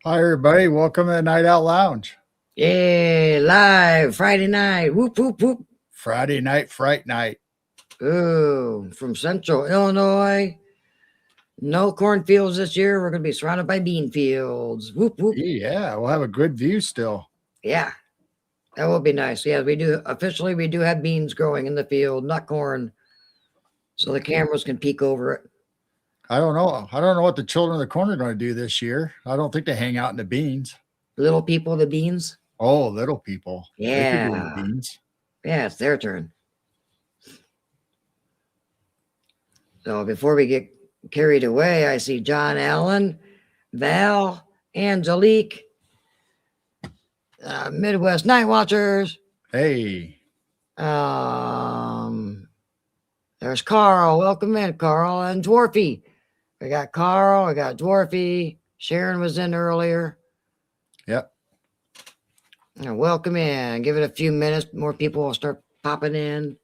Hi, everybody. Welcome to the Night Out Lounge. Yeah, live Friday night. Whoop, whoop, whoop. Friday night, fright night. Ooh, from Central Illinois. No cornfields this year. We're going to be surrounded by bean fields. Whoop, whoop. Yeah, we'll have a good view still. Yeah, that will be nice. Yeah, we do have beans growing in the field, not corn. So the cameras can peek over it. I don't know. I don't know what the children of the corn are going to do this year. I don't think they hang out in the beans. Little people, the beans. Oh, little people. They could be in the Yeah. beans. Yeah, it's their turn. So before we get carried away, I see John Allen, Val, Angelique, Midwest Night Watchers. Hey. There's Carl. Welcome in, Carl, and Dwarfy. We got Carl. We got Dwarfy. Sharon was in earlier. Yep. And welcome in. Give it a few minutes. More people will start popping in.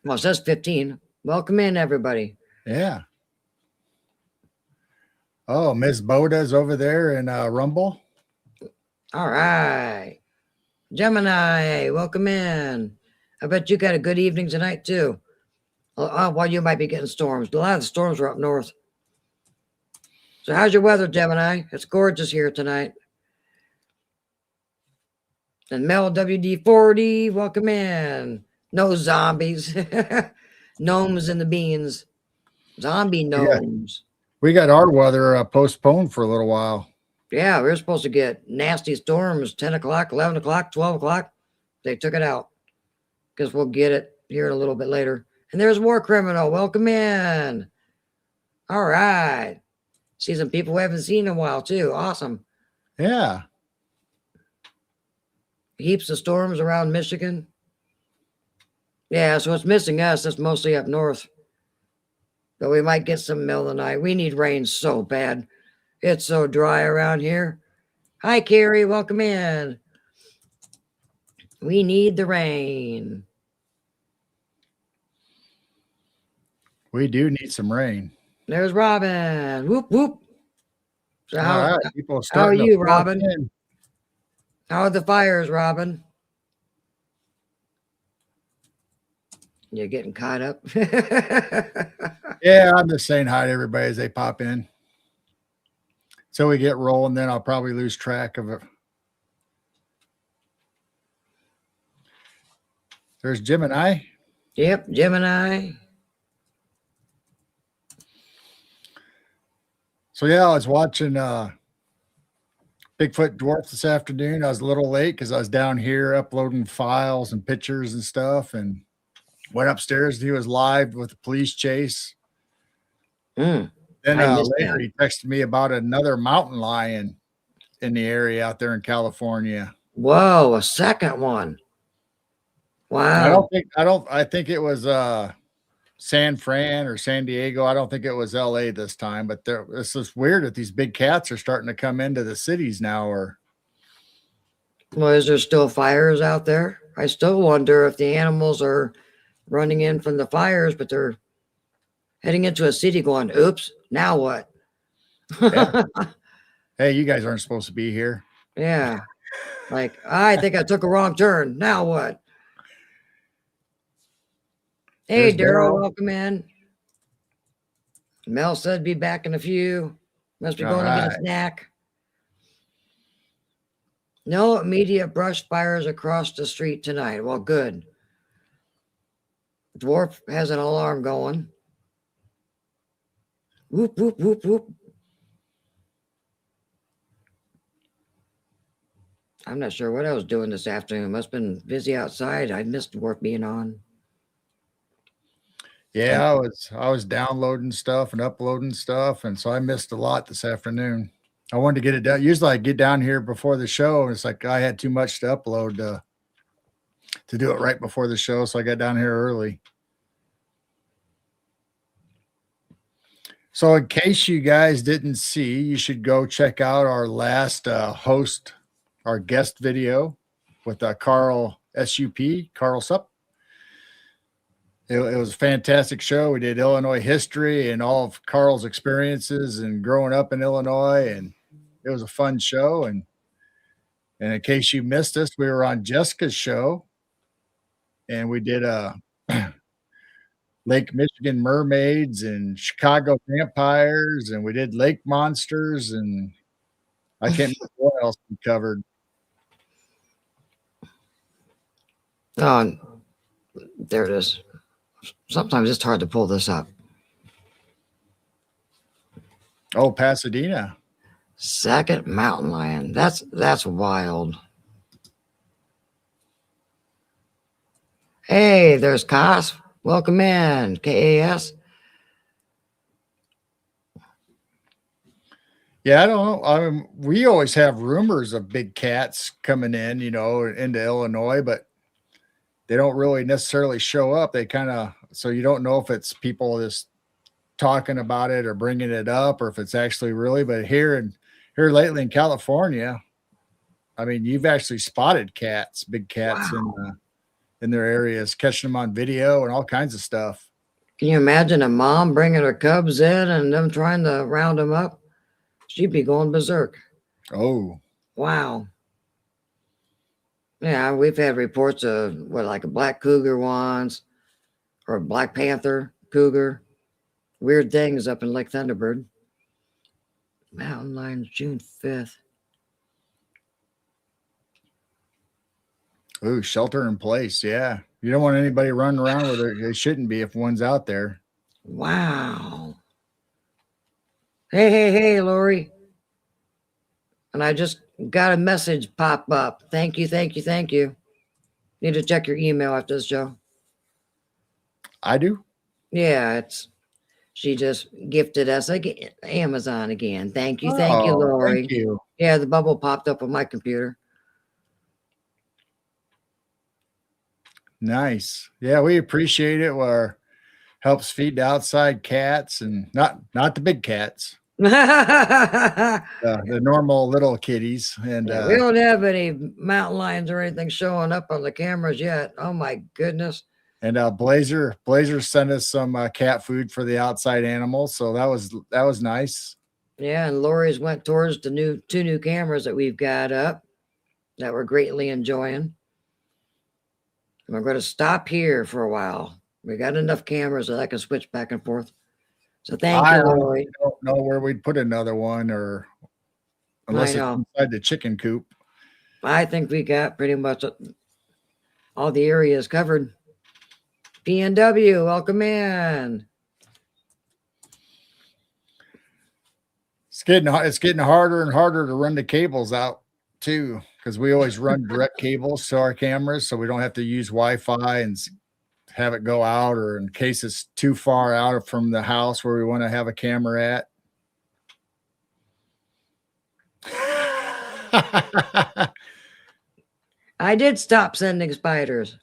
Well, it says 15. Welcome in, everybody. Yeah. Oh, Miss Boda's over there in Rumble. All right. Gemini, welcome in. I bet you got a good evening tonight, too. Well, you might be getting storms. A lot of the storms are up north. So how's your weather, Gemini? It's gorgeous here tonight. And Mel WD40, welcome in. No zombies. Gnomes in the beans. Zombie gnomes. We got our weather postponed for a little while. Yeah, we were supposed to get nasty storms 10 o'clock, 11 o'clock, 12 o'clock. They took it out. Guess we'll get it here a little bit later. And there's War Criminal. Welcome in. All right. See some people we haven't seen in a while, too. Awesome. Yeah. Heaps of storms around Michigan. Yeah, so it's missing us. It's mostly up north. But we might get some middle of the night. We need rain so bad. It's so dry around here. Hi, Carrie. Welcome in. We need the rain. We do need some rain. There's Robin. Whoop, whoop. So how are you, Robin? How are the fires, Robin? You're getting caught up. Yeah, I'm just saying hi to everybody as they pop in. So we get rolling, then I'll probably lose track of it. There's Gemini. Yep, Gemini. So yeah, I was watching Bigfoot Dwarf this afternoon. I was a little late because I was down here uploading files and pictures and stuff, and went upstairs. He was live with the police chase. Then later he texted me about another mountain lion in the area out there in California. Whoa, a second one. Wow. I think it was San Fran or San Diego. I don't think it was LA this time, but it's just weird that these big cats are starting to come into the cities now. Well, is there still fires out there? I still wonder if the animals are running in from the fires, but they're heading into a city going, oops, now what? Yeah. Hey, you guys aren't supposed to be here. Yeah. Like, I think I took a wrong turn. Now what? Hey, Daryl, welcome in. Mel said be back in a few. Must be going to get a snack. No immediate brush fires across the street tonight. Well, good. Dwarf has an alarm going. Whoop, whoop, whoop, whoop. I'm not sure what I was doing this afternoon. Must have been busy outside. I missed Dwarf being on. Yeah, I was downloading stuff and uploading stuff, and so I missed a lot this afternoon. I wanted to get it done. Usually I get down here before the show, and it's like I had too much to upload to do it right before the show, so I got down here early. So in case you guys didn't see, you should go check out our last our guest video with Carl SUP, Carl Sup. it was a fantastic show. We did Illinois history and all of Carl's experiences and growing up in Illinois, and it was a fun show. And in case you missed us, we were on Jessica's show, and we did Lake Michigan mermaids and Chicago vampires, and we did lake monsters, and I can't remember what else we covered. Oh, there it is. Sometimes it's hard to pull this up. Oh, Pasadena. Second mountain lion. That's wild. Hey, there's Kas. Welcome in, KAS. Yeah, I don't know. I mean, we always have rumors of big cats coming in, into Illinois, but they don't really necessarily show up. They kind of, so you don't know if it's people just talking about it or bringing it up, or if it's actually really. But here lately in California, I mean, you've actually spotted cats, big cats in their areas, catching them on video and all kinds of stuff. Can you imagine a mom bringing her cubs in and them trying to round them up? She'd be going berserk. Oh, wow. Yeah, we've had reports of like a black cougar once, or a black panther cougar. Weird things up in Lake Thunderbird. Mountain lions, June 5th. Ooh, shelter in place. Yeah. You don't want anybody running around where they shouldn't be if one's out there. Wow. Hey, Lori. And I just got a message pop up. Thank you. Need to check your email after this show. I do? Yeah, she just gifted us Amazon again. Thank you, Lori. Thank you. Yeah, the bubble popped up on my computer. Nice. Yeah, we appreciate it. Where helps feed the outside cats and not the big cats. The normal little kitties. And yeah, we don't have any mountain lions or anything showing up on the cameras yet. Oh my goodness. And Blazer sent us some cat food for the outside animals, so that was nice. Yeah, and Lori's went towards the two new cameras that we've got up that we're greatly enjoying. We're going to stop here for a while. We got enough cameras that I can switch back and forth. So thank you, Lori. I don't know where we'd put another one, or unless it's inside the chicken coop. I think we got pretty much all the areas covered. PNW, welcome in. It's getting harder and harder to run the cables out too, because we always run direct cables to our cameras, so we don't have to use Wi-Fi and have it go out, or in case it's too far out from the house where we want to have a camera at. I did stop sending spiders.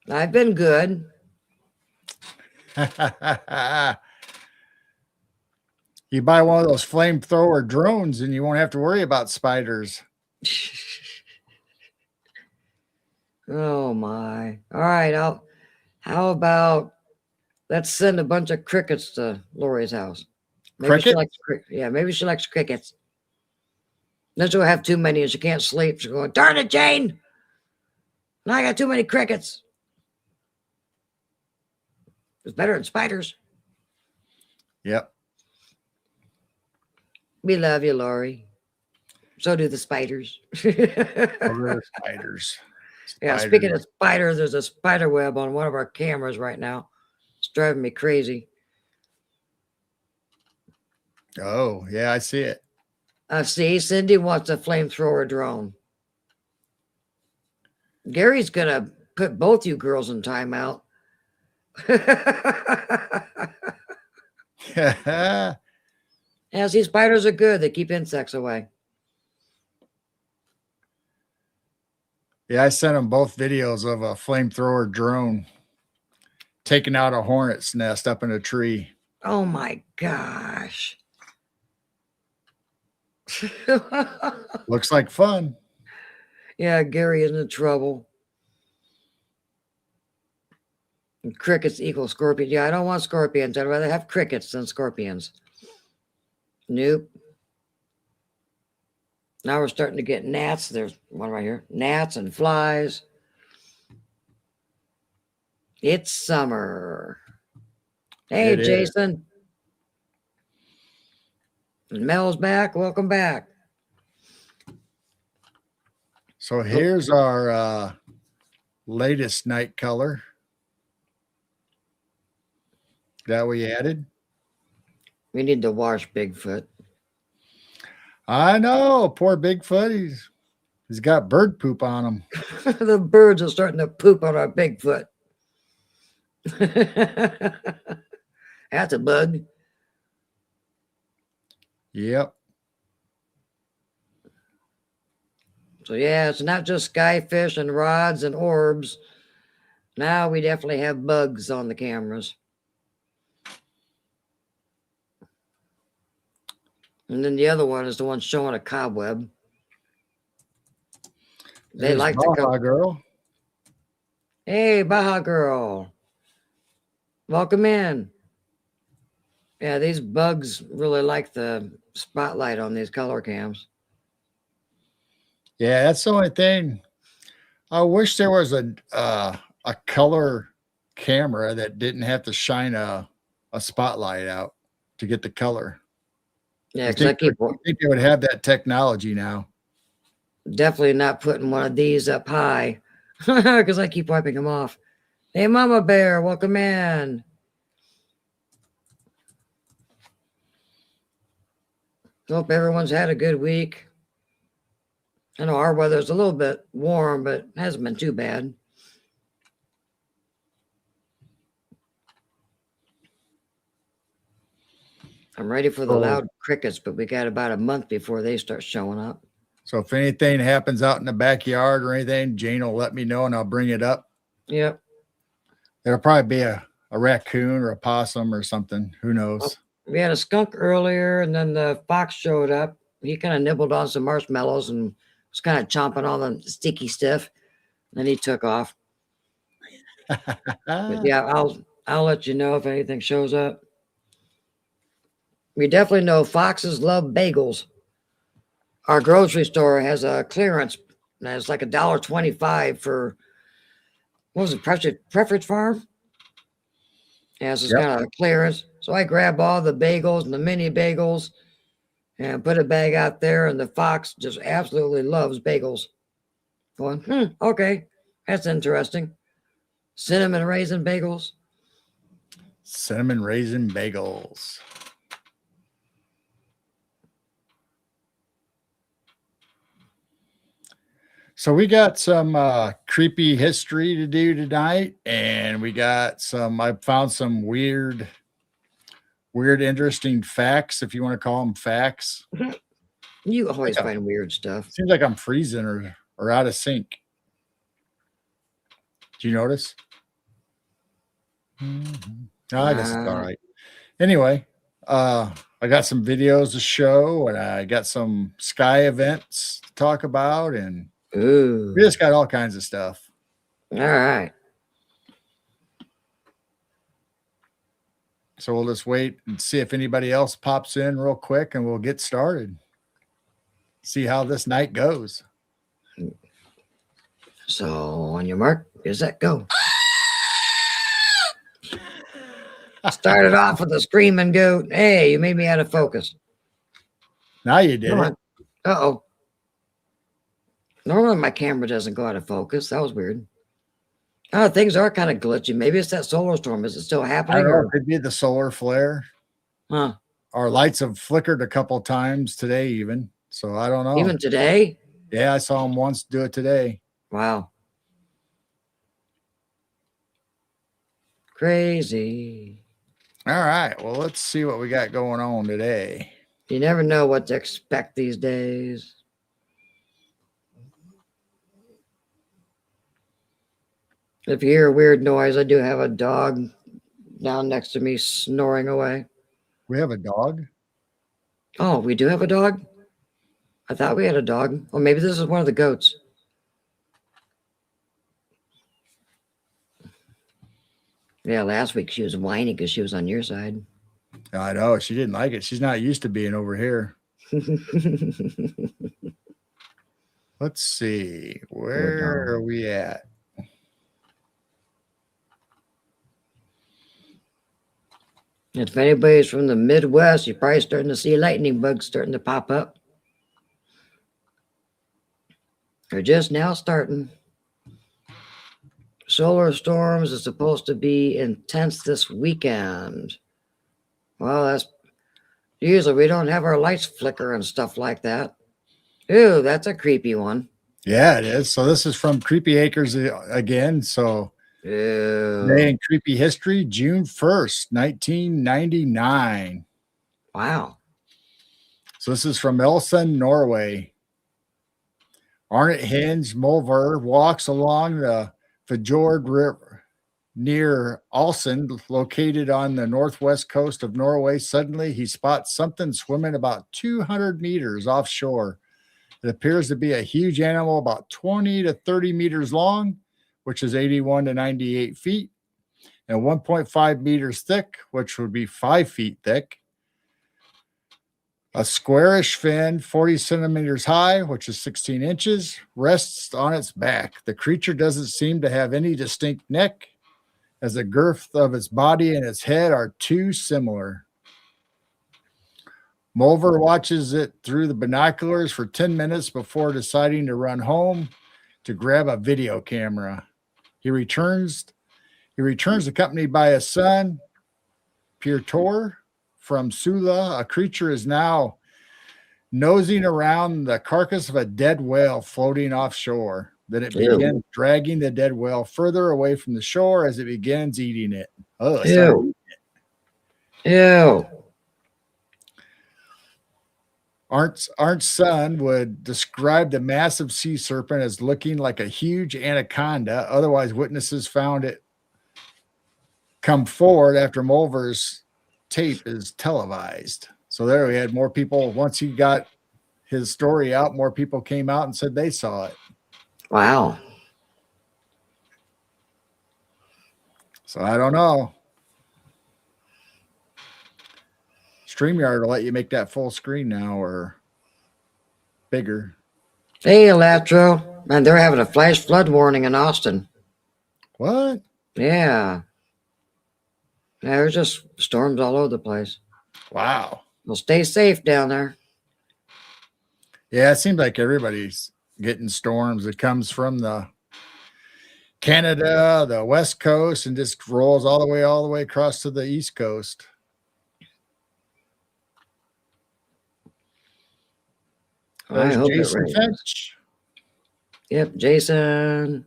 I've been good. You buy one of those flamethrower drones and you won't have to worry about spiders. Oh my. All right. How about let's send a bunch of crickets to Lori's house. Maybe she likes maybe she likes crickets. Then she'll have too many and she can't sleep. She's going, darn it, Jane. Now I got too many crickets. It's better than spiders. Yep. We love you, Lori. So do the spiders. Spiders. Yeah, speaking of spiders, there's a spider web on one of our cameras right now. It's driving me crazy. Oh, yeah, I see it. See, Cindy wants a flamethrower drone. Gary's going to put both you girls in timeout. Yeah, see, spiders are good. They keep insects away. Yeah, I sent them both videos of a flamethrower drone taking out a hornet's nest up in a tree. Oh my gosh. Looks like fun. Yeah, Gary is in trouble. Crickets equal scorpion. Yeah, I don't want scorpions. I'd rather have crickets than scorpions. Nope. Now we're starting to get gnats. There's one right here. Gnats and flies. It's summer. Hey, It is. Jason. And Mel's back. Welcome back. So here's our latest night color that we added. We need to wash Bigfoot. I know, poor Bigfoot. He's got bird poop on him. The birds are starting to poop on our Bigfoot. That's a bug. Yep. So yeah, it's not just skyfish and rods and orbs. Now we definitely have bugs on the cameras. And then the other one is the one showing a cobweb. They There's like to Baja come. Girl. Hey, Baja Girl. Welcome in. Yeah, these bugs really like the spotlight on these color cams. Yeah, that's the only thing. I wish there was a color camera that didn't have to shine a spotlight out to get the color. Yeah, I because I keep think they would have that technology now. definitely not putting one of these up high because I keep wiping them off. Hey, Mama Bear, welcome in. Hope everyone's had a good week. I know our weather's a little bit warm, but it hasn't been too bad. I'm ready for the loud crickets, but we got about a month before they start showing up. So if anything happens out in the backyard or anything, Jane will let me know and I'll bring it up. Yep. There'll probably be a raccoon or a possum or something. Who knows? Well, we had a skunk earlier, and then the fox showed up. He kind of nibbled on some marshmallows and was kind of chomping on the sticky stuff. Then he took off. But yeah, I'll let you know if anything shows up. We definitely know foxes love bagels. Our grocery store has a clearance. And it's like $1.25 for, what was it, Preference Farm? Yeah, so it's kind of a clearance. So I grab all the bagels and the mini bagels and put a bag out there, and the fox just absolutely loves bagels. Going, okay, that's interesting. Cinnamon raisin bagels. Cinnamon raisin bagels. So we got some creepy history to do tonight, and we got I found some weird, interesting facts, if you want to call them facts. You always find weird stuff. Seems like I'm freezing or out of sync. Do you notice? I guess it's all right. Anyway, I got some videos to show, and I got some sky events to talk about, and we just got all kinds of stuff. All right. So we'll just wait and see if anybody else pops in real quick, and we'll get started. See how this night goes. So on your mark, is that go? Started off with a screaming goat. Hey, you made me out of focus. Now you did it. Uh-oh. Normally my camera doesn't go out of focus. That was weird. Oh, things are kind of glitchy. Maybe it's that solar storm. Is it still happening? I don't know. It could be the solar flare. Huh. Our lights have flickered a couple times today even. So I don't know. Even today? Yeah, I saw them once do it today. Wow. Crazy. All right. Well, let's see what we got going on today. You never know what to expect these days. If you hear a weird noise, I do have a dog down next to me snoring away. We have a dog? Oh, we do have a dog? I thought we had a dog. Or maybe this is one of the goats. Yeah, last week she was whining because she was on your side. I know she didn't like it. She's not used to being over here. Let's see. Where are we at? If anybody's from the Midwest, you're probably starting to see lightning bugs starting to pop up. They're just now starting. Solar storms is supposed to be intense this weekend. Well, that's usually we don't have our lights flicker and stuff like that. Ooh, that's a creepy one. Yeah, it is. So this is from Creepy Acres again. So today in creepy history, June 1st, 1999. Wow. So this is from Elson, Norway. Arnett Hinge Mulver walks along the Fjord River near Alsund, located on the northwest coast of Norway. Suddenly, he spots something swimming about 200 meters offshore. It appears to be a huge animal about 20 to 30 meters long, which is 81 to 98 feet, and 1.5 meters thick, which would be 5 feet thick. A squarish fin, 40 centimeters high, which is 16 inches, rests on its back. The creature doesn't seem to have any distinct neck, as the girth of its body and its head are too similar. Mulver watches it through the binoculars for 10 minutes before deciding to run home to grab a video camera. He returns accompanied by his son, Pierre from Sula. A creature is now nosing around the carcass of a dead whale floating offshore. Then it begins dragging the dead whale further away from the shore as it begins eating it. Oh, ew. Ew. Arndt's son would describe the massive sea serpent as looking like a huge anaconda. Otherwise, witnesses found it come forward after Mulver's tape is televised. So there we had more people. Once he got his story out, more people came out and said they saw it. Wow. So I don't know. StreamYard will let you make that full screen now or bigger. Hey, Elatro. Man, they're having a flash flood warning in Austin. What? Yeah. Yeah, there's just storms all over the place. Wow. Well, stay safe down there. Yeah, it seems like everybody's getting storms. It comes from the Canada, the West Coast, and just rolls all the way across to the East Coast. There's Jason Finch. Yep, Jason.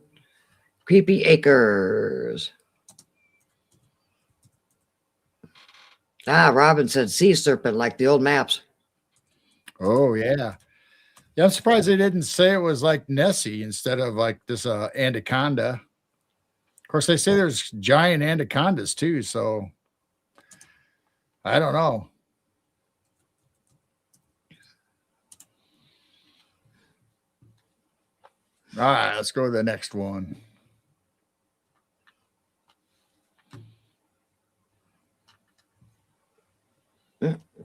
Creepy Acres. Ah, Robin said sea serpent like the old maps. Oh, yeah. Yeah, I'm surprised they didn't say it was like Nessie instead of like this anaconda. Of course, they say there's giant anacondas too, so I don't know. All right, let's go to the next one.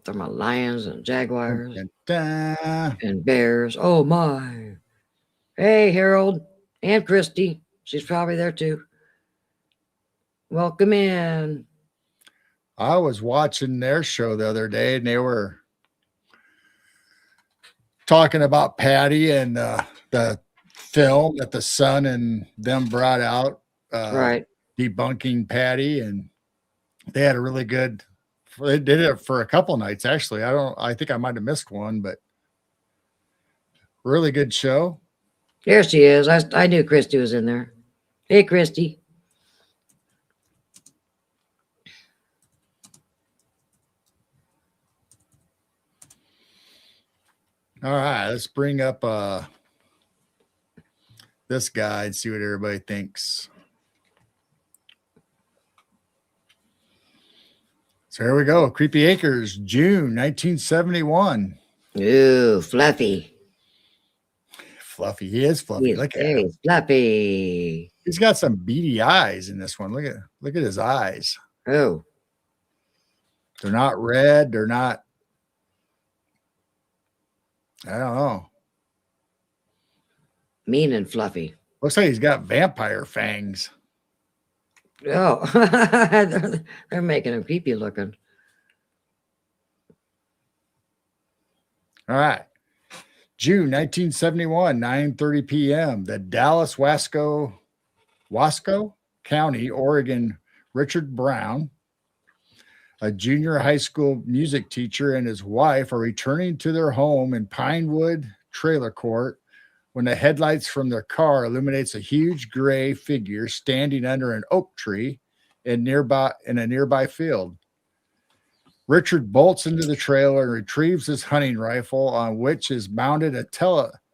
Talking about lions and jaguars and bears. Oh my. Hey, Harold and Christy. She's probably there too. Welcome in. I was watching their show the other day and they were talking about Patty and the film that the Sun and them brought out, right, debunking Patty, and they had a really good. They did it for a couple nights actually. I think I might have missed one, but really good show. There she is. I knew Christy was in there. Hey, Christy. All right, let's bring up this guy and see what everybody thinks. So here we go. Creepy Acres, June 1971. Ooh, Fluffy. fluffy. He is fluffy. Look at him. Hey, Fluffy. He's got some beady eyes in this one. Look at his eyes. Oh, They're not red. They're not. I don't know. mean and fluffy. Looks like he's got vampire fangs. Oh, they're making him creepy looking. All right. June 1971, 9:30 p.m. The Dallas Wasco County, Oregon, Richard Brown, a junior high school music teacher, and his wife are returning to their home in Pinewood Trailer Court when the headlights from their car illuminates a huge gray figure standing under an oak tree in a nearby field. Richard bolts into the trailer and retrieves his hunting rifle, on which is mounted a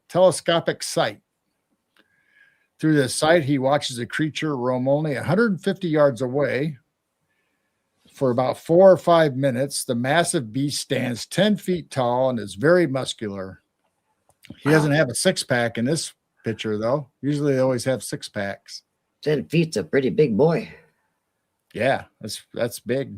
telescopic sight. Through the sight, he watches a creature roam only 150 yards away. For about 4 or 5 minutes, the massive beast stands 10 feet tall and is very muscular. He doesn't have a six-pack in this picture, though. Usually they always have six-packs. 10 feet's a pretty big boy. Yeah, that's big.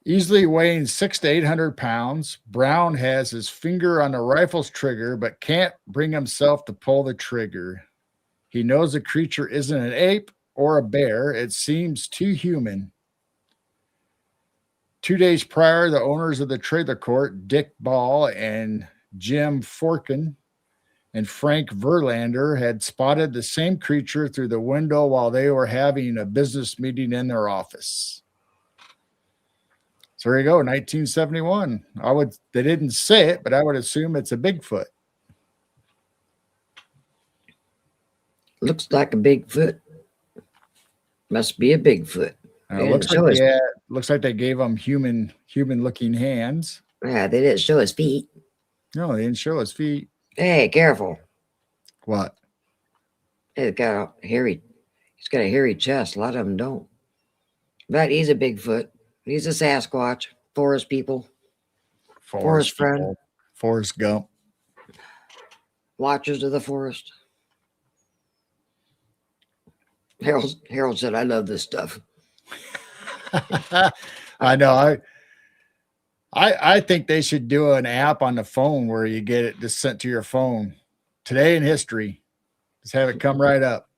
Easily weighing 600 to 800 pounds, Brown has his finger on the rifle's trigger but can't bring himself to pull the trigger. He knows the creature isn't an ape or a bear. It seems too human. 2 days prior, the owners of the trailer court, Dick Ball and Jim Forkin and Frank Verlander, had spotted the same creature through the window while they were having a business meeting in their office. So there you go, 1971. They didn't say it, but I would assume it's a Bigfoot. Looks like a Bigfoot. Must be a Bigfoot. Looks like they gave him human looking hands. Yeah, they didn't show his feet. No, they didn't show his feet. Hey, careful. What? He's got a hairy chest. A lot of them don't. But he's a Bigfoot. He's a Sasquatch. Forest people. Forest friend. Forrest Gump. Watchers of the forest. Harold said, I love this stuff. I know. I think they should do an app on the phone where you get it just sent to your phone. Today in history. Just have it come right up.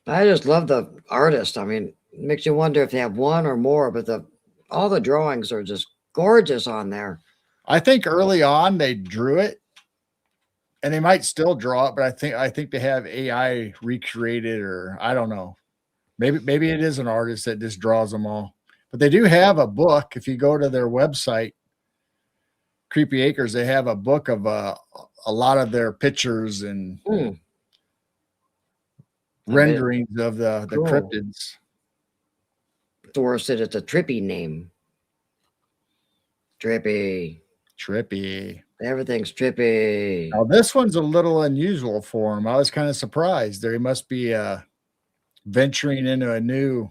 I just love the artist. I mean, it makes you wonder if they have one or more, but all the drawings are just gorgeous on there. I think early on they drew it, and they might still draw it, but I think they have AI recreated, or I don't know. Maybe it is an artist that just draws them all. But they do have a book. If you go to their website, Creepy Acres, they have a book of a lot of their pictures and renderings of the cryptids. Thor said it's a trippy name. Trippy. Everything's trippy. Now this one's a little unusual for him. I was kind of surprised. There must be venturing into a new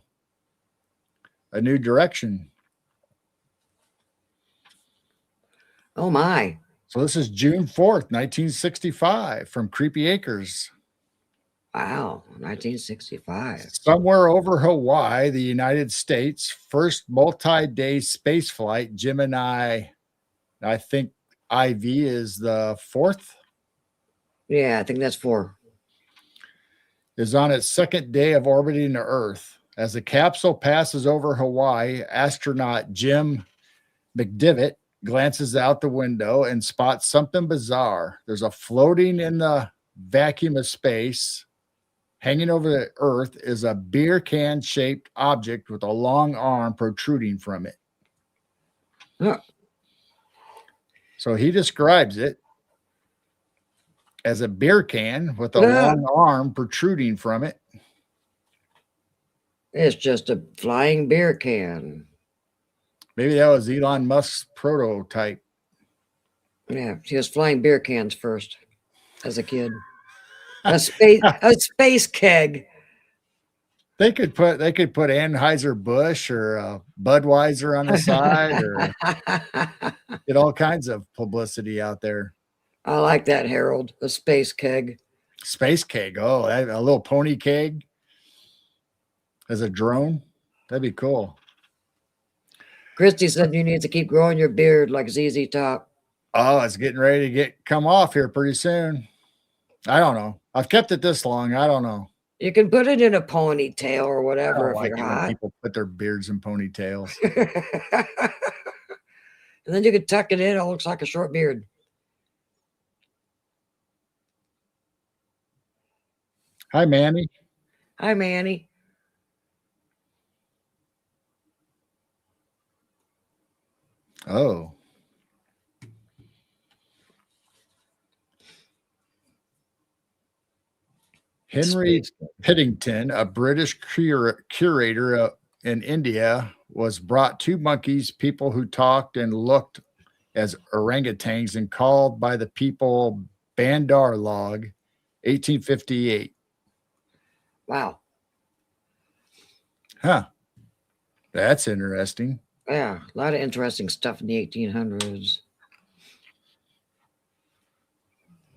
direction. Oh my. So this is June 4th, 1965 from Creepy Acres. Wow, 1965. Somewhere over Hawaii, the United States, first multi-day space flight, Gemini, I think IV is the fourth. Yeah, I think that's 4. Is on its second day of orbiting the Earth. As the capsule passes over Hawaii, astronaut Jim McDivitt glances out the window and spots something bizarre. There's a floating in the vacuum of space. Hanging over the Earth is a beer can shaped object with a long arm protruding from it. Yeah. So he describes it as a beer can with a long arm protruding from it. It's just a flying beer can. Maybe that was Elon Musk's prototype. Yeah, he was flying beer cans first as a kid. A space keg. They could put Anheuser-Busch or Budweiser on the side, or get all kinds of publicity out there. I like that, Harold. A space keg. Space keg. Oh, a little pony keg as a drone. That'd be cool. Christy said you need to keep growing your beard like ZZ Top. Oh, it's getting ready to come off here pretty soon. I don't know. I've kept it this long. I don't know. You can put it in a ponytail or I whatever don't if like you're it when hot. people put their beards in ponytails. And then you can tuck it in. It looks like a short beard. Hi, Manny. Hi, Manny. Oh. Henry Piddington, a British curator in India, was brought two monkeys, people who talked and looked as orangutans, and called by the people Bandar Log, 1858. Wow. Huh. That's interesting. Yeah, a lot of interesting stuff in the 1800s.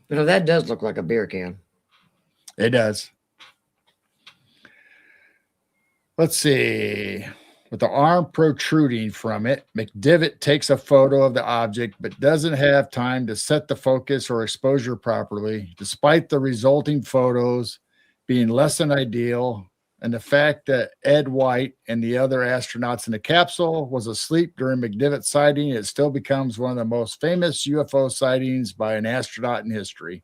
You know, that does look like a beer can. It does. Let's see. With the arm protruding from it, McDivitt takes a photo of the object but doesn't have time to set the focus or exposure properly, despite the resulting photos being less than ideal, and the fact that Ed White and the other astronauts in the capsule was asleep during McDivitt's sighting. It still becomes one of the most famous UFO sightings by an astronaut in history.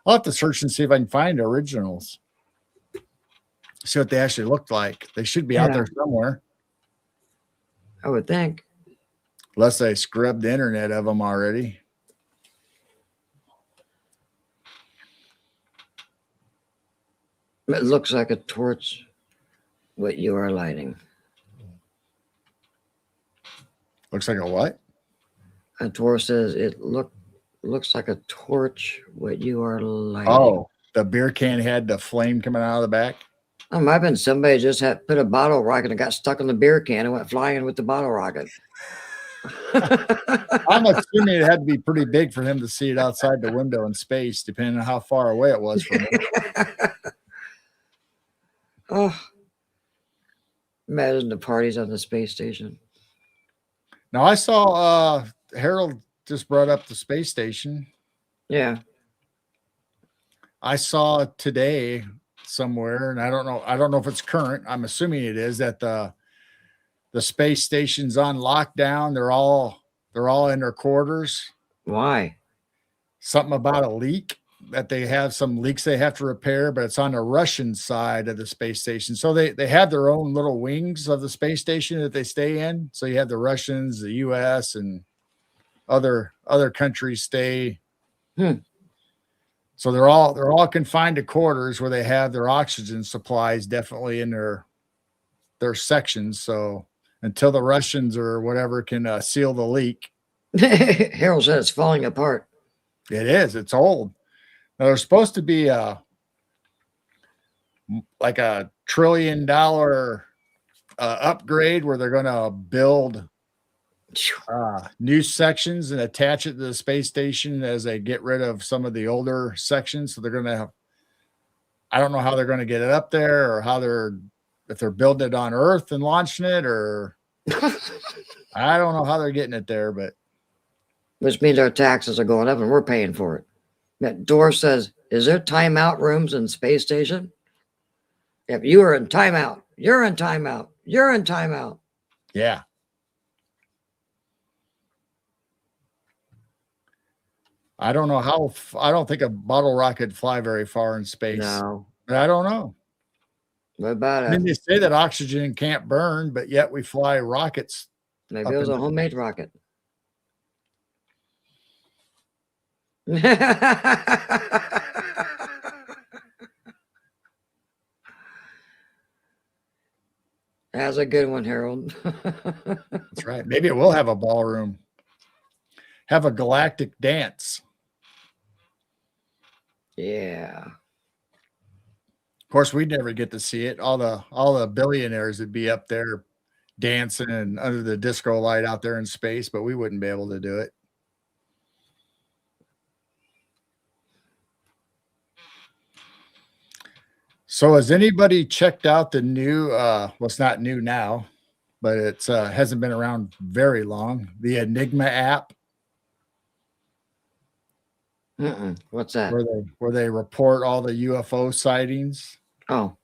I'll have to search and see if I can find originals. See what they actually looked like. They should be out there somewhere. I would think. Unless they scrubbed the internet of them already. It looks like a torch, what you are lighting. Looks like a what? A torch says it looks like a torch, what you are lighting. Oh, the beer can had the flame coming out of the back. It might have been somebody just had put a bottle rocket and got stuck on the beer can and went flying with the bottle rocket. I'm assuming it had to be pretty big for him to see it outside the window in space, depending on how far away it was from him. Oh, imagine the parties on the space station. Now I saw Harold just brought up the space station. Yeah. I saw today somewhere, and I don't know if it's current. I'm assuming it is, that the space station's on lockdown. They're all in their quarters. Why? Something about a leak, that they have some leaks they have to repair, but it's on the Russian side of the space station. So they have their own little wings of the space station that they stay in. So you have the Russians, the US, and other countries stay. So they're all confined to quarters where they have their oxygen supplies definitely in their sections. So until the Russians or whatever can seal the leak. Harold said it's falling apart. It is. It's old. Now, there's supposed to be like a $1 trillion upgrade where they're going to build new sections and attach it to the space station as they get rid of some of the older sections. So they're going to have, I don't know how they're going to get it up there, or if they're building it on Earth and launching it, or I don't know how they're getting it there, but. Which means our taxes are going up and we're paying for it. That door says, is there timeout rooms in space station? If you are in timeout, you're in timeout, you're in timeout. Yeah. I don't know how, I don't think a bottle rocket fly very far in space. No. But I don't know. What about it? Then they say that oxygen can't burn, but yet we fly rockets. Maybe it was a homemade rocket. That's a good one, Harold. That's right. Maybe it will have a ballroom. Have a galactic dance. Yeah. Of course, we'd never get to see it. All the billionaires would be up there dancing and under the disco light out there in space, but we wouldn't be able to do it. So has anybody checked out the new, well, it's not new now, but it's hasn't been around very long. The Enigma app What's that? where they report all the UFO sightings. Oh.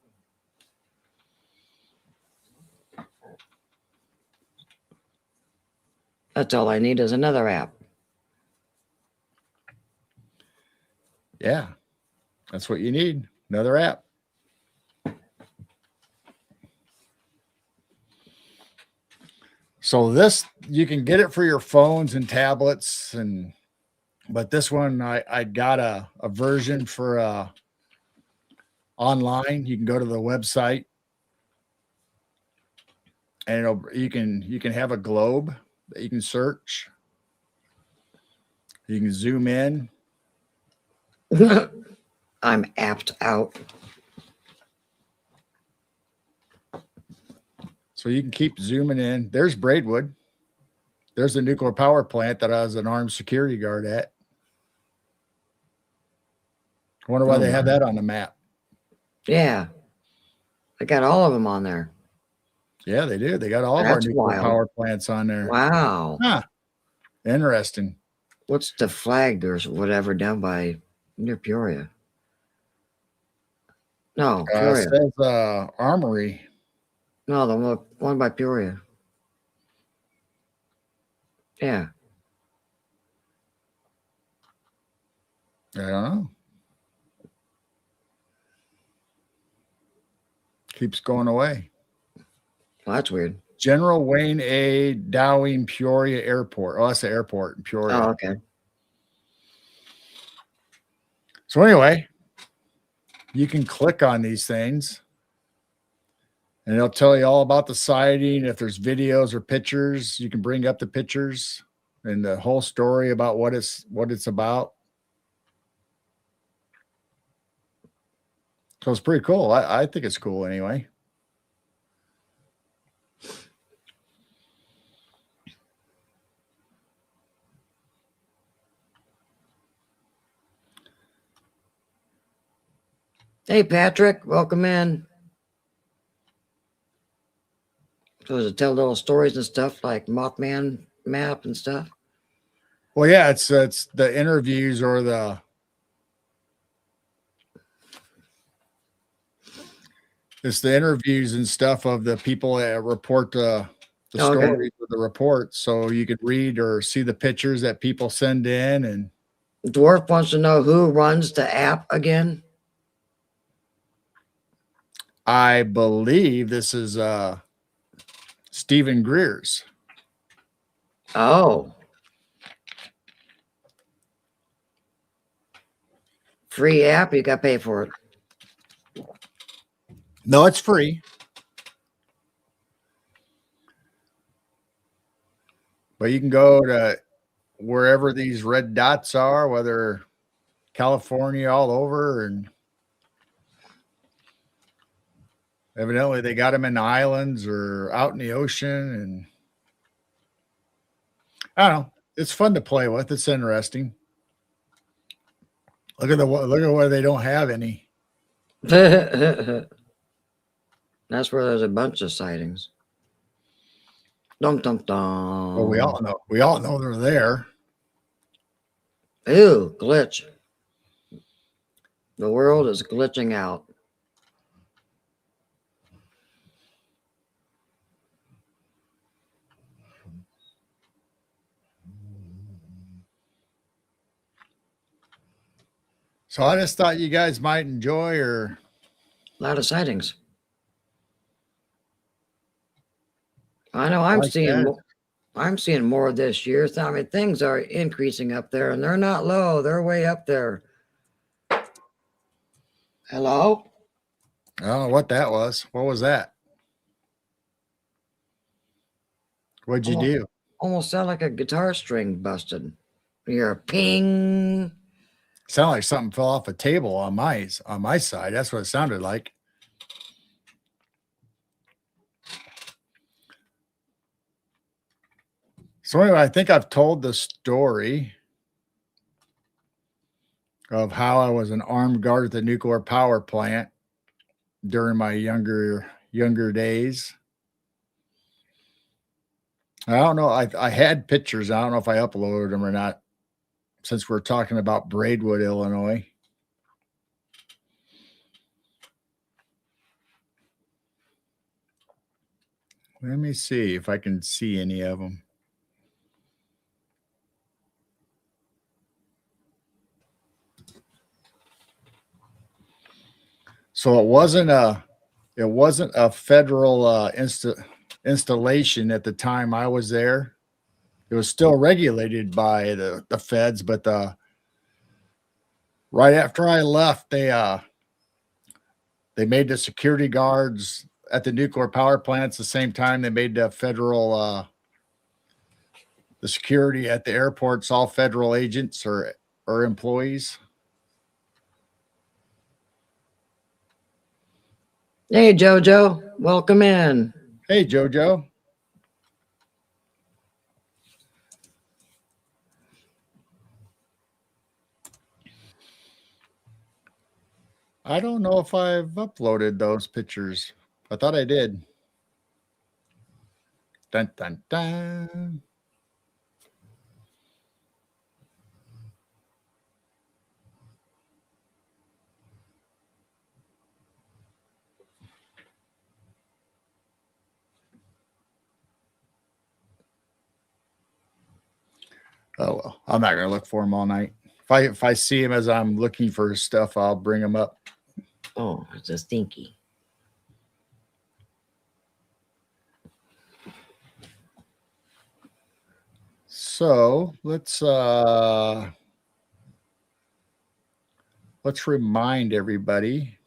That's all I need is another app. Yeah, that's what you need. Another app. So this, you can get it for your phones and tablets, and but this one I got a version for online. You can go to the website and you can have a globe that you can search. You can zoom in. I'm apped out. So you can keep zooming in. There's Braidwood. There's the nuclear power plant that I was an armed security guard at. I wonder why they have that on the map. Yeah. They got all of them on there. Yeah, they do. They got all of our nuclear power plants on there. Wow. Huh. Interesting. What's the flag or whatever down by near Peoria? No, Peoria. It says Armory. No, the one by Peoria. Yeah. I don't know. Keeps going away. Well, that's weird. General Wayne A. Dowling Peoria Airport. Oh, that's the airport in Peoria. Oh, okay. So anyway, you can click on these things and it'll tell you all about the sighting. If there's videos or pictures, you can bring up the pictures and the whole story about what it's about. So it's pretty cool. I think it's cool anyway. Hey, Patrick, welcome in. So does it tell little stories and stuff like Mothman map and stuff? Well, yeah, it's the interviews or it's the interviews and stuff of the people that report the stories of the reports. So you could read or see the pictures that people send in. And Dwarf wants to know who runs the app again. I believe this is Stephen Greer's. Oh. Free app, you got to pay for it. No, it's free. But you can go to wherever these red dots are, whether California, all over, and evidently they got them in the islands or out in the ocean. And I don't know. It's fun to play with. It's interesting. Look at where they don't have any. That's where there's a bunch of sightings. Dum dum dum. Well, we all know they're there. Ew, glitch. The world is glitching out. So I just thought you guys might enjoy or a lot of sightings. I know I'm seeing more this year. So, I mean, things are increasing up there and they're not low. They're way up there. Hello? I don't know what that was. What was that? What'd you do? Almost sound like a guitar string busted. You're a ping. Sound like something fell off a table on my side. That's what it sounded like. So anyway, I think I've told the story of how I was an armed guard at the nuclear power plant during my younger days. I don't know. I had pictures. I don't know if I uploaded them or not, since we're talking about Braidwood, Illinois. Let me see if I can see any of them. So it wasn't a federal installation at the time I was there. It was still regulated by the feds, but right after I left, they made the security guards at the nuclear power plants the same time they made the federal the security at the airports all federal agents or employees. Hey, Jojo, welcome in. Hey, Jojo. I don't know if I've uploaded those pictures. I thought I did. Dun, dun, dun. Oh well, I'm not gonna look for them all night. If I see him as I'm looking for stuff, I'll bring them up. Oh, it's a stinky. So let's remind everybody.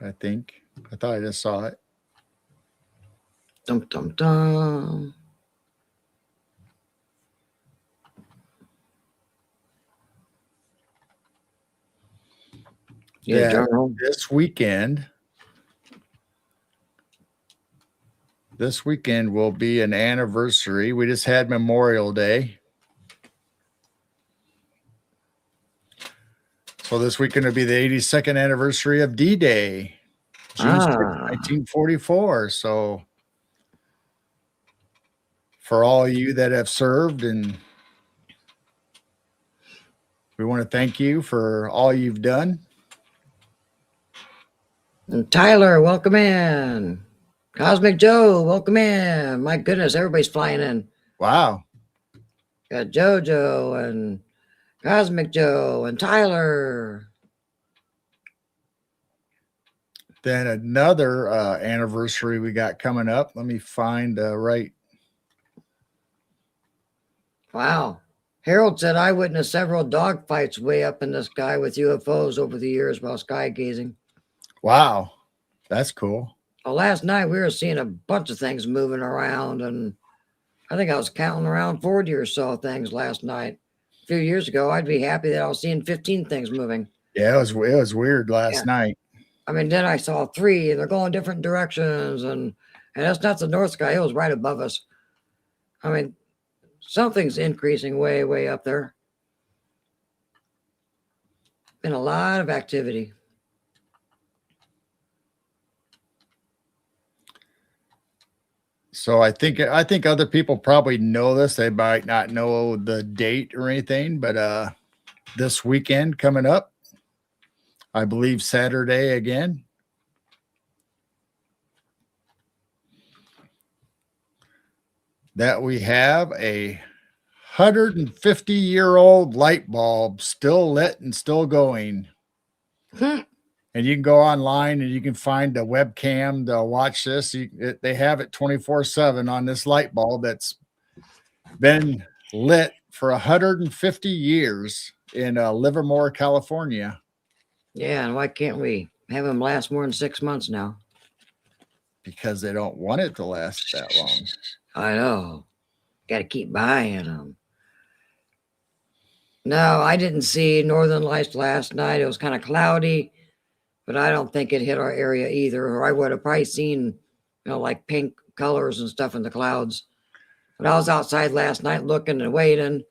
I thought I just saw it. Dum dum dum. Yeah, journal. This weekend will be an anniversary. We just had Memorial Day. So this weekend will be the 82nd anniversary of D-Day, June 6, 1944. So for all you that have served, and we want to thank you for all you've done. And Tyler, welcome in. Cosmic Joe, welcome in. My goodness, everybody's flying in. Wow. Got Jojo and Cosmic Joe and Tyler. Then another anniversary we got coming up. Let me find right. Wow. Harold said, I witnessed several dogfights way up in the sky with UFOs over the years while sky gazing. Wow. That's cool. Well, last night we were seeing a bunch of things moving around, and I think I was counting around 40 or so things last night. A few years ago, I'd be happy that I was seeing 15 things moving. Yeah, it was weird last night. I mean, then I saw 3, and they're going different directions, and that's not the north sky. It was right above us. I mean, something's increasing way, way up there. Been a lot of activity. So I think other people probably know this. They might not know the date or anything, but this weekend coming up, I believe Saturday again, that we have a 150-year-old light bulb still lit and still going. And you can go online and you can find a webcam to watch this. They have it 24/7 on this light bulb that's been lit for 150 years in Livermore, California. Yeah, and why can't we have them last more than 6 months now? Because they don't want it to last that long. I know. Got to keep buying them. No, I didn't see Northern Lights last night. It was kind of cloudy, but I don't think it hit our area either, or I would have probably seen, like pink colors and stuff in the clouds. But I was outside last night looking and waiting,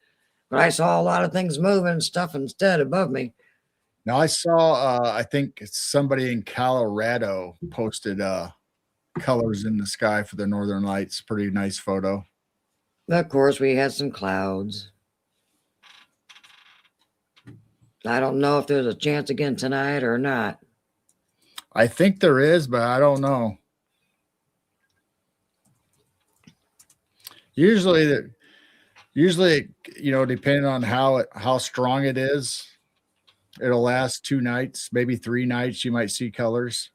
but I saw a lot of things moving and stuff instead above me. Now I saw, I think it's somebody in Colorado posted colors in the sky for the Northern Lights. Pretty nice photo. Of course, we had some clouds. I don't know if there's a chance again tonight or not. I think there is, but I don't know. Usually, you know, depending on how strong it is, it'll last 2 nights, maybe 3 nights. You might see colors.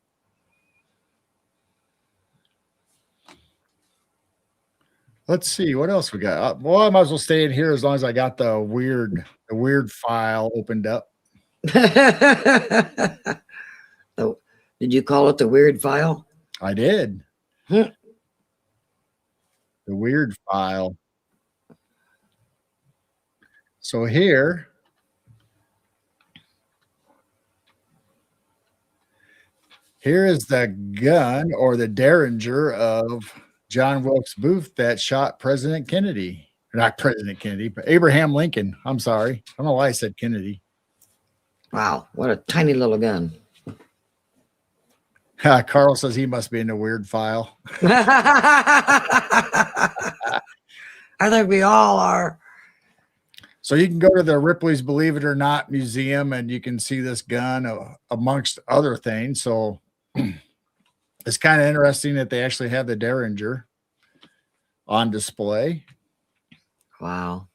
Let's see what else we got. Well, I might as well stay in here as long as I got the weird file opened up. Oh, did you call it the weird file? I did. Hmm. The weird file. So here is the gun or the Derringer of John Wilkes Booth that shot President Kennedy. Not President Kennedy, but Abraham Lincoln. I'm sorry. I don't know why I said Kennedy. Wow, what a tiny little gun. Carl says he must be in the weird file. I think we all are. So you can go to the Ripley's Believe It or Not museum and you can see this gun amongst other things. So it's kind of interesting that they actually have the Derringer on display. Wow.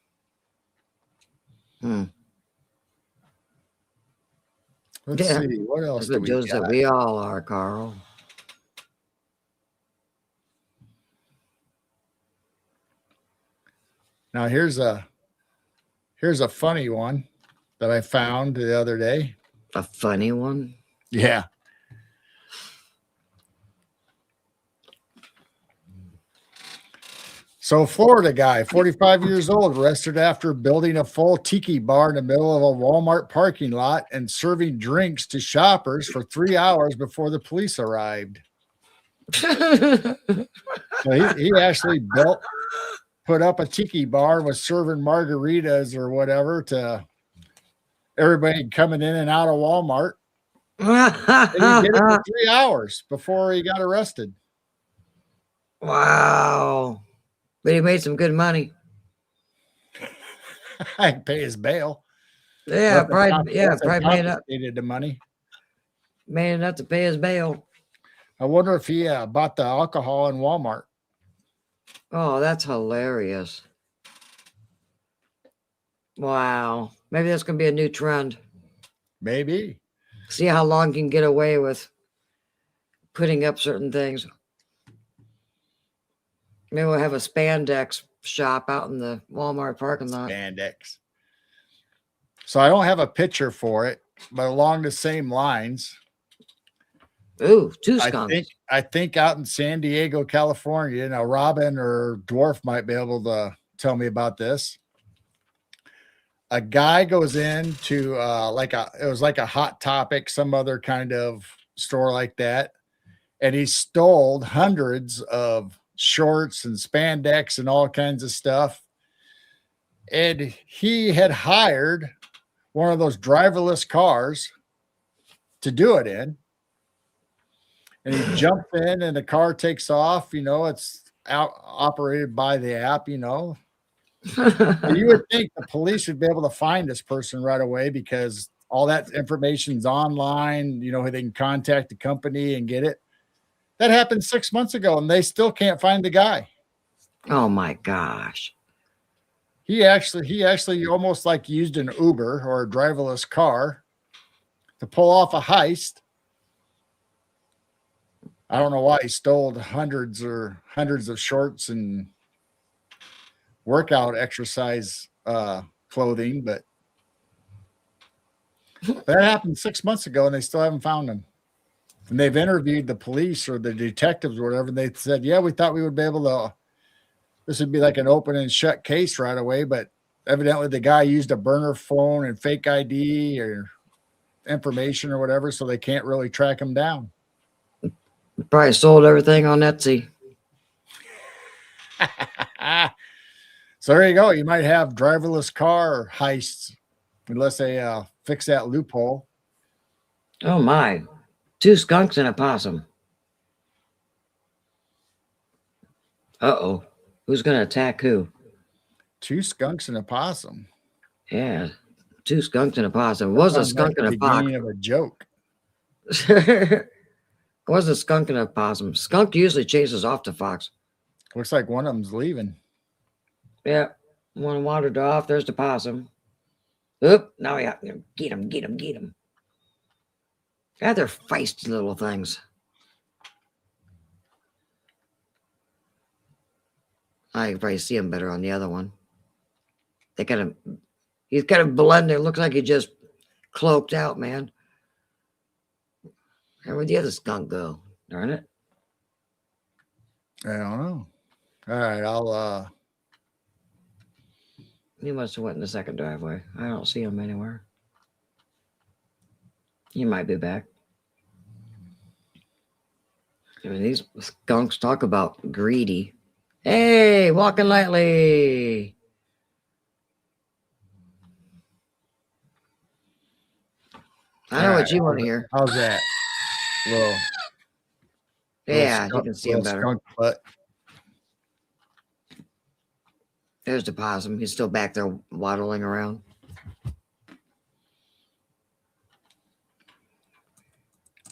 Let's see. What else do we Joe said we all are, Carl. Now here's a funny one that I found the other day. A funny one? Yeah. So Florida guy, 45 years old, arrested after building a full tiki bar in the middle of a Walmart parking lot and serving drinks to shoppers for 3 hours before the police arrived. So he actually put up a tiki bar, was serving margaritas or whatever to everybody coming in and out of Walmart. And he did it for 3 hours before he got arrested. Wow. But he made some good money. I can pay his bail. Yeah, probably made enough. The money. Made enough to pay his bail. I wonder if he bought the alcohol in Walmart. Oh, that's hilarious. Wow. Maybe that's going to be a new trend. Maybe. See how long you can get away with putting up certain things. Maybe we'll have a spandex shop out in the Walmart parking lot. Spandex. So I don't have a picture for it, but along the same lines. Ooh, two skunks. I think out in San Diego, California. Now Robin or Dwarf might be able to tell me about this. A guy goes into it was like a Hot Topic, some other kind of store like that, and he stole hundreds of shorts and spandex and all kinds of stuff. And he had hired one of those driverless cars to do it in. And he jumped in and the car takes off. You know, it's operated by the app, you know. You would think the police would be able to find this person right away because all that information's online. You know, they can contact the company and get it. That happened 6 months ago, and they still can't find the guy. Oh my gosh! He actually almost like used an Uber or a driverless car to pull off a heist. I don't know why he stole hundreds of shorts and workout exercise clothing, but that happened 6 months ago, and they still haven't found him. And they've interviewed the police or the detectives or whatever. And they said, yeah, we thought we would be able to, this would be like an open and shut case right away. But evidently the guy used a burner phone and fake ID or information or whatever. So they can't really track him down. Probably sold everything on Etsy. So there you go. You might have driverless car heists unless they fix that loophole. Oh my. 2 skunks and a possum. Uh-oh. Who's going to attack who? 2 skunks and a possum. Yeah. 2 skunks and a possum. It was a Sounds like skunk the and a fox. beginning of a joke. It was a skunk and a possum. Skunk usually chases off the fox. Looks like one of them's leaving. Yeah. One wandered off. There's the possum. Oop. Now we get him, get him, get him. God, they're feisty little things. I can probably see him better on the other one. He's kind of blended. It looks like he just cloaked out, man. Where'd the other skunk go? Darn it. I don't know. All right, He must have went in the second driveway. I don't see him anywhere. He might be back. I mean, these skunks talk about greedy. Hey, walking lightly. I know what you want to hear. How's that? Little Yeah, you skunk, can see him better. skunk butt. There's the possum. He's still back there waddling around.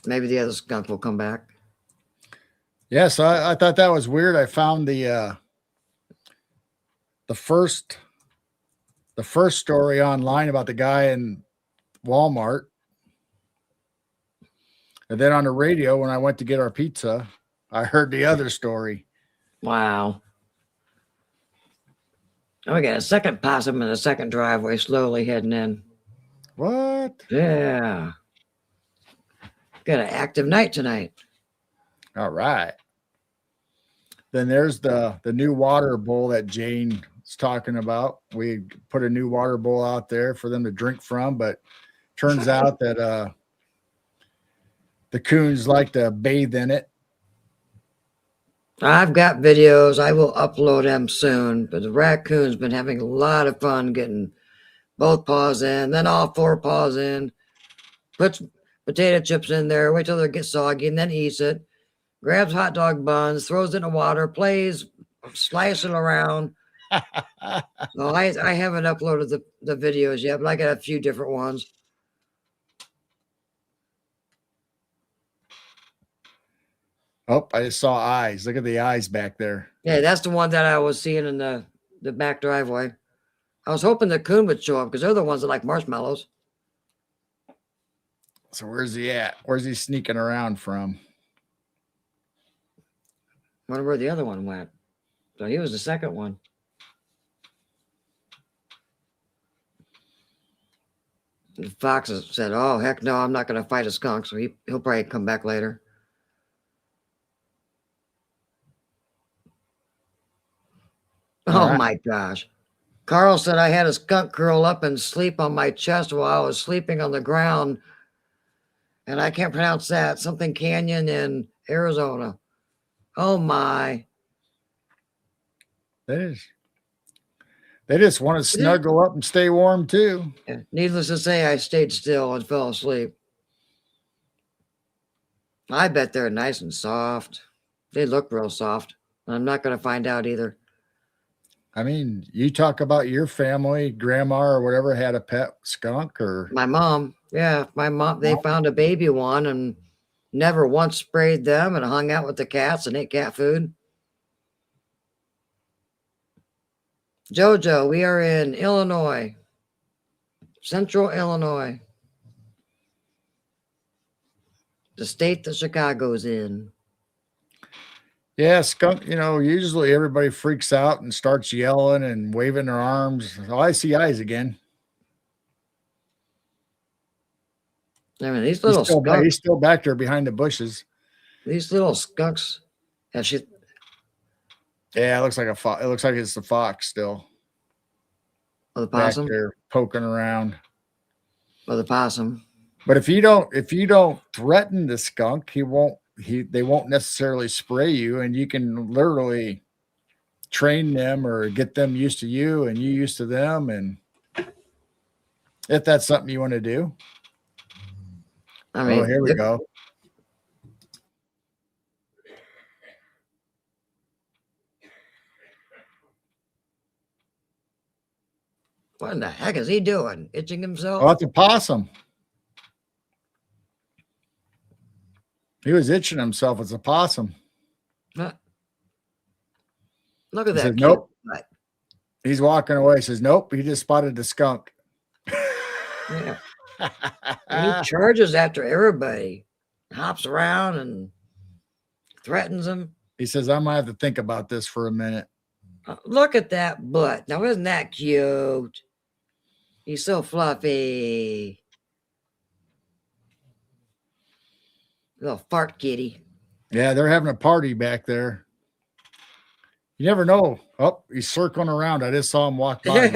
Maybe the other skunk will come back. Yeah, so I thought that was weird. I found the first story online about the guy in Walmart. And then on the radio, when I went to get our pizza, I heard the other story. Wow. Oh, we got a second possum in the second driveway slowly heading in. What? Yeah. Got an active night tonight. All right. Then there's the new water bowl that Jane was talking about. We put a new water bowl out there for them to drink from, but turns out that the coons like to bathe in it. I've got videos. I will upload them soon. But the raccoon's been having a lot of fun getting both paws in, then all 4 paws in, puts potato chips in there, wait till they get soggy, and then eats it. Grabs hot dog buns, throws it in the water, plays, slicing around. No, I haven't uploaded the videos yet, but I got a few different ones. Oh, I just saw eyes. Look at the eyes back there. Yeah, that's the one that I was seeing in the back driveway. I was hoping the coon would show up because they're the ones that like marshmallows. So where's he at? Where's he sneaking around from? Wonder where the other one went. So he was the second one. The fox said, "Oh heck no, I'm not going to fight a skunk." So he'll probably come back later. Oh right. my gosh. Carl said I had a skunk curl up and sleep on my chest while I was sleeping on the ground. And I can't pronounce that. Something Canyon in Arizona. Oh my. They just want to snuggle up and stay warm too. Yeah. Needless to say, I stayed still and fell asleep. I bet they're nice and soft. They look real soft. I'm not going to find out either. I mean, you talk about your family, grandma or whatever had a pet skunk or my mom. Yeah, my mom, they found a baby one and never once sprayed them and hung out with the cats and ate cat food. Jojo, we are in Illinois, central Illinois, the state that Chicago's in. Yeah, skunk, usually everybody freaks out and starts yelling and waving their arms. Oh, I see eyes again. I mean, these little skunks. He's still back there behind the bushes. These little skunks. Yeah, it looks like a fox. It looks like it's the fox still. Oh, the possum? Back there poking around. Oh, the possum. But if you don't threaten the skunk, they won't necessarily spray you, and you can literally train them or get them used to you and you used to them. And if that's something you want to do. I mean, oh, here we go. What in the heck is he doing? Itching himself? Oh, it's a possum. He was itching himself. It's a possum. Look at He that. says, cute nope. butt. He's walking away. He says, nope. He just spotted the skunk. Yeah. And he charges after everybody, hops around and threatens them. He says, I might have to think about this for a minute. Look at that butt. Now, isn't that cute? He's so fluffy. Little fart kitty. Yeah, they're having a party back there. You never know. Oh, he's circling around. I just saw him walk by.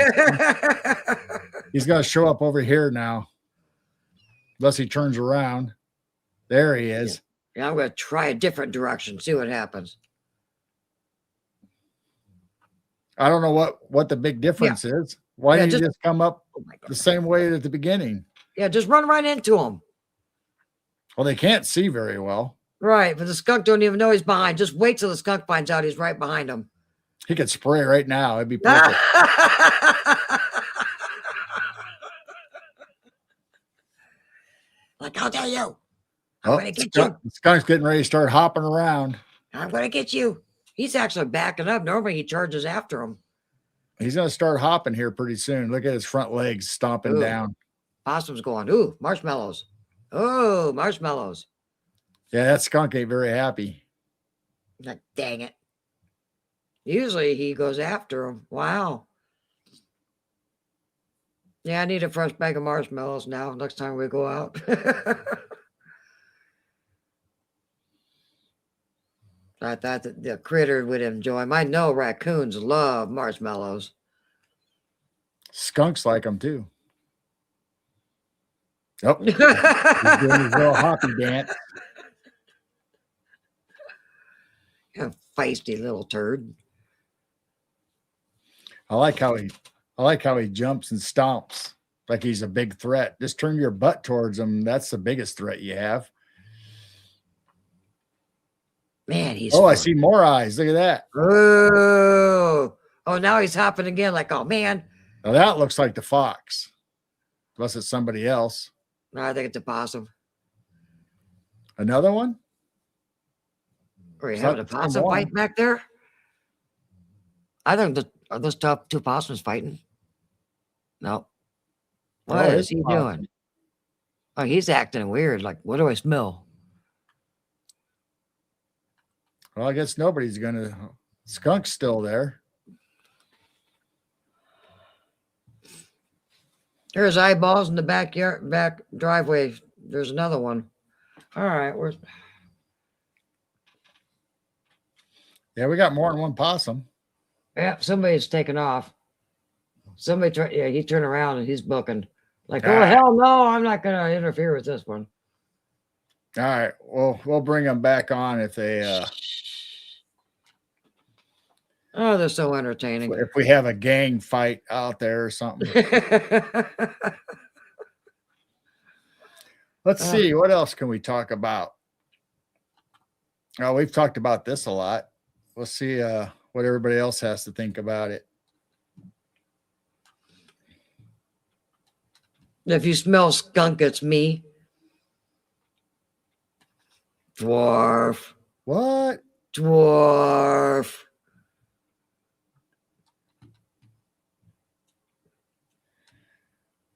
He's going to show up over here now. Unless he turns around. There he is. Yeah, I'm going to try a different direction, see what happens. I don't know what the big difference is. Why didn't you just come up the same way at the beginning? Yeah, just run right into him. Well, they can't see very well. Right, but the skunk don't even know he's behind. Just wait till the skunk finds out he's right behind him. He could spray right now. It'd be perfect. Like, I'll tell you. I'm going to get you. The skunk's getting ready to start hopping around. I'm going to get you. He's actually backing up. Normally he charges after him. He's going to start hopping here pretty soon. Look at his front legs stomping down. Possum's going, ooh, marshmallows. Oh, marshmallows. Yeah, that skunk ain't very happy. Like, dang it. Usually he goes after him. Wow. Yeah, I need a fresh bag of marshmallows now next time we go out. I thought that the critter would enjoy them. I know raccoons love marshmallows. Skunks like them too. Oh, he's doing his little hoppy dance. A feisty little turd. I like how he jumps and stomps like he's a big threat. Just turn your butt towards him. That's the biggest threat you have. Man, he's I see more eyes. Look at that. Oh, now he's hopping again. Like, oh man. Now that looks like the fox. Unless it's somebody else. No, I think it's a possum. Another one? Are you having a possum fight back there? I think are those two possums fighting? No. What is he doing? Oh, he's acting weird. Like, what do I smell? Well, I guess nobody's gonna. Skunk's still there. There's eyeballs in the back driveway. There's another one. All right, Yeah, we got more than one possum. Yeah, somebody's taken off. He turned around and he's booking. Like, oh hell no, I'm not gonna interfere with this one. All right, well, we'll bring them back on if they. Oh, they're so entertaining. If we have a gang fight out there or something. Let's see. What else can we talk about? Oh, we've talked about this a lot. We'll see what everybody else has to think about it. If you smell skunk, it's me. Dwarf. What? Dwarf.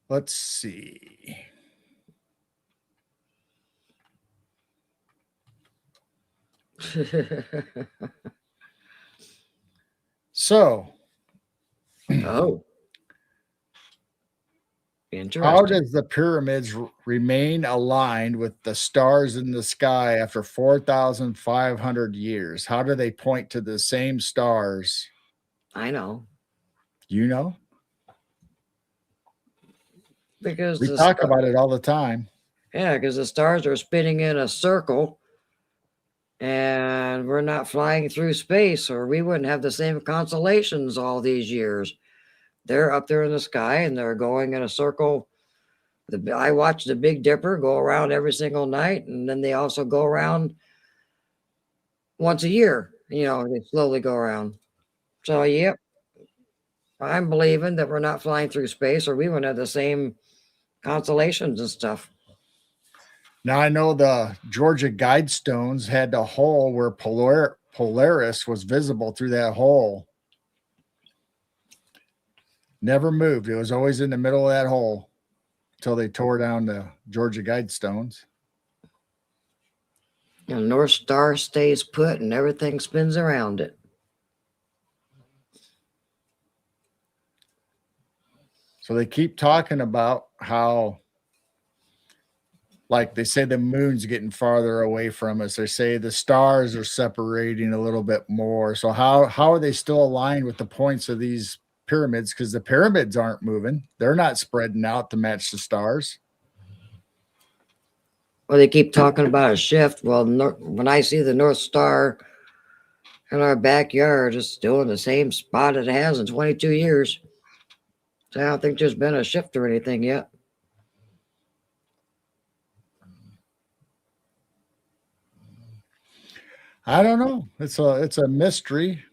Let's see. So. Oh. Interesting. How does the pyramids remain aligned with the stars in the sky after 4,500 years? How do they point to the same stars? I know. You know? Because we talk about it all the time. Yeah, because the stars are spinning in a circle and we're not flying through space, or we wouldn't have the same constellations all these years. They're up there in the sky and they're going in a circle I watch the Big Dipper go around every single night, and then they also go around once a year. You know, they slowly go around. So, yep, I'm believing that we're not flying through space, or we wouldn't have the same constellations and stuff. Now I know the Georgia Guidestones had the hole where Polaris was visible through that hole. Never moved. It was always in the middle of that hole until they tore down the Georgia Guidestones. The North Star stays put and everything spins around it. So they keep talking about how, like they say the moon's getting farther away from us. They say the stars are separating a little bit more. So how are they still aligned with the points of these pyramids? Because the pyramids aren't moving. They're not spreading out to match the stars. Well, they keep talking about a shift. Well, when I see the North Star in our backyard, it's still in the same spot it has in 22 years. So I don't think there's been a shift or anything yet. I don't know. It's a mystery.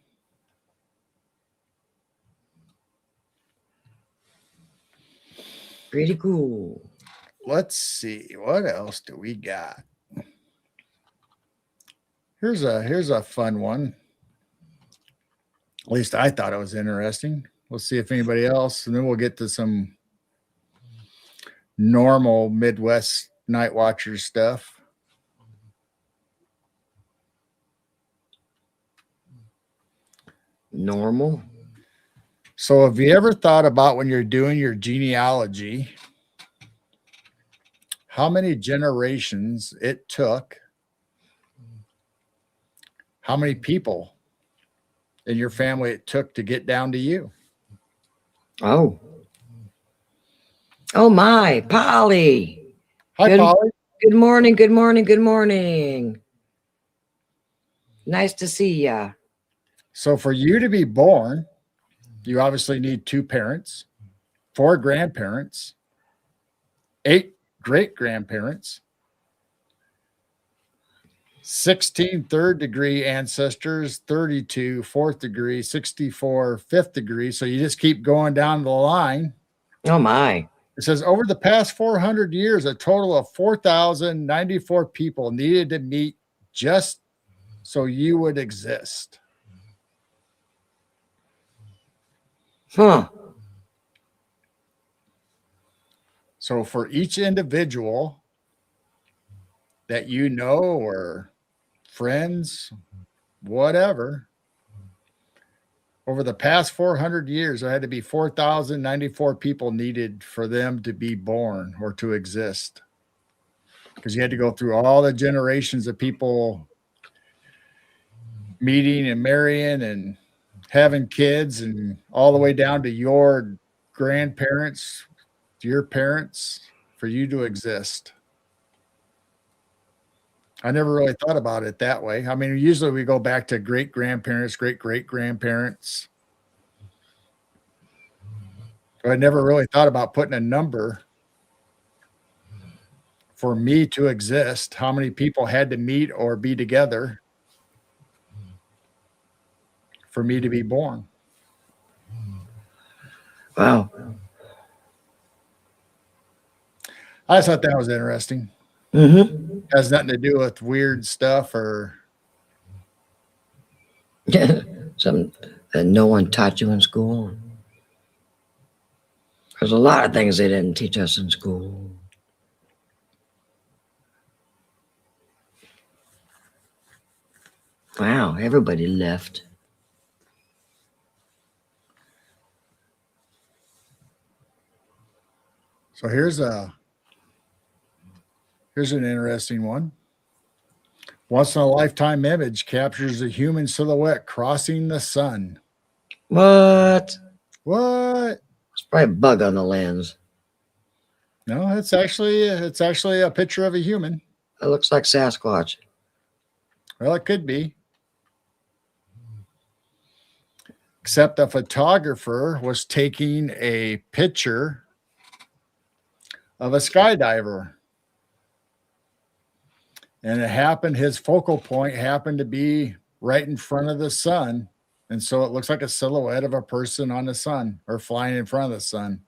Pretty cool. Let's see. What else do we got? Here's a fun one. At least I thought it was interesting. We'll see if anybody else, and then we'll get to some normal Midwest night watchers stuff. Normal. So have you ever thought about when you're doing your genealogy, how many generations it took, how many people in your family it took to get down to you? Oh. Oh my, Polly. Hi, Polly. Good morning, good morning, good morning. Nice to see ya. So for you to be born, you obviously need 2 parents, 4 grandparents, 8 great-grandparents, 16 third-degree ancestors, 32 fourth-degree, 64 fifth-degree. So you just keep going down the line. Oh my. It says over the past 400 years, a total of 4,094 people needed to meet just so you would exist. Huh. So for each individual that you know or friends, whatever, over the past 400 years, there had to be 4,094 people needed for them to be born or to exist. Because you had to go through all the generations of people meeting and marrying and having kids, and all the way down to your grandparents, to your parents, for you to exist. I never really thought about it that way. I mean, usually we go back to great grandparents, great great grandparents. But I never really thought about putting a number for me to exist, how many people had to meet or be together for me to be born. Wow. I just thought that was interesting. Mm-hmm. Has nothing to do with weird stuff or something that no one taught you in school. There's a lot of things they didn't teach us in school. Wow, everybody left. So here's an interesting one. Once in a lifetime image captures a human silhouette crossing the sun. What? What? It's probably a bug on the lens. No, it's actually a picture of a human. It looks like Sasquatch. Well, it could be. Except a photographer was taking a picture of a skydiver. And it happened, his focal point happened to be right in front of the sun. And so it looks like a silhouette of a person on the sun or flying in front of the sun.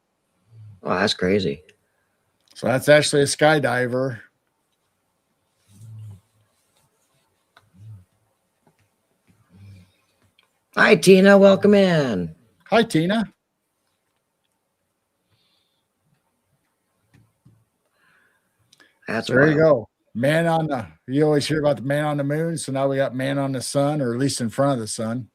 Oh, that's crazy. So that's actually a skydiver. Hi, Tina. Welcome in. Hi, Tina. That's There you wild. go. Man on the, you always hear about the man on the moon. So now we got man on the sun, or at least in front of the sun.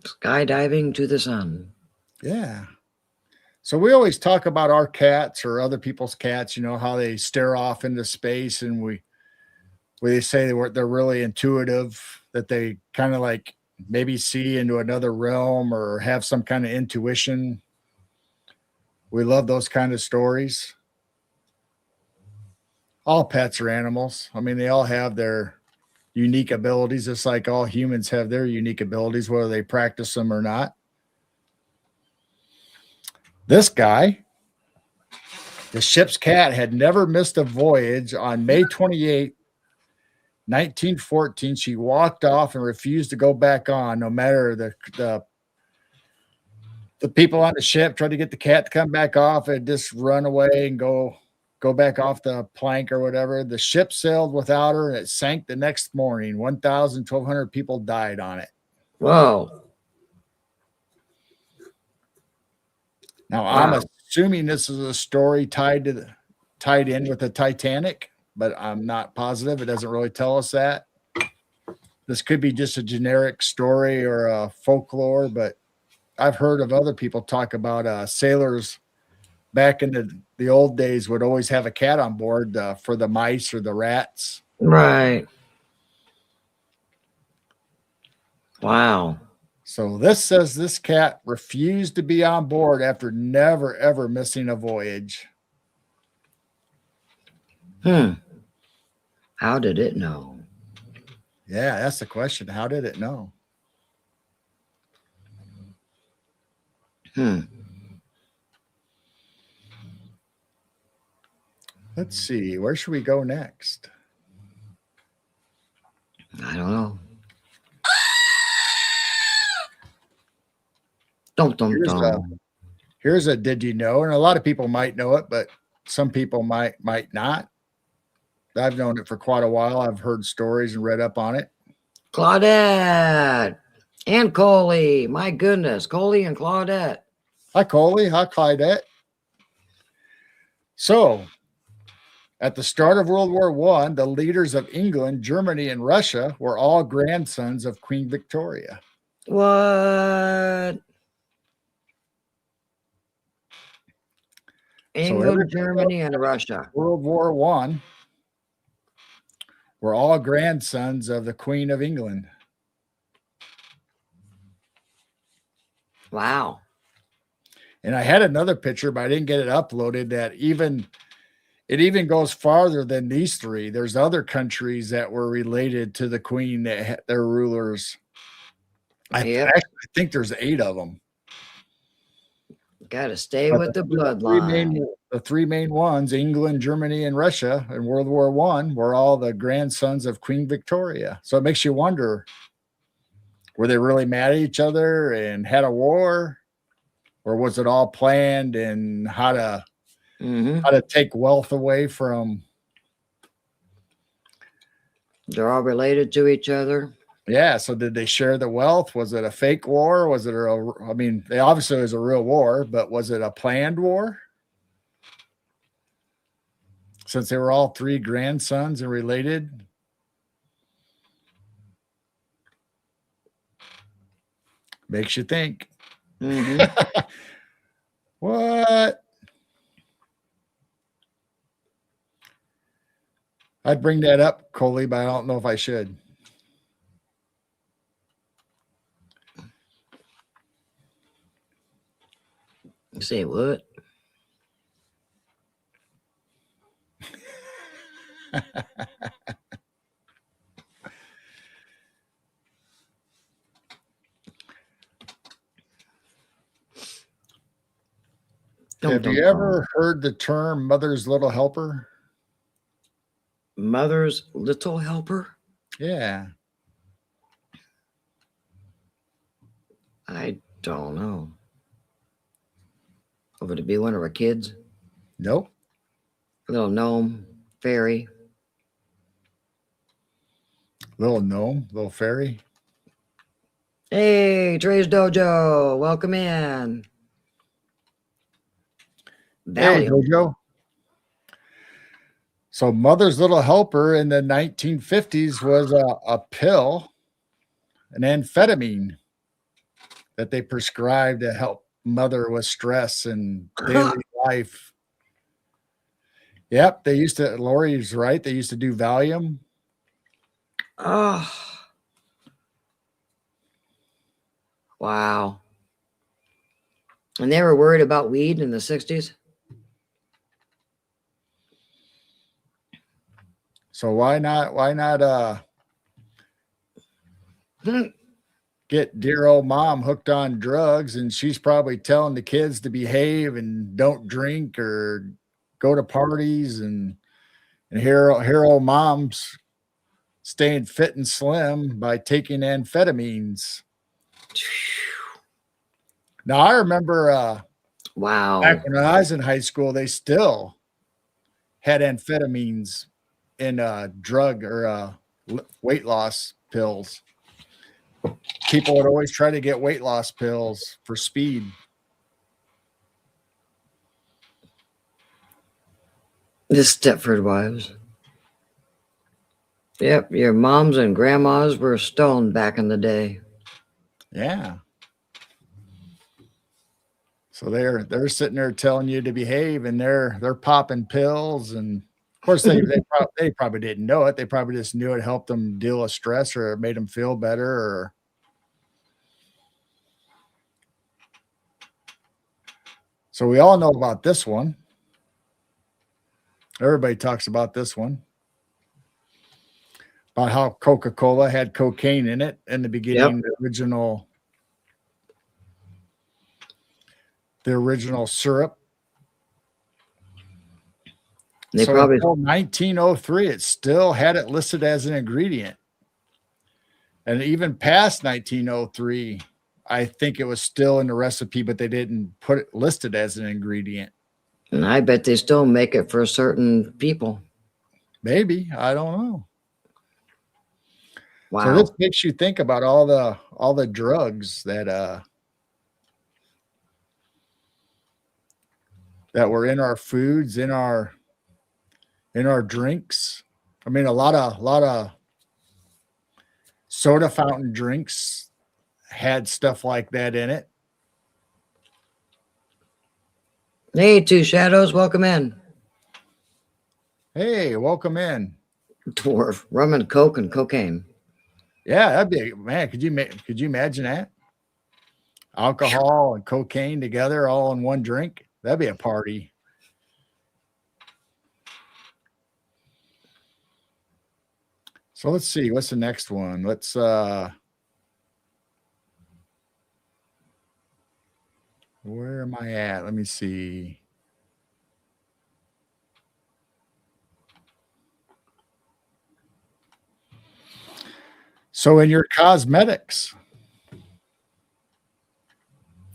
Skydiving to the sun. Yeah. So we always talk about our cats or other people's cats, you know, how they stare off into space, and they say they're really intuitive, that they kind of like maybe see into another realm or have some kind of intuition. We love those kind of stories. All pets are animals. I mean, they all have their unique abilities, just like all humans have their unique abilities, whether they practice them or not. This guy, the ship's cat, had never missed a voyage. On May 28th, 1914, she walked off and refused to go back on, no matter the people on the ship tried to get the cat to come back off and just run away and go back off the plank or whatever. The ship sailed without her, and it sank the next morning. 1,200 people died on it. Whoa. Now, Wow. I'm assuming this is a story tied in with the Titanic, but I'm not positive. It doesn't really tell us that. This could be just a generic story or a folklore, but I've heard of other people talk about sailors back in the old days would always have a cat on board for the mice or the rats. Right. Wow. So this says this cat refused to be on board after never, ever missing a voyage. How did it know? Yeah, that's the question. How did it know? Let's see. Where should we go next? I don't know. Dum, dum, dum. Here's a did you know? And a lot of people might know it, but some people might not. I've known it for quite a while. I've heard stories and read up on it. Claudette and Coley. My goodness. Coley and Claudette. Hi, Coley. Hi, Claudette. So, at the start of World War I, the leaders of England, Germany, and Russia were all grandsons of Queen Victoria. What? England, Germany, and Russia. World War I were all grandsons of the Queen of England. Wow. And I had another picture, but I didn't get it uploaded, that it even goes farther than these three. There's other countries that were related to the Queen that had their rulers. I think there's 8 of them. Got to stay with the bloodline. The three main ones, England, Germany, and Russia in World War I, were all the grandsons of Queen Victoria. So it makes you wonder, were they really mad at each other and had a war? Or was it all planned, and how to take wealth away from? They're all related to each other. Yeah. So did they share the wealth? Was it a fake war? Was it I mean, they obviously it was a real war, but was it a planned war? Since they were all 3 grandsons and related. Makes you think. What? I'd bring that up, Coley, but I don't know if I should. Say what? Dum, Have dum, you dum. ever heard the term mother's little helper? Mother's little helper? Yeah. I don't know. Would it be one of our kids? Nope. Little gnome, fairy. Little gnome, little fairy. Hey, Trey's Dojo, welcome in. Hey, Valium. Jojo. So, mother's little helper in the 1950s was a pill, an amphetamine that they prescribed to help mother with stress and daily life. Yep, they used to. Lori's right. They used to do Valium. Oh, wow. And they were worried about weed in the 60s? So why not? Why not? Get dear old mom hooked on drugs, and she's probably telling the kids to behave and don't drink or go to parties, and here old mom's staying fit and slim by taking amphetamines. Now I remember Wow. back when I was in high school, they still had amphetamines in drug or weight loss pills. People would always try to get weight loss pills for speed. The Stepford Wives. Yep, your moms and grandmas were stoned back in the day. Yeah. So they're sitting there telling you to behave, and they're popping pills, and of course they probably didn't know it. They probably just knew it helped them deal with stress or it made them feel better. Or so we all know about this one. Everybody talks about this one. About how Coca-Cola had cocaine in it in the beginning, the original syrup. They So probably until 1903, it still had it listed as an ingredient. And even past 1903, I think it was still in the recipe, but they didn't put it listed as an ingredient. and I bet they still make it for certain people. Maybe, I don't know. Wow. So this makes you think about all the drugs that were in our foods, in our drinks. I mean, a lot of soda fountain drinks had stuff like that in it. Hey, Two Shadows, welcome in. Hey, welcome in. Dwarf, rum and coke and cocaine. Yeah, that'd be, man. Could you imagine that? Alcohol and cocaine together all in one drink? That'd be a party. So let's see, what's the next one? Let's where am I at? Let me see. So in your cosmetics.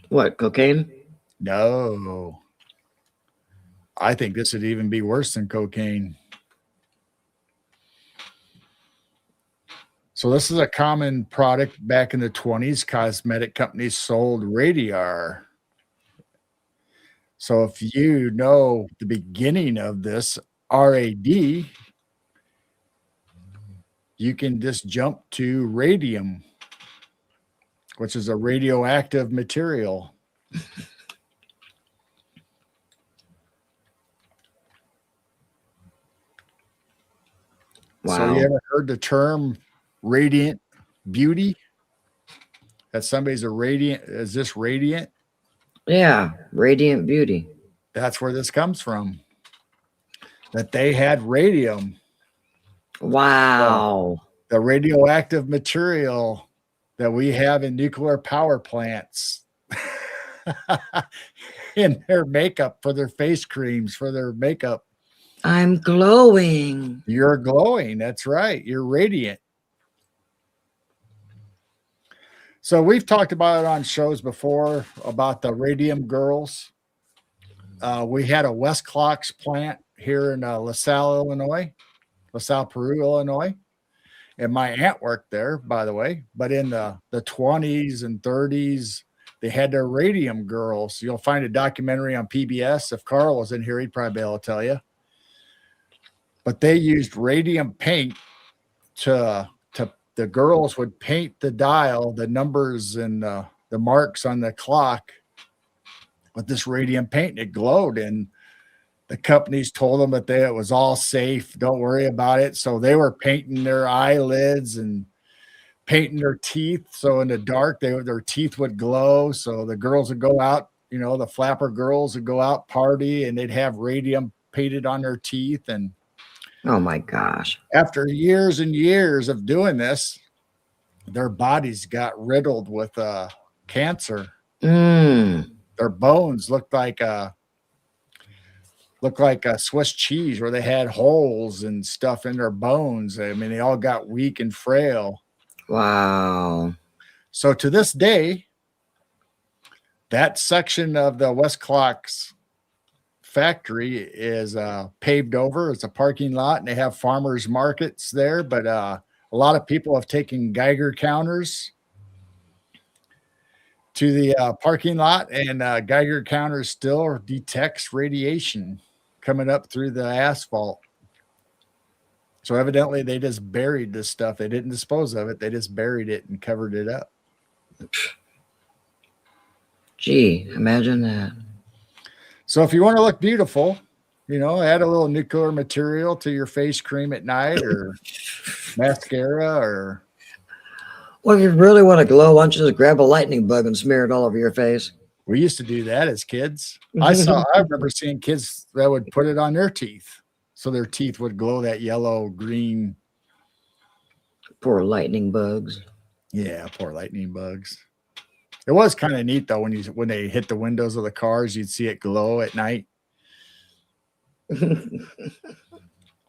What, cocaine? No. I think this would even be worse than cocaine. So this is a common product back in the 20s. Cosmetic companies sold Radiar. So if you know the beginning of this RAD, you can just jump to radium, which is a radioactive material. Wow. So you ever heard the term radiant beauty? That somebody's a radiant, is this radiant? Yeah, radiant beauty. That's where this comes from. That they had radium. Wow. The radioactive material that we have in nuclear power plants. in their makeup, for their face creams, for their makeup. I'm glowing. You're glowing. That's right. You're radiant. So we've talked about it on shows before about the radium girls. We had a West Clocks plant here in LaSalle, Illinois, LaSalle, Peru, Illinois. And my aunt worked there, by the way. But in the 20s and 30s, they had their radium girls. You'll find a documentary on PBS. If Carl was in here, he'd probably be able to tell you. But they used radium paint to the girls would paint the dial, the numbers and the marks on the clock with this radium paint, and it glowed. And the companies told them that it was all safe. Don't worry about it. So they were painting their eyelids and painting their teeth. So in the dark, their teeth would glow. So the girls would go out, the flapper girls would go out party, and they'd have radium painted on their teeth. And oh my gosh. After years and years of doing this, their bodies got riddled with cancer. Their bones looked like a Swiss cheese, where they had holes and stuff in their bones. I mean, they all got weak and frail. Wow. So to this day, that section of the West Clocks factory is paved over. It's a parking lot, and they have farmers markets there. But a lot of people have taken Geiger counters to the parking lot, and Geiger counter still detects radiation coming up through the asphalt. So evidently they just buried this stuff. They didn't dispose of it. They just buried it and covered it up. Gee, imagine that. So if you want to look beautiful, add a little nuclear material to your face cream at night, or mascara, or... Well, if you really want to glow, why don't you just grab a lightning bug and smear it all over your face? We used to do that as kids. I remember seeing kids that would put it on their teeth, so their teeth would glow that yellow, green. Poor lightning bugs. Yeah, poor lightning bugs. It was kind of neat though when they hit the windows of the cars, you'd see it glow at night.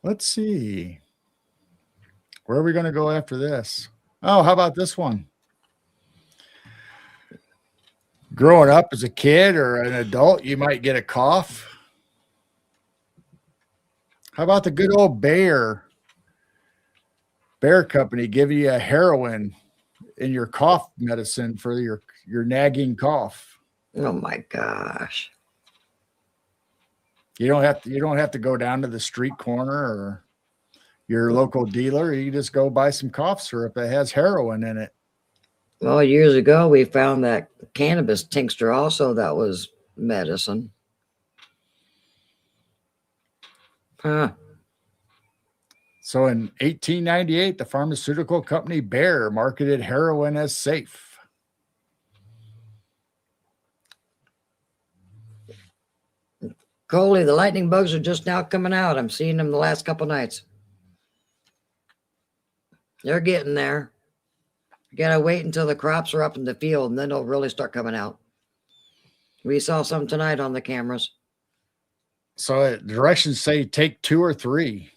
Let's see. Where are we going to go after this? Oh, how about this one? Growing up as a kid or an adult, you might get a cough. How about the good old Bayer Company giving you a heroin in your cough medicine for your nagging cough? Oh my gosh. You don't have to go down to the street corner or your local dealer. You just go buy some cough syrup that has heroin in it. Well, years ago, we found that cannabis tincture also that was medicine. Huh. So in 1898, the pharmaceutical company Bayer marketed heroin as safe. Coley, the lightning bugs are just now coming out. I'm seeing them the last couple nights. They're getting there. You gotta wait until the crops are up in the field, and then they'll really start coming out. We saw some tonight on the cameras. So directions say take 2 or 3.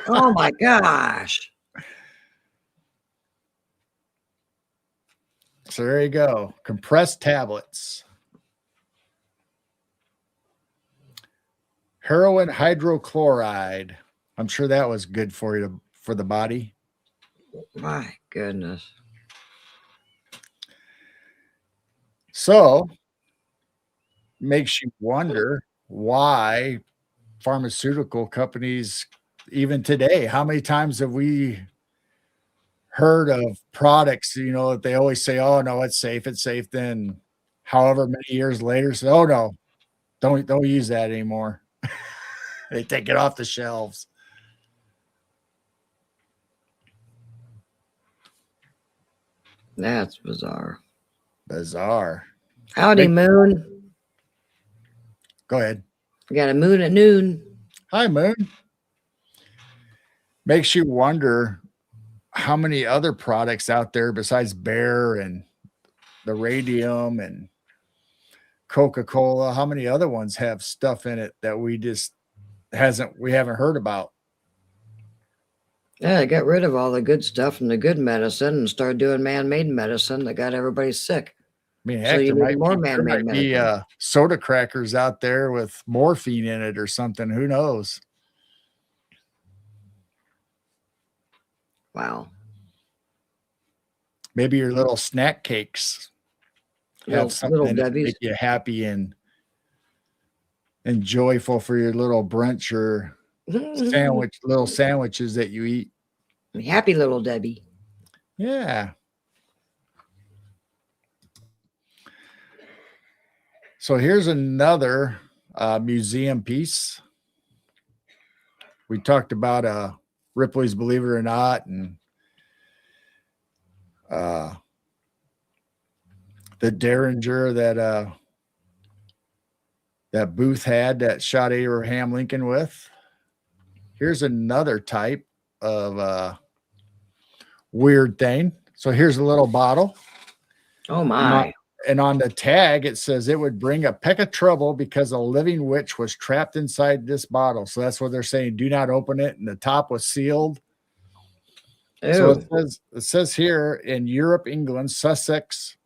Oh my gosh. So there you go. Compressed tablets. Heroin hydrochloride. I'm sure that was good for you for the body. My goodness. So makes you wonder why pharmaceutical companies, even today, how many times have we heard of products, that they always say, oh no, it's safe. Then however many years later say, oh no, don't use that anymore. They take it off the shelves. That's bizarre. Bizarre. Howdy, Moon. Go ahead. We got a moon at noon. Hi, Moon. Makes you wonder how many other products out there besides Bayer and the radium and Coca-Cola. How many other ones have stuff in it that we haven't heard about? Yeah, they got rid of all the good stuff and the good medicine and started doing man-made medicine that got everybody sick. I mean, So heck, you there need more man-made might be medicine. soda crackers out there with morphine in it or something. Who knows? Wow. Maybe your little snack cakes have something Little in it to Debbie's. make you happy and joyful for your little brunch or little sandwiches that you eat. Happy little Debbie. Yeah. So here's another museum piece. We talked about Ripley's Believe It or Not and the Derringer that Booth had that shot Abraham Lincoln with. Here's another type of weird thing. So here's a little bottle. Oh my. And on the tag, it says it would bring a peck of trouble because a living witch was trapped inside this bottle. So that's what they're saying. Do not open it. And the top was sealed. Ew. So it says here in Europe, England, Sussex,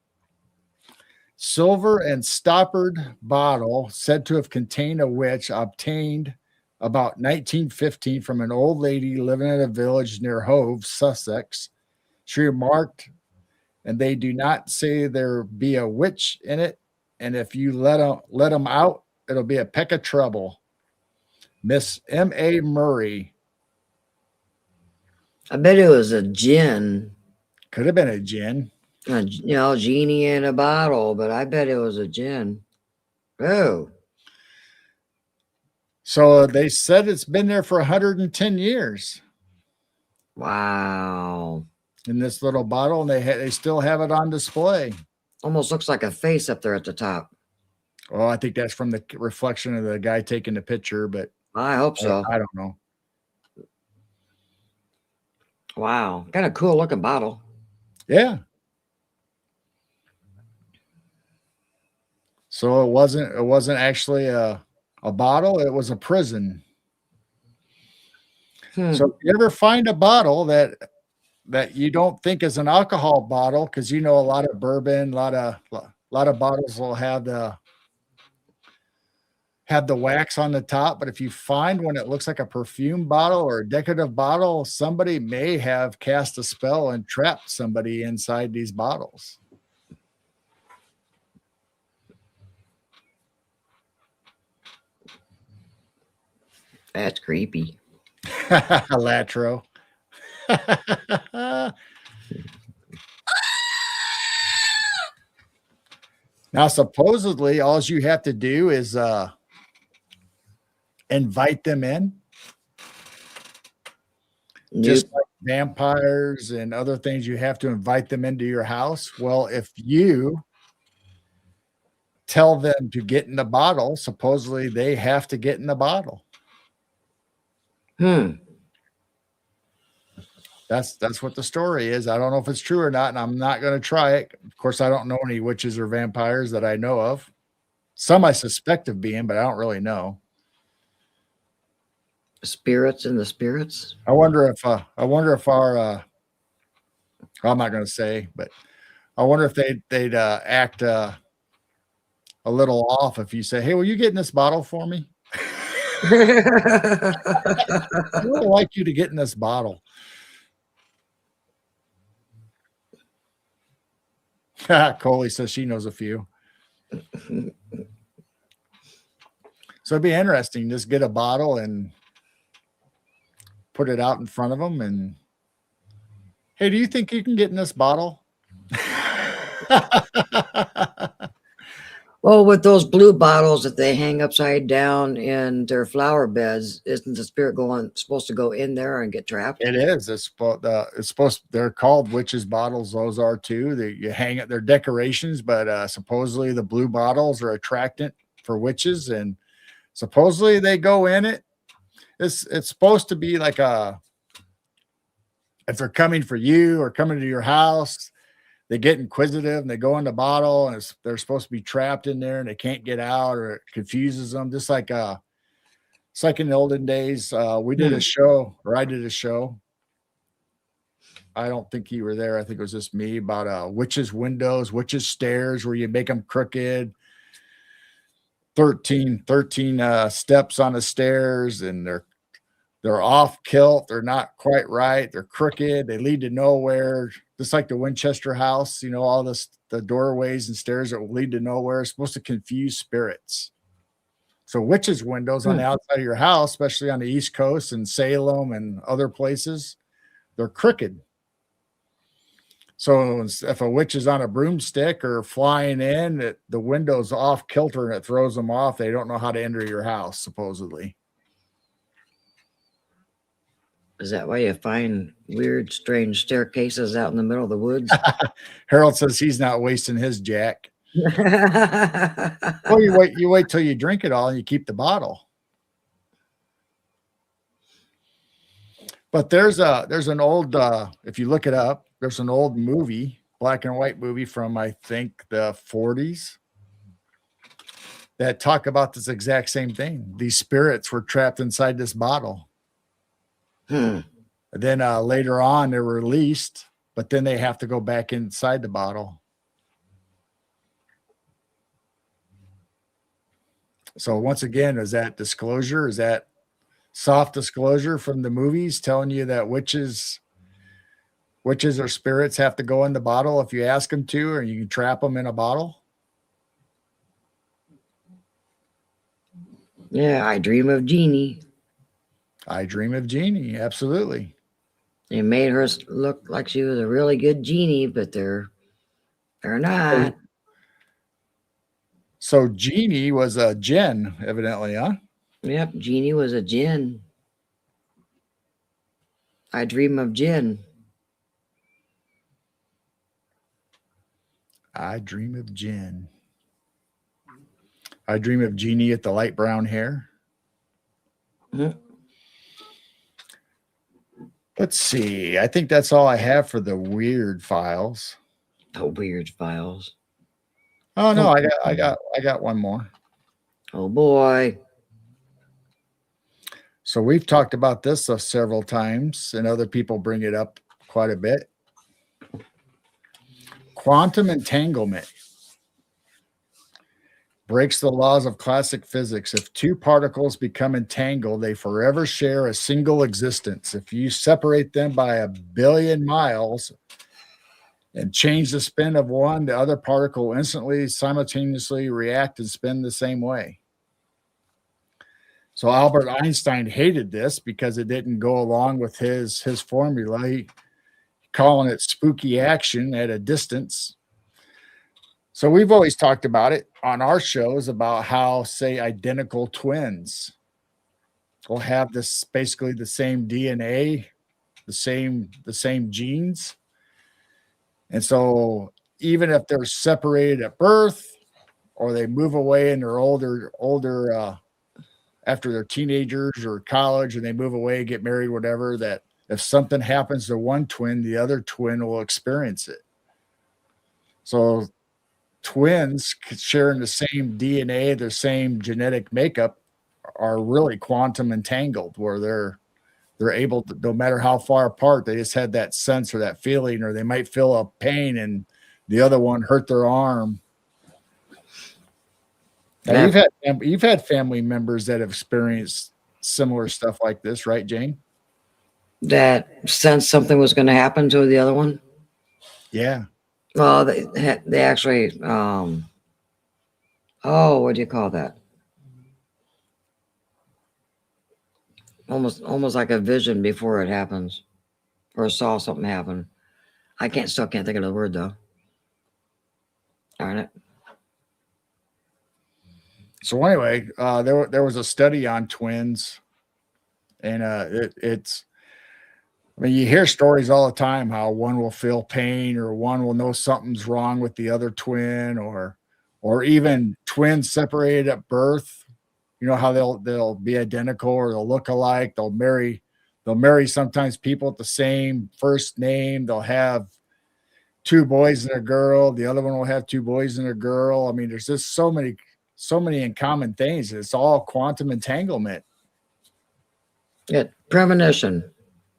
silver and stoppered bottle said to have contained a witch obtained about 1915 from an old lady living in a village near Hove, Sussex. She remarked, and they do not say there be a witch in it, and if you let them out, it'll be a peck of trouble. Miss M.A. Murray. I bet it was a gin. Could have been a gin. Genie in a bottle, but I bet it was a gin. Oh. So they said it's been there for 110 years. Wow. In this little bottle, and they still have it on display. Almost looks like a face up there at the top. Well, I think that's from the reflection of the guy taking the picture, but I hope so. I don't know. Wow. Kind of cool looking bottle. Yeah. So it wasn't actually a bottle, it was a prison. So if you ever find a bottle that you don't think is an alcohol bottle, because a lot of bourbon, a lot of bottles will have the wax on the top, but if you find one that looks like a perfume bottle or a decorative bottle, somebody may have cast a spell and trapped somebody inside these bottles. That's creepy. Latro. Now, supposedly, all you have to do is invite them in. Just like vampires and other things, you have to invite them into your house. Well, if you tell them to get in the bottle, supposedly they have to get in the bottle. That's what the story is. I don't know if it's true or not, and I'm not going to try it. Of course, I don't know any witches or vampires that I know of. Some I suspect of being, but I don't really know. Spirits in the spirits. I wonder if our I'm not going to say, but I wonder if they'd act a little off if you say, "Hey, will you get in this bottle for me?" I would like you to get in this bottle. Coley says she knows a few. So it'd be interesting. Just get a bottle and put it out in front of them. And hey, do you think you can get in this bottle? Well, with those blue bottles that they hang upside down in their flower beds, isn't the spirit supposed to go in there and get trapped? It is. It's supposed. They're called witches bottles. Those are too. You hang it. They're decorations, but supposedly the blue bottles are attractant for witches, and supposedly they go in it. It's supposed to be like if they're coming for you or coming to your house, they get inquisitive and they go in the bottle and they're supposed to be trapped in there and they can't get out, or it confuses them. Just like it's like in the olden days. We did a show, or I did a show. I don't think you were there. I think it was just me, about witches' windows, witches' stairs, where you make them crooked. 13 steps on the stairs, and they're off kilt. They're not quite right. They're crooked. They lead to nowhere. Just like the Winchester house, all the doorways and stairs that will lead to nowhere. It's supposed to confuse spirits. So witches' windows on the outside of your house, especially on the East Coast and Salem and other places, they're crooked. So if a witch is on a broomstick or flying in, the window's off kilter and it throws them off. They don't know how to enter your house, supposedly. Is that why you find weird, strange staircases out in the middle of the woods? Harold says he's not wasting his jack. Well, you wait till you drink it all and you keep the bottle. But there's an old, if you look it up, there's an old movie, black and white movie from, I think, the 40s, that talk about this exact same thing. These spirits were trapped inside this bottle. Then later on, they're released, but then they have to go back inside the bottle. So once again, is that disclosure? Is that soft disclosure from the movies telling you that witches or spirits have to go in the bottle if you ask them to, or you can trap them in a bottle? Yeah, I dream of Jeannie. I dream of Jeannie. Absolutely. They made her look like she was a really good genie, but they're not. So Jeannie was a djinn, evidently, huh? Yep, Jeannie was a djinn. I dream of djinn. I dream of djinn. I dream of Jeannie with the light brown hair. Let's see. I think that's all I have for the weird files. Oh, weird files. Oh no, I got one more. Oh boy. So we've talked about this several times, and other people bring it up quite a bit. Quantum entanglement breaks the laws of classic physics. If two particles become entangled, they forever share a single existence. If you separate them by 1 billion miles and change the spin of one, the other particle will instantly, simultaneously react and spin the same way. So Albert Einstein hated this because it didn't go along with his formula, calling it spooky action at a distance. So we've always talked about it on our shows about how, say, identical twins will have this basically the same DNA, the same genes. And so even if they're separated at birth, or they move away and they're older after they're teenagers or college, and they move away, get married, whatever, that if something happens to one twin, the other twin will experience it. So twins sharing the same DNA, the same genetic makeup, are really quantum entangled, where they're able to, no matter how far apart, they just had that sense or that feeling, or they might feel a pain and the other one hurt their arm. Now, you've had family members that have experienced similar stuff like this, right, Jane? That sense something was going to happen to the other one? Yeah. Well, they actually, what do you call that? Almost like a vision before it happens, or saw something happen. I still can't think of the word though. Darn it. So anyway, there was a study on twins, and it's. I mean, you hear stories all the time how one will feel pain, or one will know something's wrong with the other twin, or even twins separated at birth. You know how they'll be identical, or they'll look alike. They'll marry sometimes people with the same first name. They'll have two boys and a girl. The other one will have two boys and a girl. I mean, there's just so many in common things. It's all quantum entanglement, Yeah, premonition.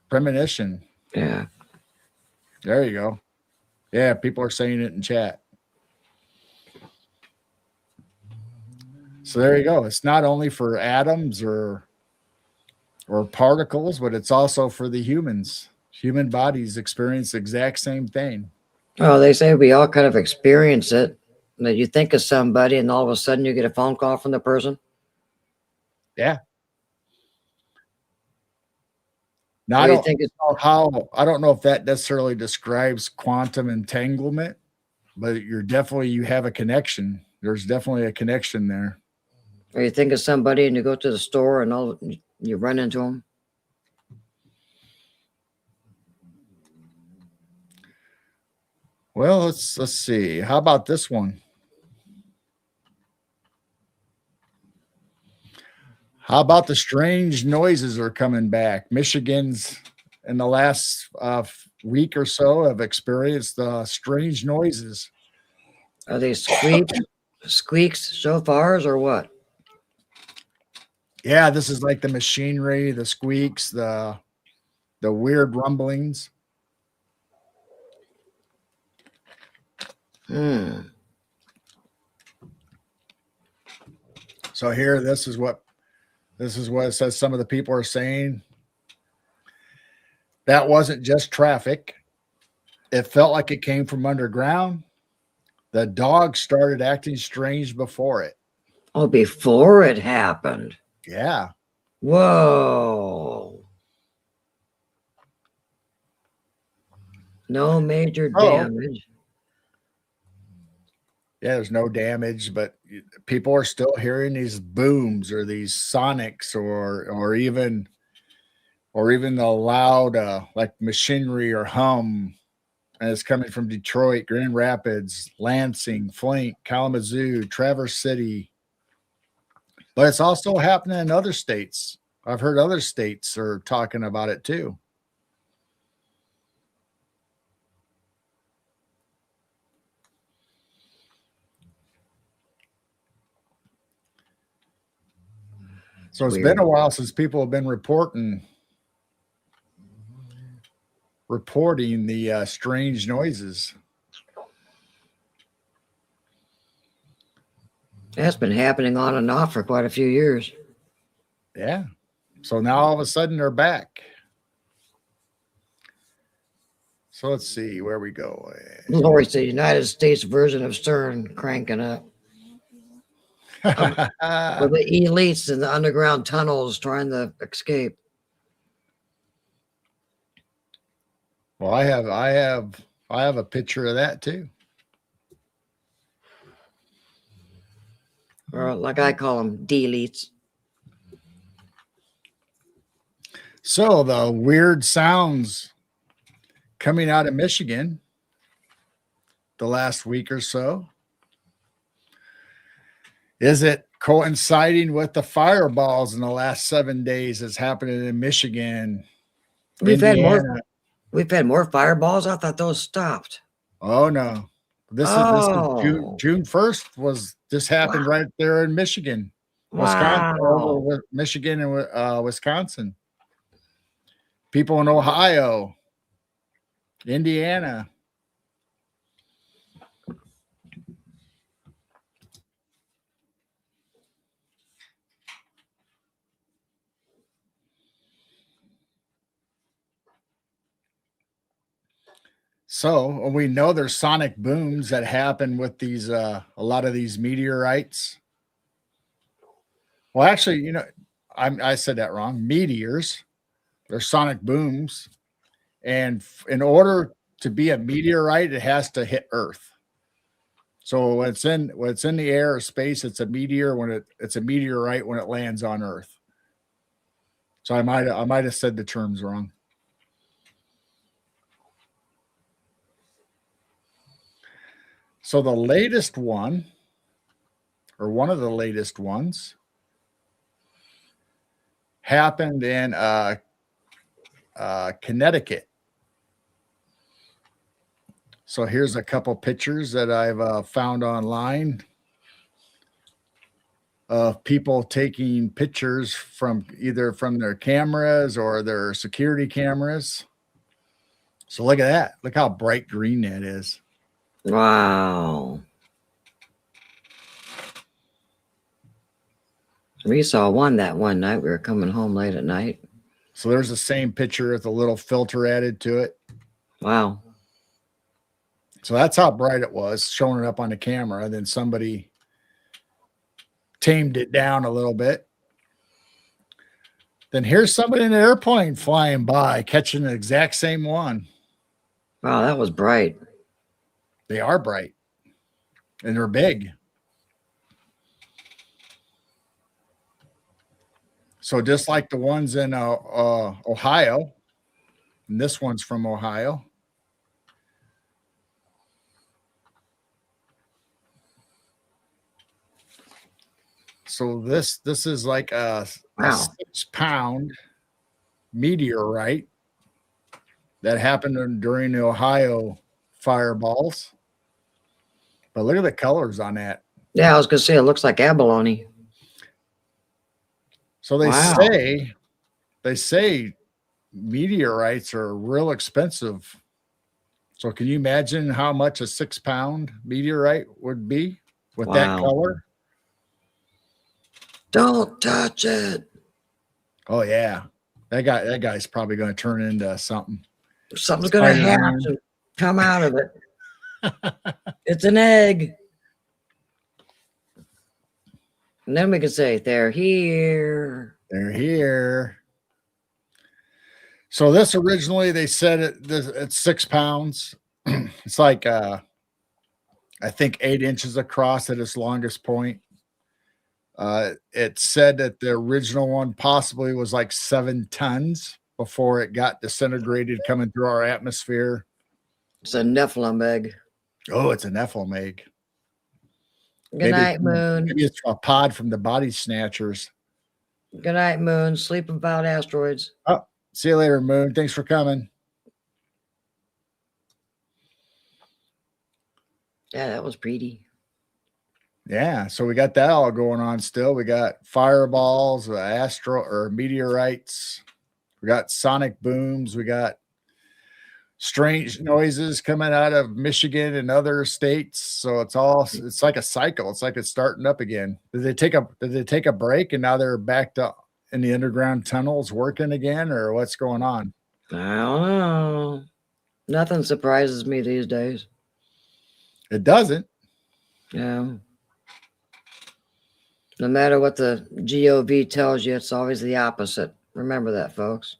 premonition. Yeah. There you go. Yeah, people are saying it in chat. So there you go. It's not only for atoms or particles, but it's also for the humans. Human bodies experience the exact same thing. Well, they say we all kind of experience it. That you think of somebody, and all of a sudden you get a phone call from the person. Yeah. Now Or you think it's I don't know if that necessarily describes quantum entanglement, but you have a connection. There's definitely a connection there. or you think of somebody, and you go to the store, and you run into them. Well, let's see. How about this one? How about the strange noises are coming back? Michigan's in the last week or so have experienced strange noises. Are they squeaks, shofars, or what? Yeah, this is like the machinery, the squeaks, the weird rumblings. So here, this is what it says. Some of the people are saying that wasn't just traffic. It felt like it came from underground. The dog started acting strange before it. Oh, before it happened. Yeah. Whoa. No major damage. Yeah, there's no damage, but people are still hearing these booms or these sonics or even the loud like machinery or hum. And it's coming from Detroit, Grand Rapids, Lansing, Flint, Kalamazoo, Traverse City. But it's also happening in other states. I've heard other states are talking about it too. So it's been a while since people have been reporting the strange noises. That's been happening on and off for quite a few years. Yeah. So now all of a sudden they're back. So let's see where we go. Lori's the United States version of Stern cranking up. For the elites in the underground tunnels trying to escape. Well, I have a picture of that too. Or like I call them, deletes. So the weird sounds coming out of Michigan the last week or so. Is it coinciding with the fireballs in the last 7 days that's happening in Michigan? We've had more fireballs. I thought those stopped. Oh no. This is June 1st was this happened right there in Michigan. Wisconsin, over Michigan and Wisconsin. People in Ohio, Indiana. So we know there's sonic booms that happen with these a lot of these meteorites. Well, actually, I said that wrong. Meteors, they're sonic booms, and in order to be a meteorite, it has to hit Earth. So when it's in the air or space, it's a meteor. It's a meteorite when it lands on Earth. So I might have said the terms wrong. So the latest one, or one of the latest ones, happened in Connecticut. So here's a couple pictures that I've found online of people taking pictures from either from their cameras or their security cameras. So look at that. Look how bright green that is. Wow. We saw one that one night. We were coming home late at night. So there's the same picture with a little filter added to it. Wow. So that's how bright it was, showing it up on the camera. And then somebody tamed it down a little bit. Then here's somebody in an airplane flying by, catching the exact same one. Wow, that was bright. They are bright. And they're big. So just like the ones in Ohio, and this one's from Ohio. So this is like a Wow. 6-pound meteorite that happened during the Ohio fireballs. But look at the colors on that. Yeah, I was gonna say it looks like abalone. So they Wow. say meteorites are real expensive. So can you imagine how much a 6-pound meteorite would be with that Wow. color? Don't touch it. Oh yeah. That guy's probably going to turn into something. Something's gonna hatch and come out of it. It's an egg. And then we can say they're here. They're here. So this originally they said it's 6 pounds. It's like I think 8 inches across at its longest point. It said that the original one possibly was like 7 tons before it got disintegrated coming through our atmosphere. It's a Nephilim egg. Oh, it's a Nephilim egg. Good night, Moon. Maybe it's a pod from the body snatchers. Good night, Moon. Sleep about asteroids. Oh, see you later, Moon. Thanks for coming. Yeah, that was pretty. Yeah, so we got that all going on still. We got fireballs, meteorites. We got sonic booms. We got strange noises coming out of Michigan and other states. So it's like a cycle. It's like it's starting up again. Did they take a break and now they're back to in the underground tunnels working again, or what's going on? I don't know. Nothing surprises me these days. It doesn't. Yeah. No matter what the GOV tells you, it's always the opposite. Remember that, folks.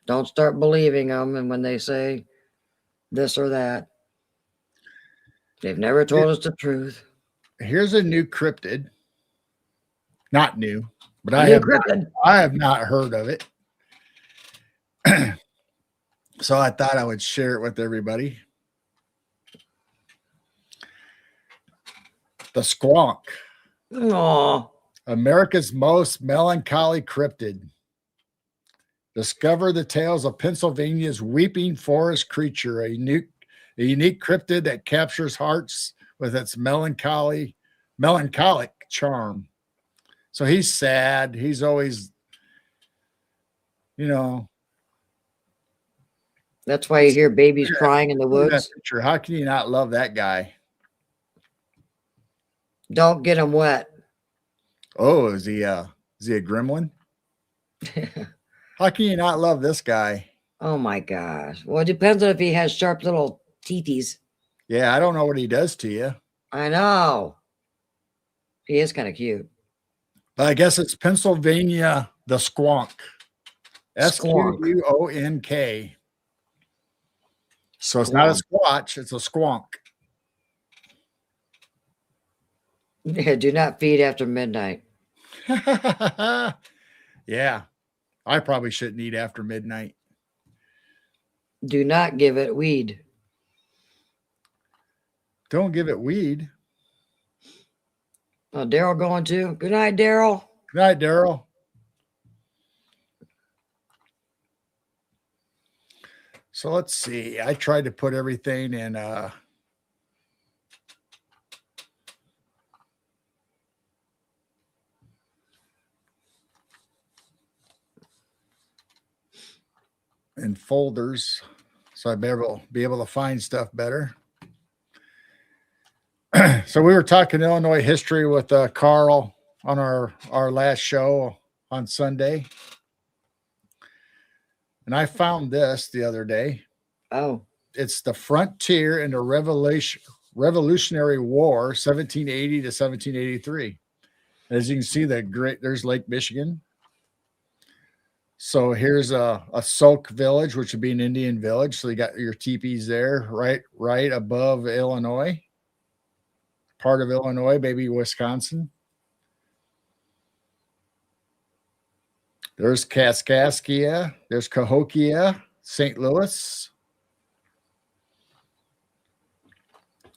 Don't start believing them. And when they say this or that, they've never told us the truth. Here's a new cryptid. Not new, but I have not heard of it. So I thought I would share it with everybody. The squonk. Oh, America's most melancholy cryptid. Discover the tales of Pennsylvania's weeping forest creature, a unique cryptid that captures hearts with its melancholic charm. So he's sad. He's always, that's why you hear babies crying in the woods. How can you not love that guy? Don't get him wet. Oh, is he a gremlin? How can you not love this guy? Oh my gosh. Well, it depends on if he has sharp little teethies. Yeah, I don't know what he does to you. I know. He is kind of cute. But I guess it's Pennsylvania the squonk. SQUONK. So it's not a squatch, it's a squonk. Yeah, do not feed after midnight. Yeah. I probably shouldn't eat after midnight. Do not give it weed. Don't give it weed. Oh, Daryl going too. Good night, Daryl. Good night, Daryl. So let's see. I tried to put everything in folders so I'd be able to find stuff better. So we were talking Illinois history with Carl on our last show on Sunday. And I found this the other day. Oh. It's the frontier in the Revolutionary War, 1780 to 1783. As you can see, there's Lake Michigan. So here's a Sauk village, which would be an Indian village. So you got your teepees there, right above Illinois. Part of Illinois, maybe Wisconsin. There's Kaskaskia. There's Cahokia, St. Louis.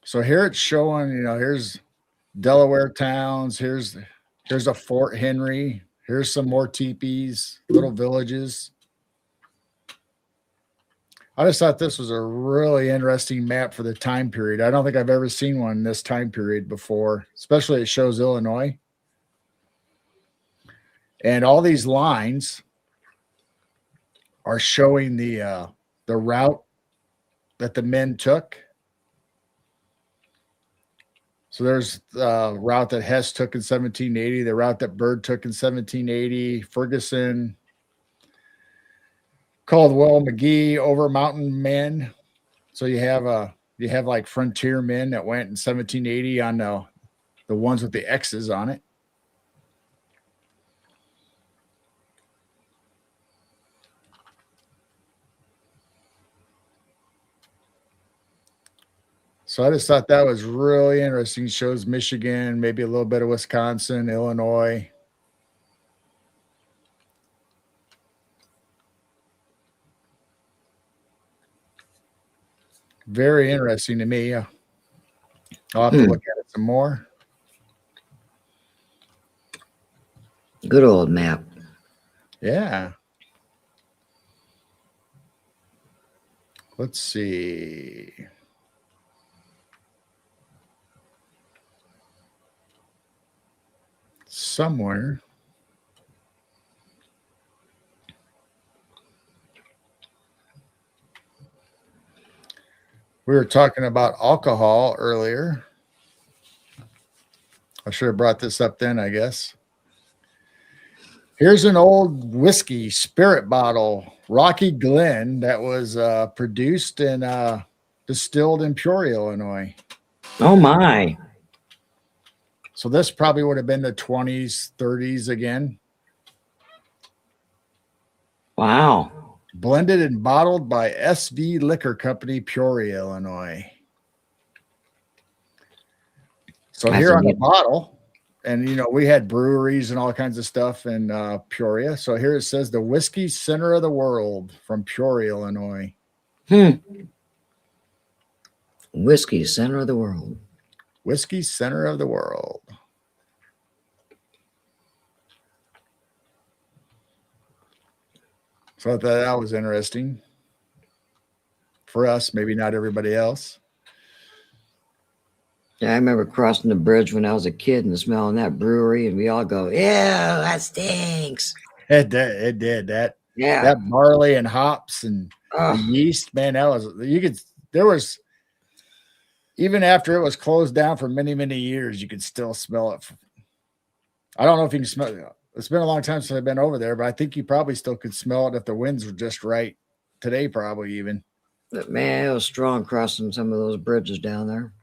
So here it's showing, here's Delaware towns. Here's a Fort Henry. Here's some more teepees, little villages. I just thought this was a really interesting map for the time period. I don't think I've ever seen one in this time period before, especially it shows Illinois. And all these lines are showing the route that the men took. So there's the route that Hess took in 1780, the route that Byrd took in 1780, Ferguson, Caldwell, McGee, over mountain men. So you have like frontier men that went in 1780 on the ones with the X's on it. So I just thought that was really interesting. Shows Michigan, maybe a little bit of Wisconsin, Illinois. Very interesting to me. I'll have to look at it some more. Good old map. Yeah. Let's see. Somewhere. We were talking about alcohol earlier. I should have brought this up then, I guess. Here's an old whiskey spirit bottle, Rocky Glen, that was produced and distilled in Peoria, Illinois. Oh, my. So this probably would have been the 20s, 30s again. Wow. Blended and bottled by SV Liquor Company, Peoria, Illinois. So That's here on the bottle, and we had breweries and all kinds of stuff in Peoria. So here it says the whiskey center of the world from Peoria, Illinois. Whiskey center of the world. Whiskey center of the world. So I thought that was interesting for us, maybe not everybody else. Yeah, I remember crossing the bridge when I was a kid and smelling that brewery, and we all go, "Yeah, that stinks." It did that. Yeah, that barley and hops and the yeast, man. That was there was even after it was closed down for many, many years, you could still smell it. I don't know if you can smell it. It's been a long time since I've been over there, but I think you probably still could smell it if the winds were just right today, probably even. But man, it was strong crossing some of those bridges down there.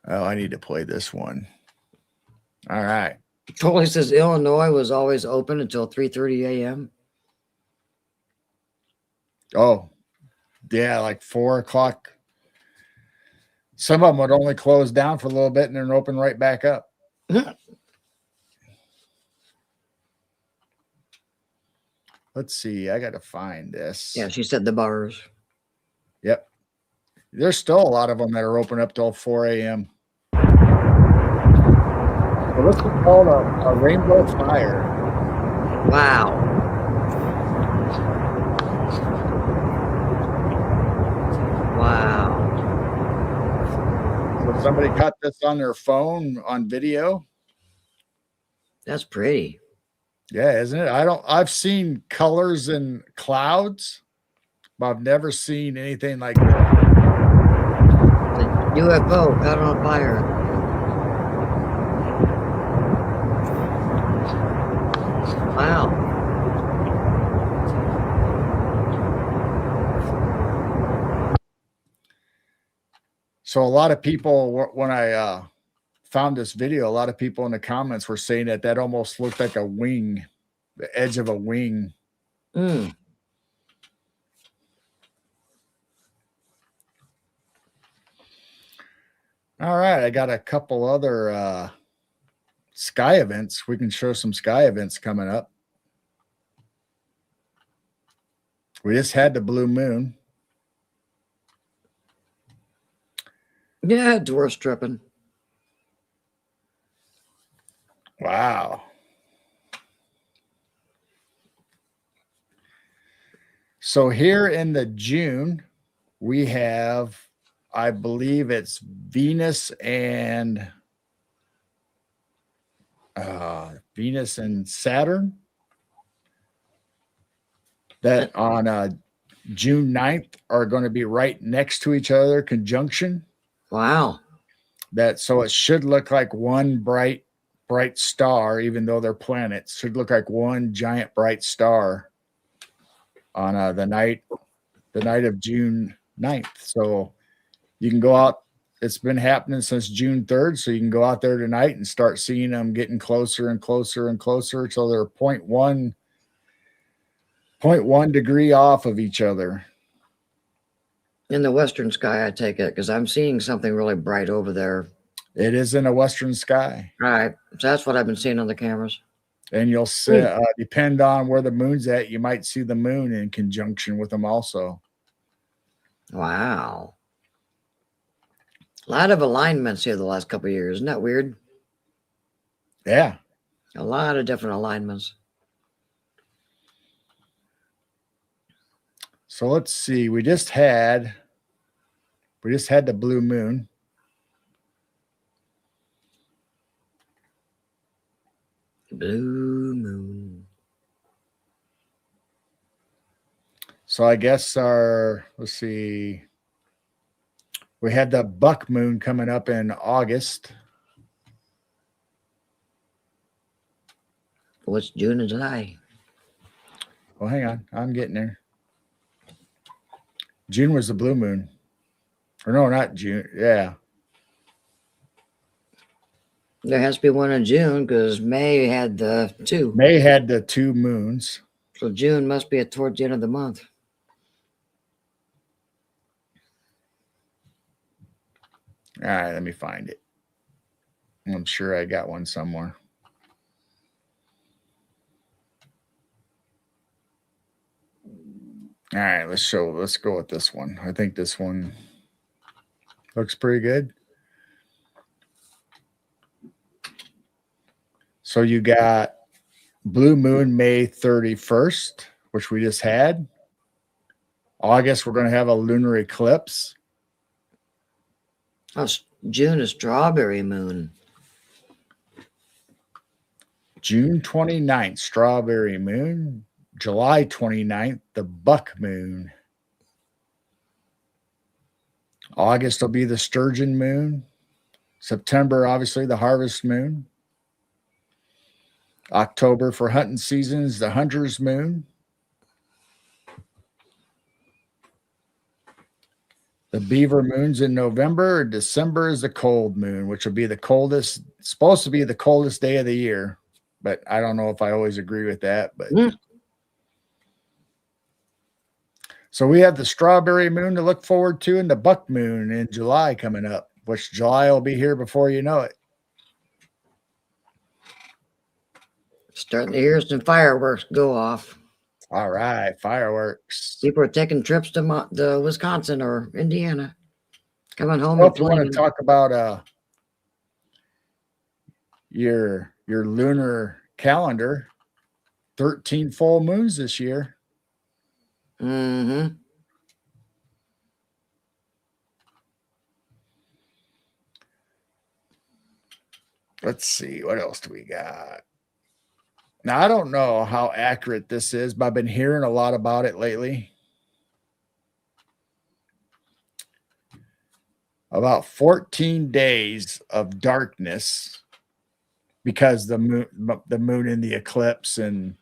Oh, I need to play this one. All right. Totally says Illinois was always open until 3:30 a.m. Oh, yeah, like 4 o'clock. Some of them would only close down for a little bit and then open right back up. Let's see. I got to find this. Yeah, she said the bars. Yep. There's still a lot of them that are open up till 4 a.m. But this is called a rainbow fire. Wow. Wow. So somebody caught this on their phone on video. That's pretty. Yeah, isn't it? I've seen colors in clouds, but I've never seen anything like this. The UFO caught on fire. Wow. So a lot of people, when I found this video, a lot of people in the comments were saying that almost looked like a wing, the edge of a wing. Mm. All right, I got a couple other sky events. We can show some sky events coming up. We just had the blue moon. Yeah, dwarf stripping. Wow. So here in the June, we have, I believe it's Venus and Saturn. That on June 9th are going to be right next to each other, conjunction. Wow. So it should look like one bright star, even though they're planets. Should look like one giant bright star on the night of June 9th. So you can go out. It's been happening since June 3rd. So you can go out there tonight and start seeing them getting closer and closer and closer until they're 0.1 degree off of each other. In the western sky, I take it, because I'm seeing something really bright over there. It is in a western sky. All right. So that's what I've been seeing on the cameras. And you'll see, depend on where the moon's at, you might see the moon in conjunction with them also. Wow. A lot of alignments here the last couple of years. Isn't that weird? Yeah. A lot of different alignments. So let's see. We just had the blue moon. Blue moon. So I guess let's see. We had the buck moon coming up in August. What's June and July? Well, hang on. I'm getting there. June was the blue moon. Or no, not June. Yeah. There has to be one in June, because May had the two. May had the two moons. So June must be towards the end of the month. All right, let me find it. I'm sure I got one somewhere. All right, let's go with this one. I think this one looks pretty good. So you got blue moon May 31st, which we just had. August, we're going to have a lunar eclipse. Oh, June is strawberry moon. June 29th, strawberry moon. July 29th, the buck moon. August will be the sturgeon moon. September, obviously, the harvest moon. October for hunting seasons, the hunter's moon. The beaver moon's in November. December is the cold moon, which will be the coldest, supposed to be the coldest day of the year. But I don't know if I always agree with that. But So we have the strawberry moon to look forward to and the buck moon in July coming up, which July will be here before you know it. Starting to hear some fireworks go off. All right, fireworks. People are taking trips to Wisconsin or Indiana, coming home. Well, if you want to talk about your lunar calendar, 13 full moons this year. Mm-hmm. Let's see, what else do we got? Now, I don't know how accurate this is, but I've been hearing a lot about it lately. About 14 days of darkness because the moon in the eclipse, and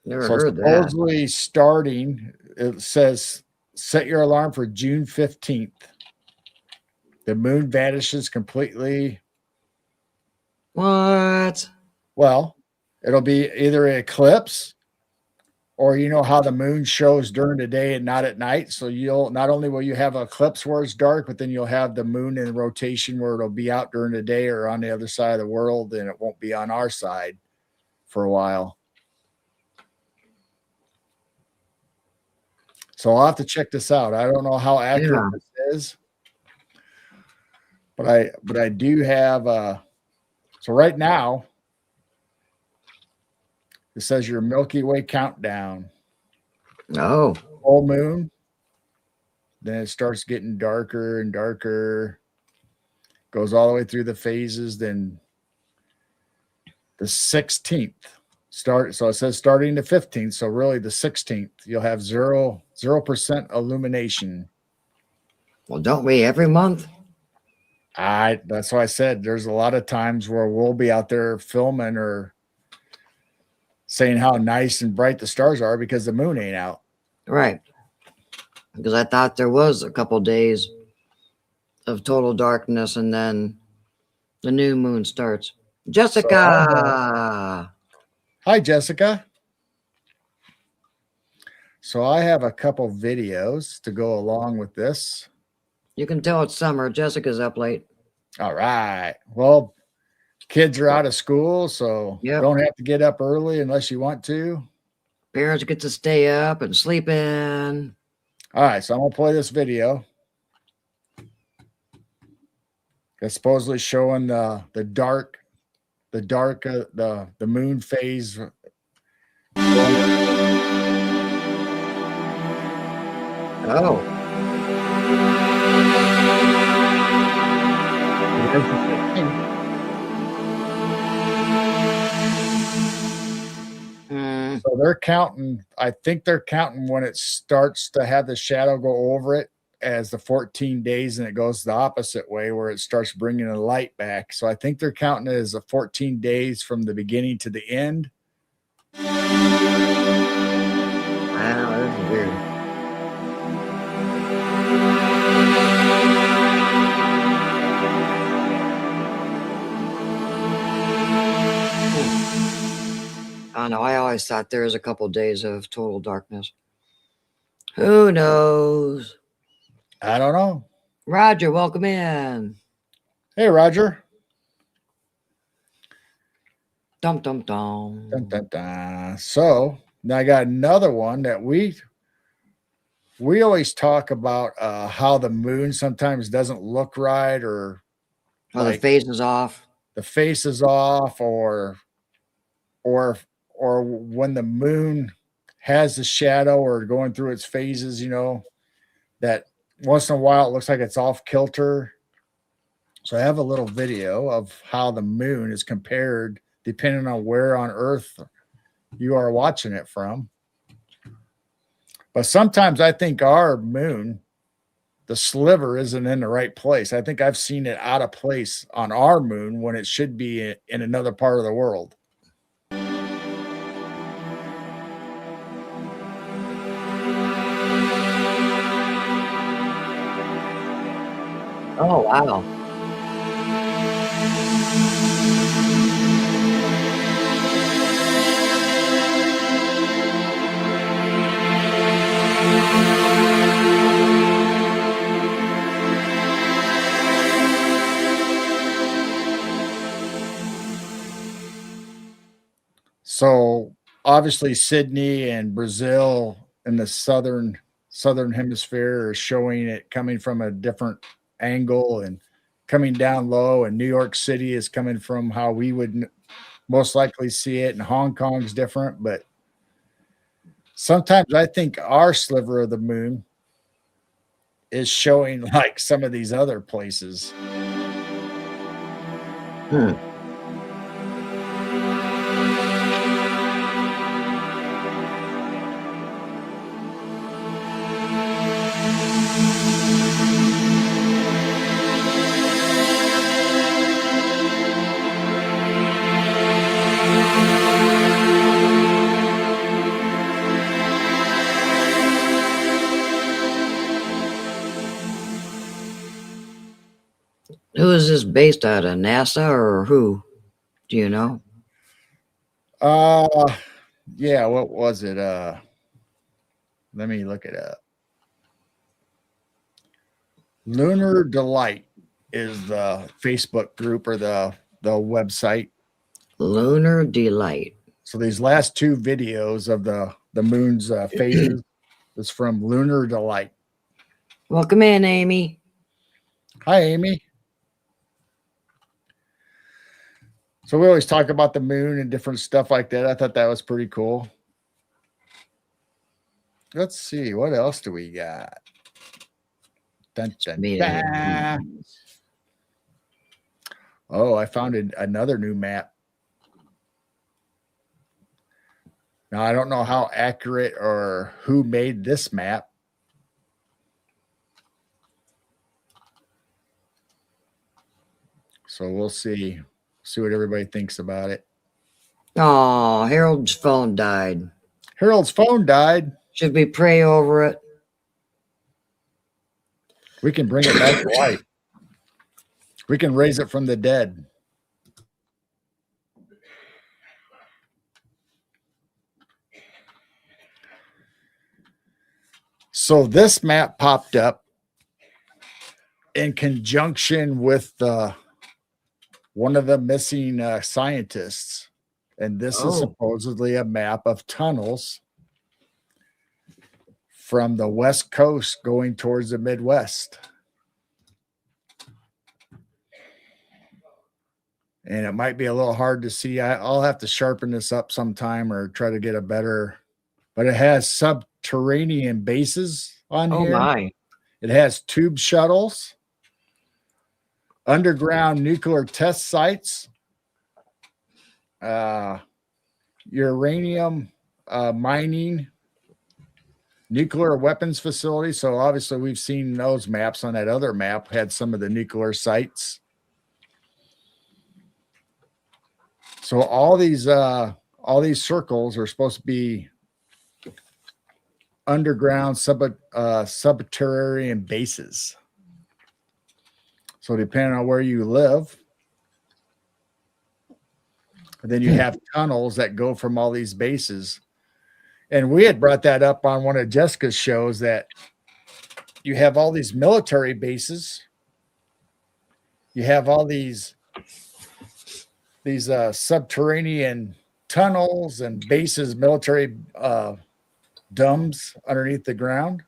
Never so heard that. supposedly starting, it says set your alarm for June 15th. The moon vanishes completely. What? Well, it'll be either an eclipse, or you know how the moon shows during the day and not at night. So you'll not only will you have an eclipse where it's dark, but then you'll have the moon in rotation where it'll be out during the day or on the other side of the world, and it won't be on our side for a while. So I'll have to check this out. I don't know how accurate this is, but I do have so right now it says your Milky Way countdown. Oh. Full moon. Then it starts getting darker and darker. Goes all the way through the phases. Then the 16th start. So it says starting the 15th. So really the 16th, you'll have 0% illumination. Well, don't we every month? That's why I said there's a lot of times where we'll be out there filming or saying how nice and bright the stars are because the moon ain't out. Right. Because I thought there was a couple days of total darkness and then the new moon starts. Jessica. Hi, Jessica. So I have a couple videos to go along with this. You can tell it's summer. Jessica's up late. All right. Well, kids are out of school, so don't have to get up early unless you want to. Parents get to stay up and sleep in. All right, so I'm gonna play this video. It's supposedly showing the moon phase. Oh. So they're counting. I think they're counting when it starts to have the shadow go over it as the 14 days, and it goes the opposite way where it starts bringing the light back. So I think they're counting it as the 14 days from the beginning to the end. Wow, that's weird. I know. I always thought there was a couple days of total darkness. Who knows? I don't know. Roger, welcome in. Hey, Roger. Dum dum dum. Dun, dun, dun. So now I got another one that we always talk about how the moon sometimes doesn't look right, or the face is off. The face is off, or when the moon has the shadow or going through its phases, you know, that once in a while it looks like it's off kilter. So I have a little video of how the moon is compared depending on where on Earth you are watching it from. But sometimes I think our moon, the sliver isn't in the right place. I think I've seen it out of place on our moon when it should be in another part of the world. Oh, wow. So obviously Sydney and Brazil in the southern hemisphere are showing it coming from a different angle and coming down low, and New York City is coming from how we would most likely see it, and Hong Kong's different. But sometimes I think our sliver of the moon is showing like some of these other places. Hmm. Who is this based out of? NASA or who? Do you know? Yeah, what was it? Let me look it up. Lunar Delight is the Facebook group or the website. Lunar Delight. So these last two videos of the moon's phases is from Lunar Delight. Welcome in, Amy. Hi, Amy. So we always talk about the moon and different stuff like that. I thought that was pretty cool. Let's see. What else do we got? Dun, dun, dun. Oh, I found another new map. Now, I don't know how accurate or who made this map. So we'll see what everybody thinks about it. Oh, Harold's phone died. Harold's phone died. Should we pray over it? We can bring it back to life. We can raise it from the dead. So this map popped up in conjunction with one of the missing scientists. And this is supposedly a map of tunnels from the West Coast going towards the Midwest. And it might be a little hard to see. I'll have to sharpen this up sometime or try to get a better, but it has subterranean bases on here. My. It has tube shuttles, underground nuclear test sites, uranium mining, nuclear weapons facility. So obviously we've seen those maps on that other map, had some of the nuclear sites. So all these circles are supposed to be underground subterranean bases. So depending on where you live, and then you have tunnels that go from all these bases. And we had brought that up on one of Jessica's shows, that you have all these military bases. You have all these subterranean tunnels and bases, military domes underneath the ground.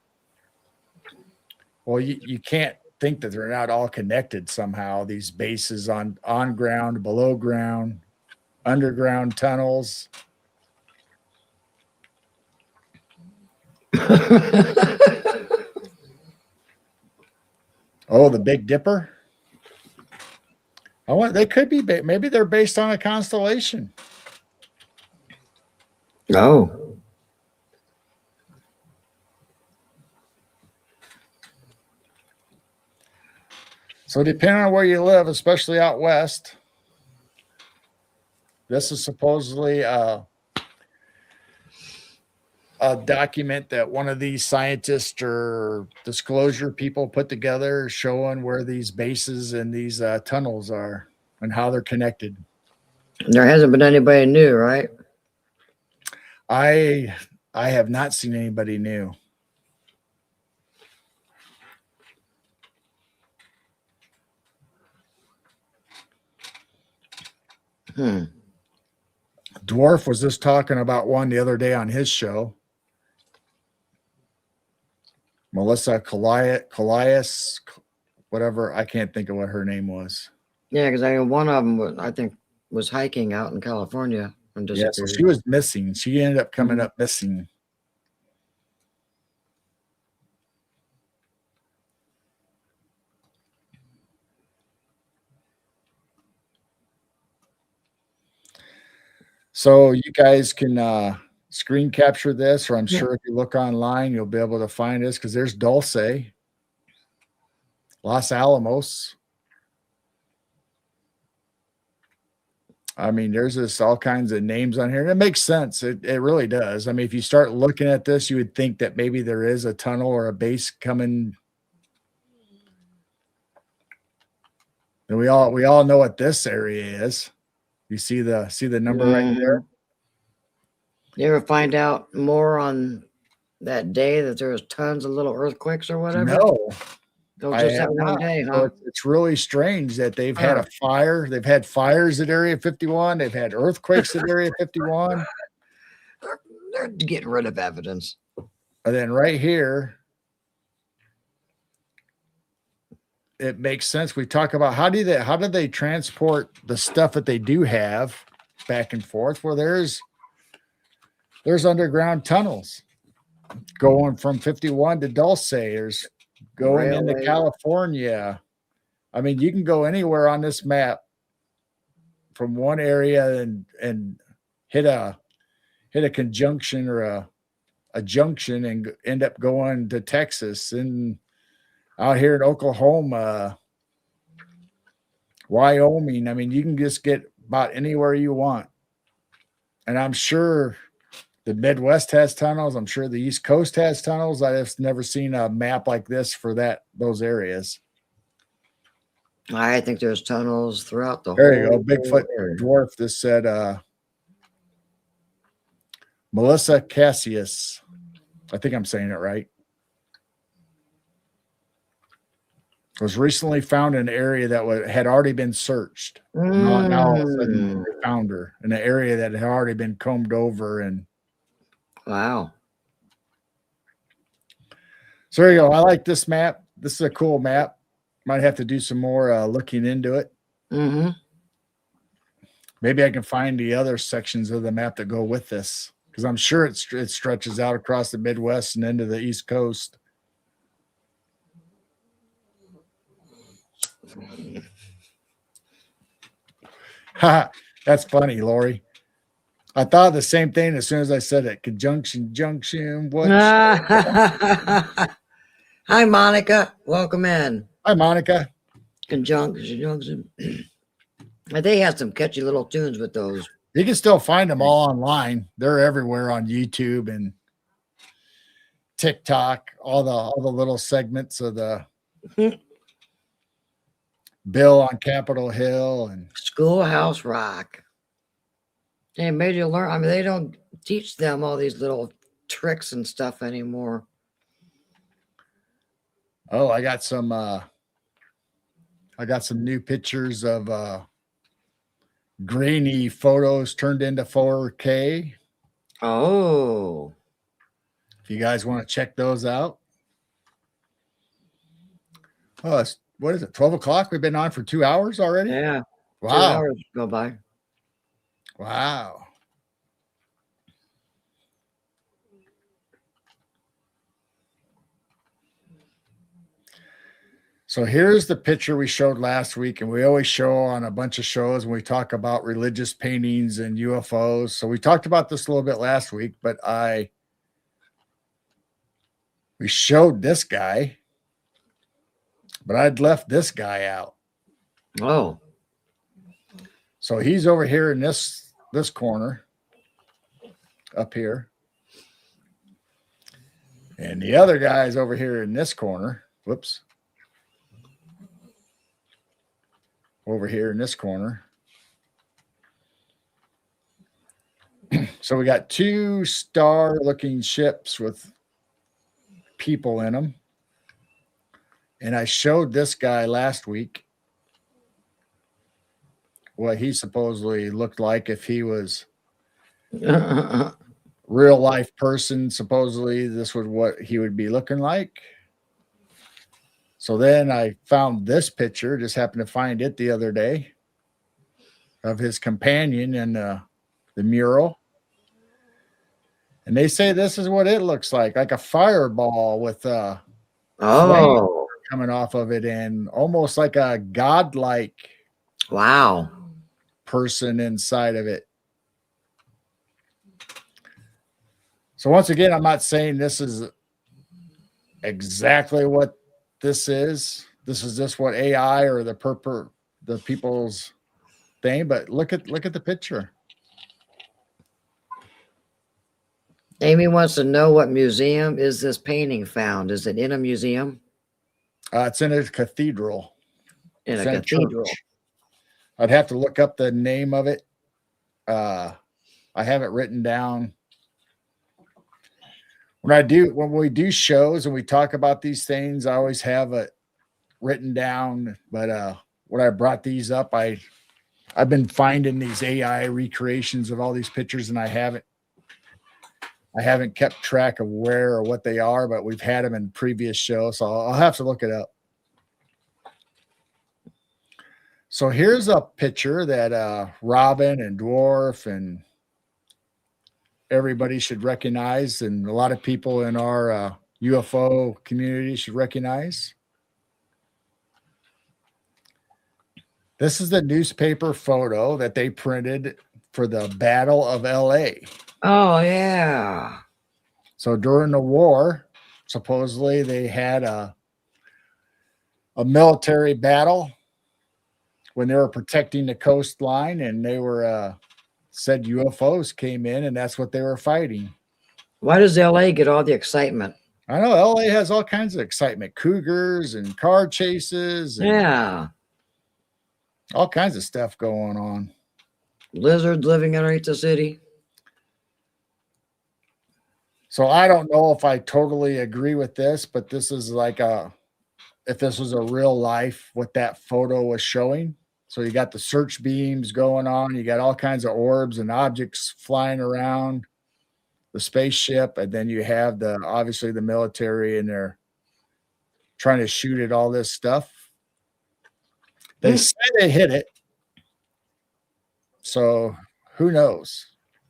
Well, you can't think that they're not all connected somehow. These bases on ground, below ground, underground tunnels. Oh, the Big Dipper. They could be, maybe they're based on a constellation. Oh. So depending on where you live, especially out west, this is supposedly a document that one of these scientists or disclosure people put together, showing where these bases and these tunnels are and how they're connected. There hasn't been anybody new, right? I have not seen anybody new. Dwarf was just talking about one the other day on his show. Melissa Colias, whatever. I can't think of what her name was. Yeah, because I one of them I think was hiking out in California and Yeah, so disappeared. she was missing. She ended up coming Mhm. up missing. So you guys can screen capture this, or I'm Yeah. sure if you look online, you'll be able to find this because there's Dulce, Los Alamos. I mean, there's just all kinds of names on here, and it makes sense. It really does. I mean, if you start looking at this, you would think that maybe there is a tunnel or a base coming. And we all know what this area is. You see the number right there? Mhm. You ever find out more on that day that there was tons of little earthquakes or whatever? No, Oh, I just have that one not. day, So huh? it's really strange that they've had Huh. a fire. They've had fires at Area 51. They've had earthquakes at Area 51. They're getting rid of evidence. And then right here, it makes sense. We talk about how do they transport the stuff that they do have back and forth? Well, there's underground tunnels going from 51 to Dulce. There's going into Railway. California. I mean, you can go anywhere on this map from one area and hit a conjunction or a junction and end up going to Texas and out here in Oklahoma, Wyoming. I mean, you can just get about anywhere you want. And I'm sure the Midwest has tunnels. I'm sure the East Coast has tunnels. I have never seen a map like this for those areas. I think there's tunnels throughout the There you whole go. Bigfoot area. dwarf. This said Melissa Cassius. I think I'm saying it right. Was recently found in an area that had already been searched. Now all of a sudden they found her in an area that had already been combed over. And Wow. so there you go. I like this map. This is a cool map. Might have to do some more looking into it. Mm-hmm. Maybe I can find the other sections of the map that go with this, because I'm sure it stretches out across the Midwest and into the East Coast. That's funny, Lori. I thought the same thing as soon as I said it. Conjunction, junction. What? Hi, Monica. Welcome in. Hi, Monica. Conjunction. They have some catchy little tunes with those. You can still find them all online. They're everywhere on YouTube and TikTok. All the little segments of the Bill on Capitol Hill and Schoolhouse Rock. They made you learn. I mean, they don't teach them all these little tricks and stuff anymore. oh, I got some new pictures of grainy photos turned into 4K. Oh. If you guys want to check those out. Oh, what is it? 12 o'clock? We've been on for 2 hours already? Yeah. Wow. 2 hours go by. Wow. So here's the picture we showed last week, and we always show on a bunch of shows when we talk about religious paintings and UFOs. So we talked about this a little bit last week, but we showed this guy, but I'd left this guy out. Oh. So he's over here in this corner up here. And the other guy is over here in this corner. Whoops. Over here in this corner. So we got 2 star-looking ships with people in them. And I showed this guy last week what he supposedly looked like if he was real life person. Supposedly this was what he would be looking like. So then I found this picture, just happened to find it the other day, of his companion in the mural. And they say this is what it looks like a fireball with flame Oh, coming off of it, and almost like a godlike wow. person inside of it. So once again, I'm not saying this is exactly what this is. This is just what AI or the people's thing, but look at the picture. Amy wants to know, what museum is this painting found? Is it in a museum? It's in a cathedral. In It's a in cathedral. church. I'd have to look up the name of it. I have it written down. When we do shows and we talk about these things, I always have it written down. But when I brought these up, I've been finding these AI recreations of all these pictures, and I haven't kept track of where or what they are, but we've had them in previous shows, so I'll have to look it up. So here's a picture that Robin and Dwarf and everybody should recognize, and a lot of people in our UFO community should recognize. This is the newspaper photo that they printed for the Battle of LA. Oh, yeah. So during the war, supposedly they had a military battle when they were protecting the coastline, and they were said UFOs came in, and that's what they were fighting. Why does LA get all the excitement? I know LA has all kinds of excitement, cougars and car chases, and Yeah. all kinds of stuff going on. Lizards living underneath the city. So I don't know if I totally agree with this, but this is like if this was a real life, what that photo was showing. So you got the search beams going on, you got all kinds of orbs and objects flying around the spaceship, and then you have obviously the military, and they're trying to shoot at all this stuff. They say they hit it. So who knows?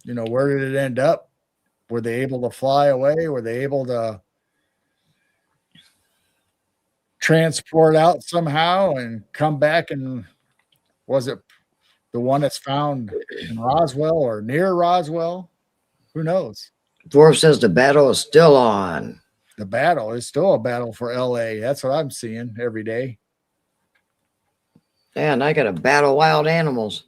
Where did it end up? Were they able to fly away? Were they able to transport out somehow and come back? And was it the one that's found in Roswell or near Roswell? Who knows? Dwarf says the battle is still on. The battle is still a battle for LA. That's what I'm seeing every day. And I got to battle wild animals.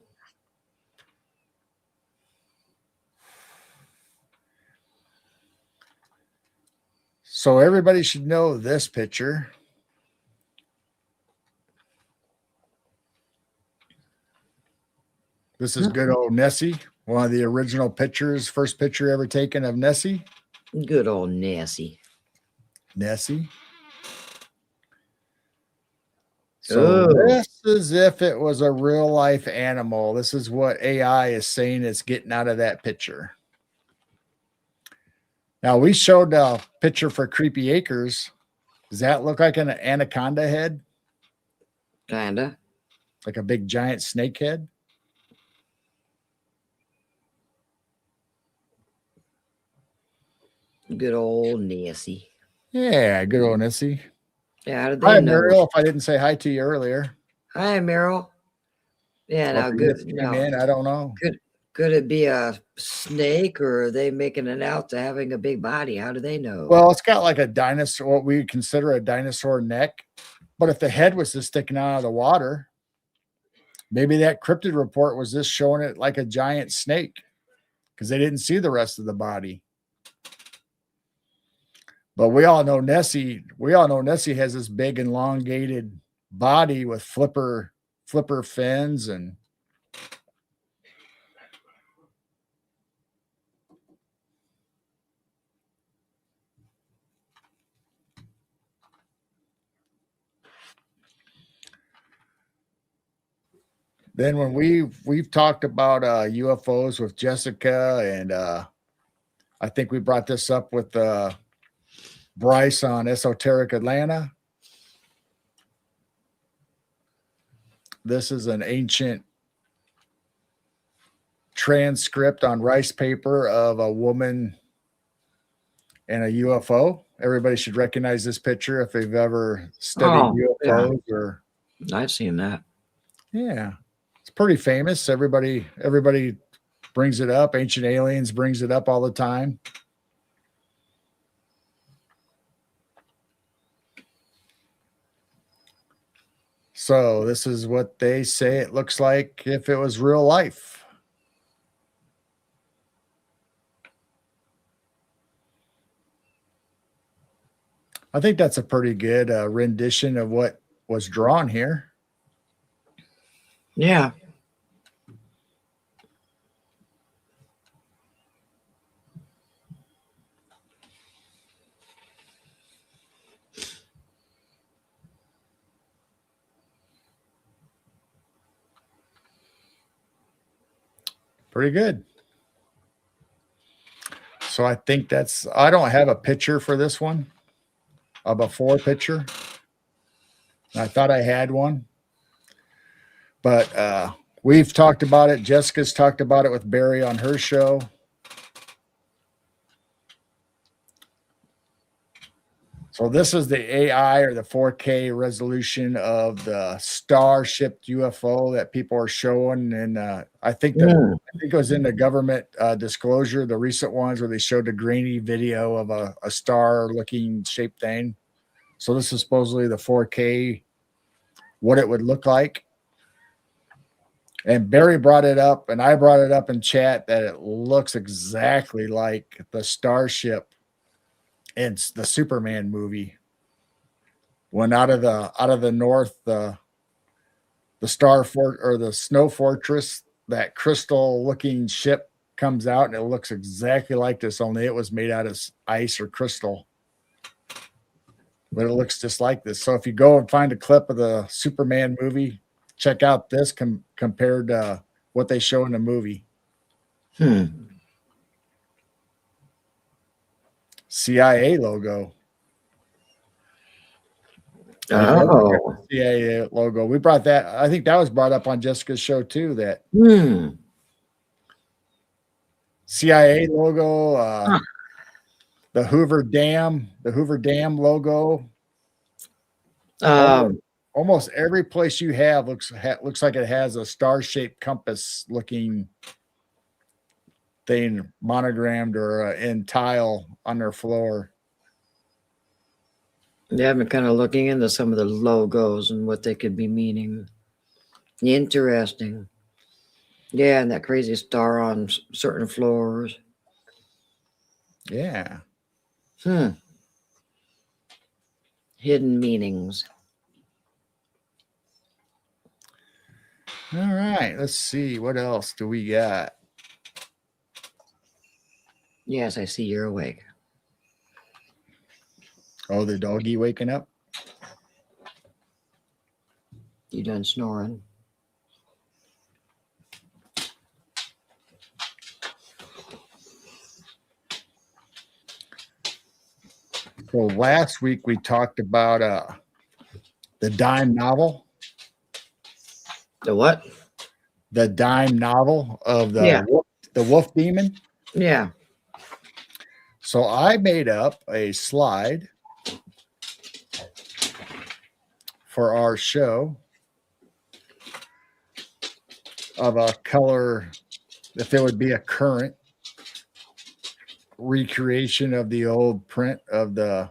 So everybody should know this picture. This is good old Nessie, one of the original pictures, first picture ever taken of Nessie. Good old Nessie. Nessie. So this is if it was a real life animal. This is what AI is saying it's getting out of that picture. Now, we showed a picture for Creepy Acres. Does that look like an anaconda head? Kinda. Like a big giant snake head? Good old Nessie. Yeah, good old Nessie. Yeah, how did they Hi, know? Muriel, if I didn't say hi to you earlier. Hi, Meryl. Yeah, now good. Now, I don't know. Could it be a snake, or are they making it out to having a big body? How do they know? Well, it's got like a dinosaur, what we consider a dinosaur neck. But if the head was just sticking out of the water, maybe that cryptid report was just showing it like a giant snake because they didn't see the rest of the body. But we all know Nessie has this big elongated body with flipper fins, and then when we've talked about UFOs with Jessica, and I think we brought this up with Bryce on Esoteric Atlanta. This is an ancient transcript on rice paper of a woman and a UFO. Everybody should recognize this picture if they've ever studied UFOs or. I've seen that. Yeah, it's pretty famous. Everybody brings it up. Ancient Aliens brings it up all the time. So this is what they say it looks like if it was real life. I think that's a pretty good rendition of what was drawn here. Yeah. Pretty good. So I think I don't have a picture for this one, a before picture. I thought I had one, but we've talked about it. Jessica's talked about it with Barry on her show. So this is the AI or the 4K resolution of the star-shaped UFO that people are showing, and I think it was in the government disclosure, the recent ones where they showed a grainy video of a star-looking shaped thing. So this is supposedly the 4K, what it would look like. And Barry brought it up, and I brought it up in chat that it looks exactly like the starship in the Superman movie. When out of the north, the star fort or the snow fortress, that crystal-looking ship comes out, and it looks exactly like this, only it was made out of ice or crystal. But it looks just like this. So if you go and find a clip of the Superman movie, check out this compared to what they show in the movie. CIA logo. Oh. CIA logo. We brought that. I think that was brought up on Jessica's show too. That CIA logo. The Hoover Dam logo. Almost every place you have looks like it has a star-shaped compass looking thing monogrammed or in tile on their floor. Yeah, I've been kind of looking into some of the logos and what they could be meaning. Interesting. Yeah, and that crazy star on certain floors. Yeah. Hidden meanings. All right, let's see. What else do we got? Yes, I see you're awake. Oh, the doggy waking up? You done snoring? So last week we talked about the dime novel. The what? The dime novel of the wolf demon. Yeah. So I made up a slide for our show of a color, if it would be a current recreation of the old print of the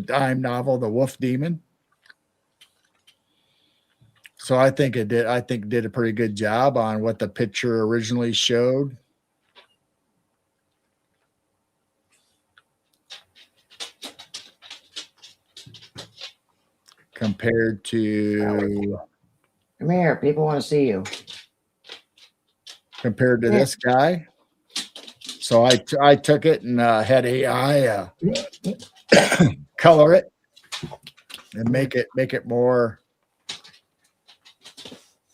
dime novel, The Wolf Demon. So I think it did. I think did a pretty good job on what the picture originally showed. Compared to, come here, people want to see you. Compared to this guy. So I took it and had AI color it and make it more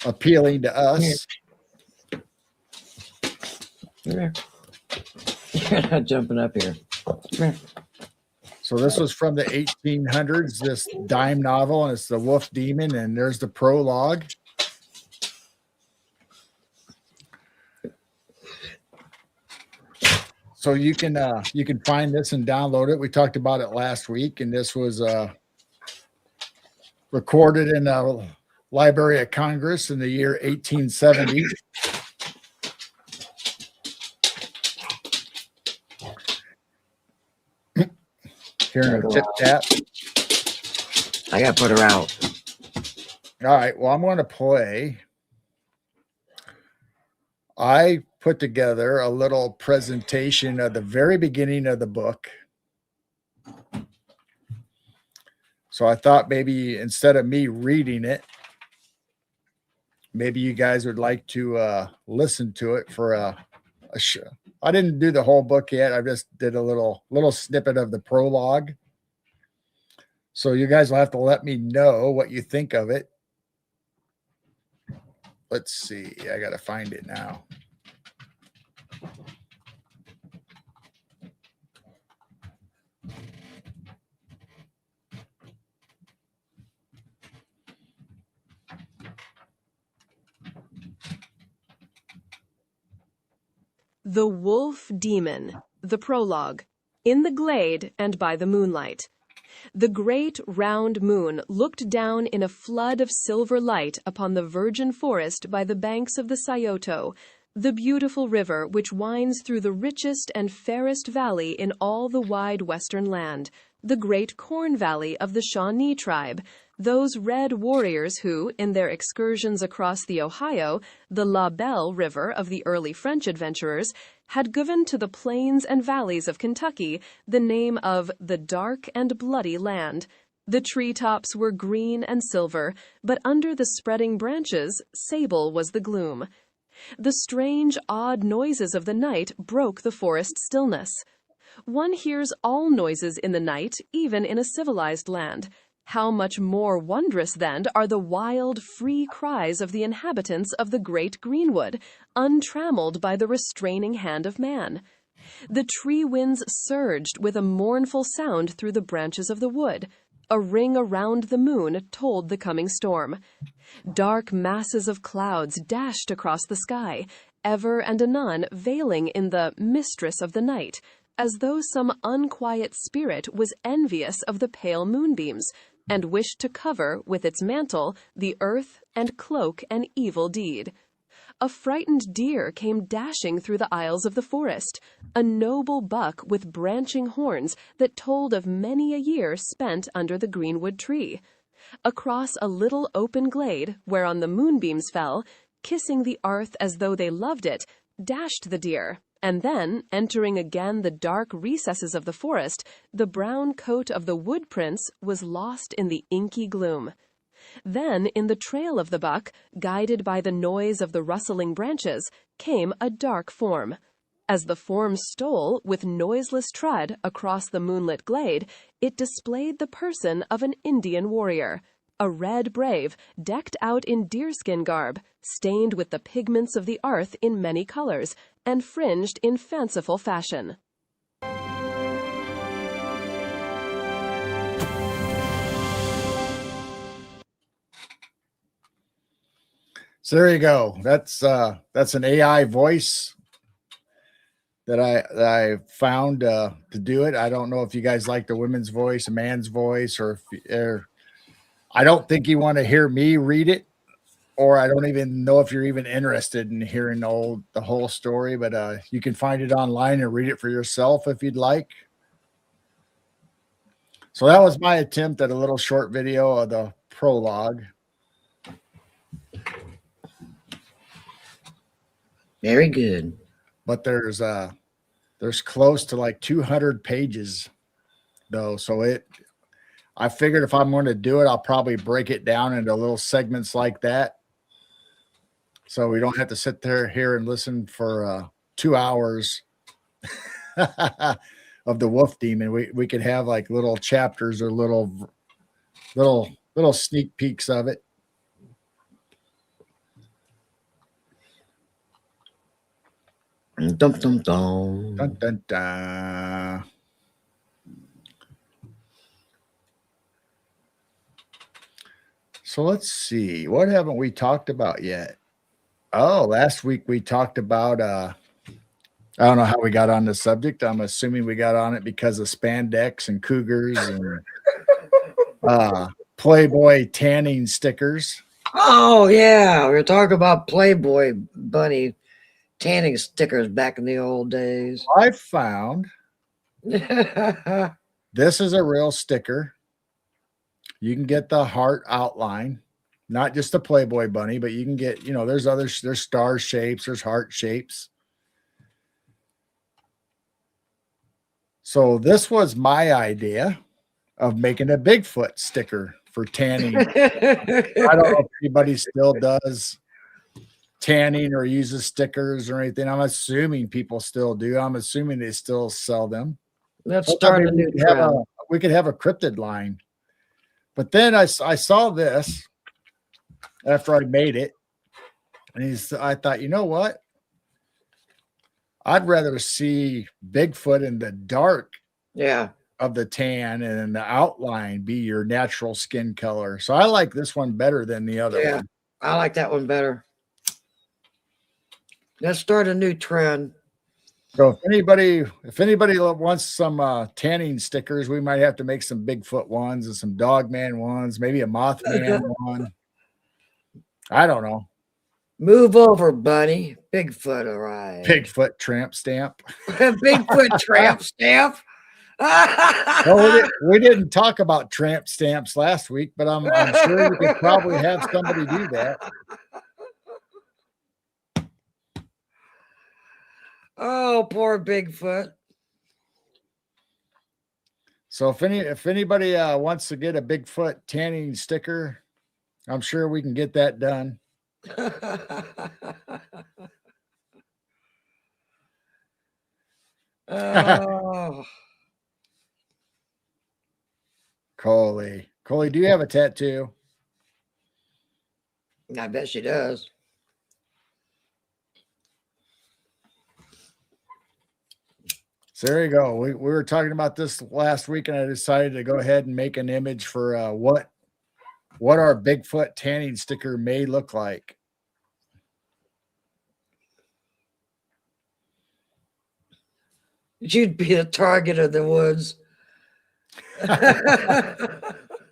appealing to us. You're not jumping up here. Come here. So this was from the 1800s, this dime novel, and it's the Wolf Demon, and there's the prologue. So you can find this and download it. We talked about it last week, and this was recorded in the Library of Congress in the year 1870. Hearing a tip tap. I gotta put her out. All right. Well, I'm going to play. I put together a little presentation of the very beginning of the book. So I thought maybe instead of me reading it, maybe you guys would like to listen to it for a show. I didn't do the whole book yet. I just did a little snippet of the prologue. So you guys will have to let me know what you think of it. Let's see. I got to find it now. The Wolf Demon, the prologue, in the glade and by the moonlight. The great round moon looked down in a flood of silver light upon the virgin forest by the banks of the Scioto, the beautiful river which winds through the richest and fairest valley in all the wide western land, the great corn valley of the Shawnee tribe, those red warriors who, in their excursions across the Ohio, the La Belle River of the early French adventurers, had given to the plains and valleys of Kentucky the name of the Dark and Bloody Land. The treetops were green and silver, but under the spreading branches, sable was the gloom. The strange, odd noises of the night broke the forest stillness. One hears all noises in the night, even in a civilized land. How much more wondrous, then, are the wild, free cries of the inhabitants of the great greenwood, untrammeled by the restraining hand of man. The tree winds surged with a mournful sound through the branches of the wood. A ring around the moon told the coming storm. Dark masses of clouds dashed across the sky, ever and anon veiling in the mistress of the night, as though some unquiet spirit was envious of the pale moonbeams, and wished to cover with its mantle the earth and cloak an evil deed. A frightened deer came dashing through the aisles of the forest, a noble buck with branching horns that told of many a year spent under the greenwood tree. Across a little open glade, whereon the moonbeams fell, kissing the earth as though they loved it, dashed the deer, and then, entering again the dark recesses of the forest, the brown coat of the wood prince was lost in the inky gloom. Then, in the trail of the buck, guided by the noise of the rustling branches, came a dark form. As the form stole, with noiseless tread, across the moonlit glade, it displayed the person of an Indian warrior, a red brave, decked out in deerskin garb, stained with the pigments of the earth in many colors, and fringed in fanciful fashion. So there you go. That's an AI voice that I found to do it. I don't know if you guys like the women's voice, a man's voice, or I don't think you want to hear me read it, or I don't even know if you're even interested in hearing the whole story. But you can find it online and read it for yourself if you'd like. So that was my attempt at a little short video of the prologue. Very good. But there's close to like 200 pages though. So I figured if I'm going to do it, I'll probably break it down into little segments like that. So we don't have to sit here and listen for 2 hours of the wolf demon. We could have like little chapters or little sneak peeks of it. Dum dum dum. Dun, dun, dun. So let's see. What haven't we talked about yet? Oh, last week we talked about I don't know how we got on this subject. I'm assuming we got on it because of spandex and cougars and Playboy tanning stickers. Oh yeah, we were talking about Playboy bunny tanning stickers back in the old days. I found this is a real sticker. You can get the heart outline, not just the Playboy bunny, but you can get, there's star shapes, there's heart shapes. So this was my idea of making a Bigfoot sticker for tanning. I don't know if anybody still does tanning or uses stickers or anything. I'm assuming people still do. I'm assuming they still sell them. Let's start a new trend. We could have a cryptid line. But then I saw this after I made it, and I thought, you know what? I'd rather see Bigfoot in the dark of the tan and the outline be your natural skin color. So I like this one better than the other one. I like that one better. Let's start a new trend. So if anybody wants some tanning stickers, we might have to make some Bigfoot ones and some Dogman ones, maybe a Mothman one. I don't know. Move over, buddy. Bigfoot arrived. Bigfoot tramp stamp. Bigfoot tramp stamp. Well, we didn't talk about tramp stamps last week, but I'm sure we could probably have somebody do that. Oh, poor Bigfoot. So if anybody wants to get a Bigfoot tanning sticker, I'm sure we can get that done. Oh. Coley, do you have a tattoo? I bet she does. So there you go. We were talking about this last week, and I decided to go ahead and make an image for what our Bigfoot tanning sticker may look like. You'd be the target of the woods.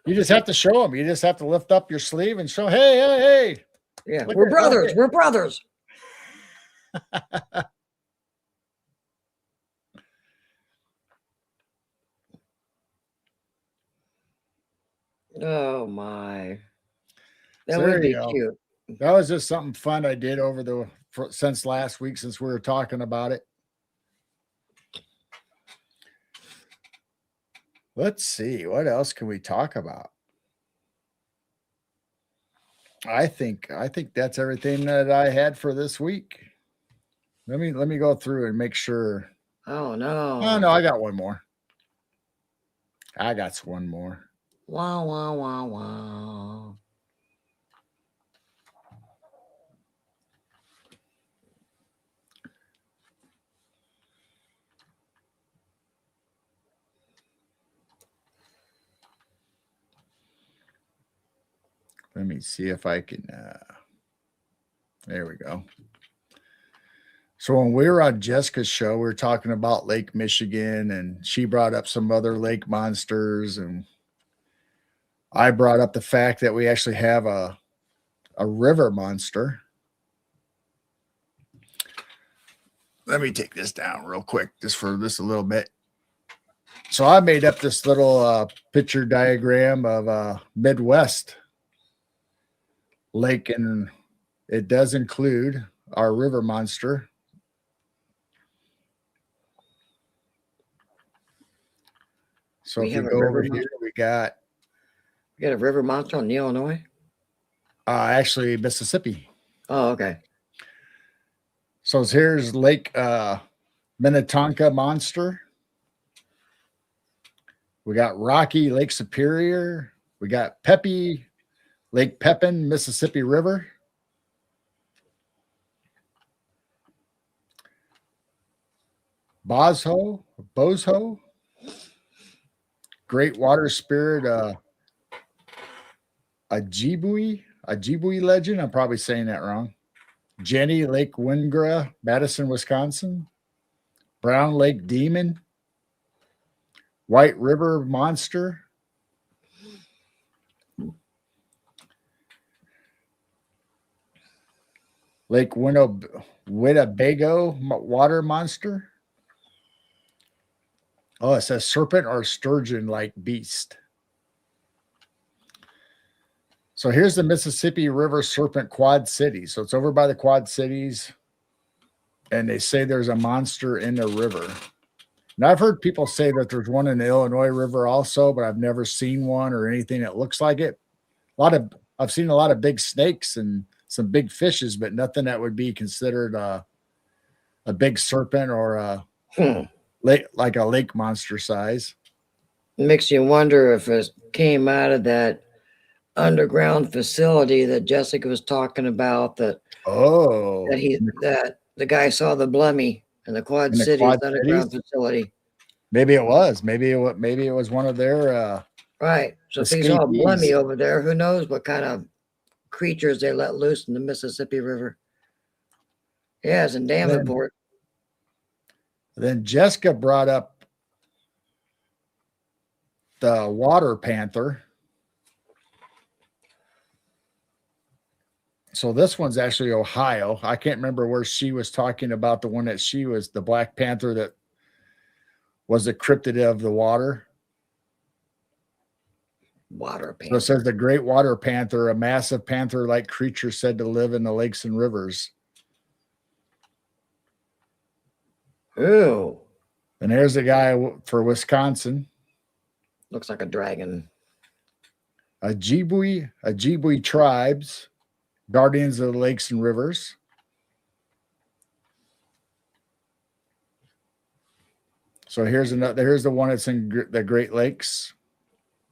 You just have to show them. You just have to lift up your sleeve and show, hey. Yeah, we're brothers. We're brothers. Oh my. That would be cute. That was just something fun I did since last week, since we were talking about it. Let's see, what else can we talk about? I think that's everything that I had for this week. Let me go through and make sure. Oh no. Oh no, I got one more. I got one more. Wow, wow, wow, wow. Let me see if I can. There we go. So when we were on Jessica's show, we were talking about Lake Michigan, and she brought up some other lake monsters, and I brought up the fact that we actually have a river monster. Let me take this down real quick, just for this a little bit. So I made up this little picture diagram of Midwest lake, and it does include our river monster. So if we go over here, we got a river monster in Illinois? Actually Mississippi. Oh, okay. So here's Lake Minnetonka monster. We got Rocky Lake Superior. We got Peppy Lake Pepin, Mississippi River. Bosho, Great Water Spirit, Ojibwe legend. I'm probably saying that wrong. Jenny Lake Wingra, Madison, Wisconsin. Brown Lake Demon, White River Monster, Lake Winnebago Water Monster. Oh, it says serpent or sturgeon-like beast. So here's the Mississippi River Serpent Quad City. So it's over by the Quad Cities, and they say there's a monster in the river. Now, I've heard people say that there's one in the Illinois River also, but I've never seen one or anything that looks like it. I've seen a lot of big snakes and some big fishes, but nothing that would be considered a big serpent or a like a lake monster size. It makes you wonder if it came out of that underground facility that Jessica was talking about. That the guy saw the Blummy in the Quad Cities underground facility. Maybe it was. Maybe it was one of their right. So if he saw a Blummy over there, who knows what kind of creatures they let loose in the Mississippi River. Yeah, it's in Davenport. Then Jessica brought up the water panther. So this one's actually Ohio. I can't remember where she was talking about the one that she was the Black Panther that was the cryptid of the water. Water panther. So it says the great water panther, a massive panther-like creature said to live in the lakes and rivers. Ooh. And there's a guy for Wisconsin. Looks like a dragon. Ojibwe tribes, guardians of the lakes and rivers. So here's the one that's in the Great Lakes.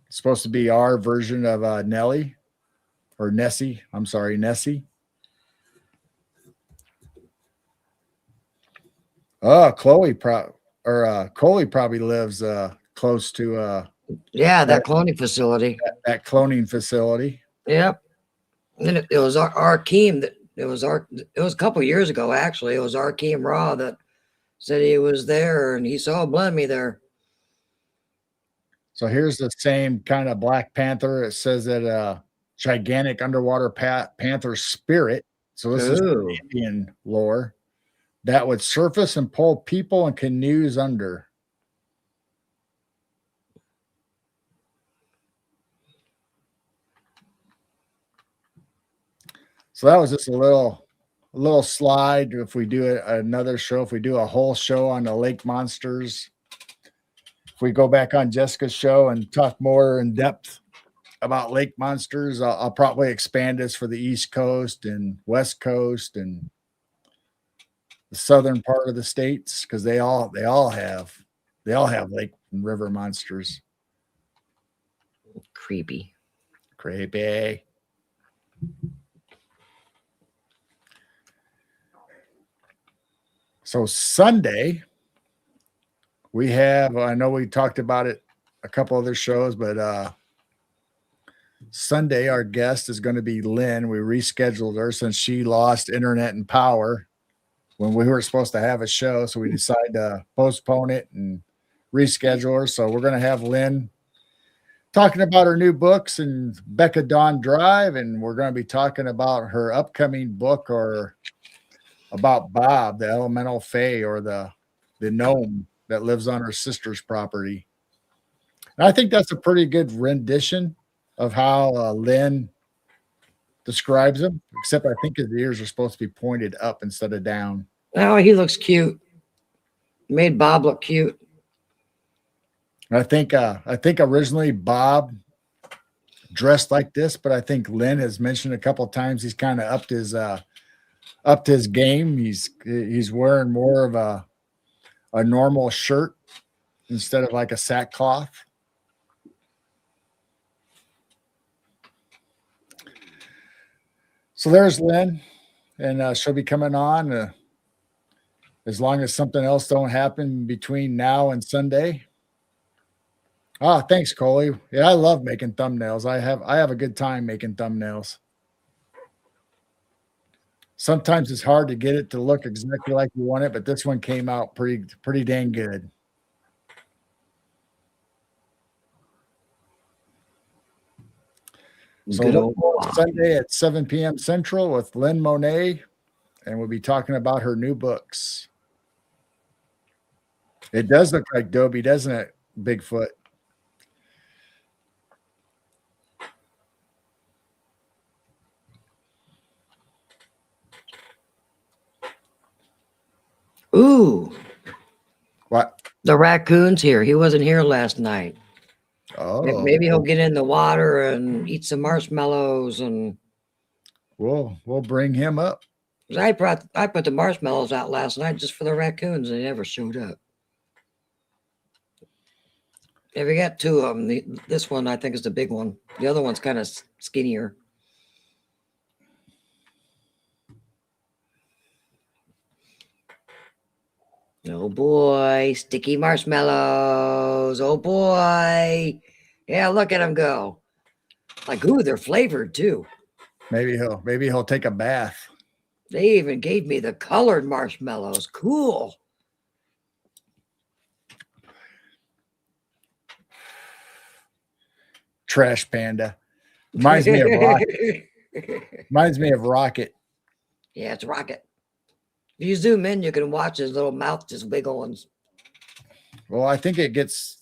It's supposed to be our version of Nessie. I'm sorry, Nessie. Oh, Coley probably lives close to that cloning facility. That cloning facility. Yep. And it was Arkeem that it was a couple of years ago actually. It was Arkeem Raw that said he was there and he saw Blummy there. So here's the same kind of Black Panther. It says that gigantic underwater panther spirit. So this is Indian lore that would surface and pull people and canoes under. So that was just a little slide. If we do another show, if we do a whole show on the lake monsters, if we go back on Jessica's show and talk more in depth about lake monsters, I'll probably expand this for the East Coast and West Coast and the southern part of the states, because they all have lake and river monsters. Creepy. So Sunday, we have, I know we talked about it a couple other shows, but Sunday, our guest is going to be Lynn. We rescheduled her since she lost internet and power when we were supposed to have a show. So we decided to postpone it and reschedule her. So we're going to have Lynn talking about her new books and Becca Dawn Drive. And we're going to be talking about her upcoming book or about Bob, the elemental fae or the gnome that lives on her sister's property. And I think that's a pretty good rendition of how Lynn describes him, except I think his ears are supposed to be pointed up instead of down. Oh, he looks cute. Made Bob look cute. I think originally Bob dressed like this, but I think Lynn has mentioned a couple of times he's kind of upped his game. He's wearing more of a normal shirt instead of like a sackcloth. So there's Lynn, and she'll be coming on as long as something else don't happen between now and Sunday. Thanks, Coley. Yeah, I love making thumbnails. I have a good time making thumbnails. Sometimes it's hard to get it to look exactly like you want it, but this one came out pretty dang good. So Good look old for Bob. Sunday at 7 p.m. Central with Lynn Monet, and we'll be talking about her new books. It does look like Dobie, doesn't it, Bigfoot? Ooh, What? the raccoon's here. He wasn't here last night. Oh, Maybe he'll get in the water and eat some marshmallows. And we'll bring him up. I put the marshmallows out last night just for the raccoons, and they never showed up. Yeah, we got two of them. This one I think is the big one. The other one's kind of skinnier. Oh boy, sticky marshmallows. Oh boy. Yeah, look at them go. Like, ooh, they're flavored too. Maybe he'll take a bath. They even gave me the colored marshmallows. Cool. Trash panda. Reminds me of Rocket. Reminds me of Rocket. Yeah, it's Rocket. If you zoom in, you can watch his little mouth just wiggle and Well, I think it gets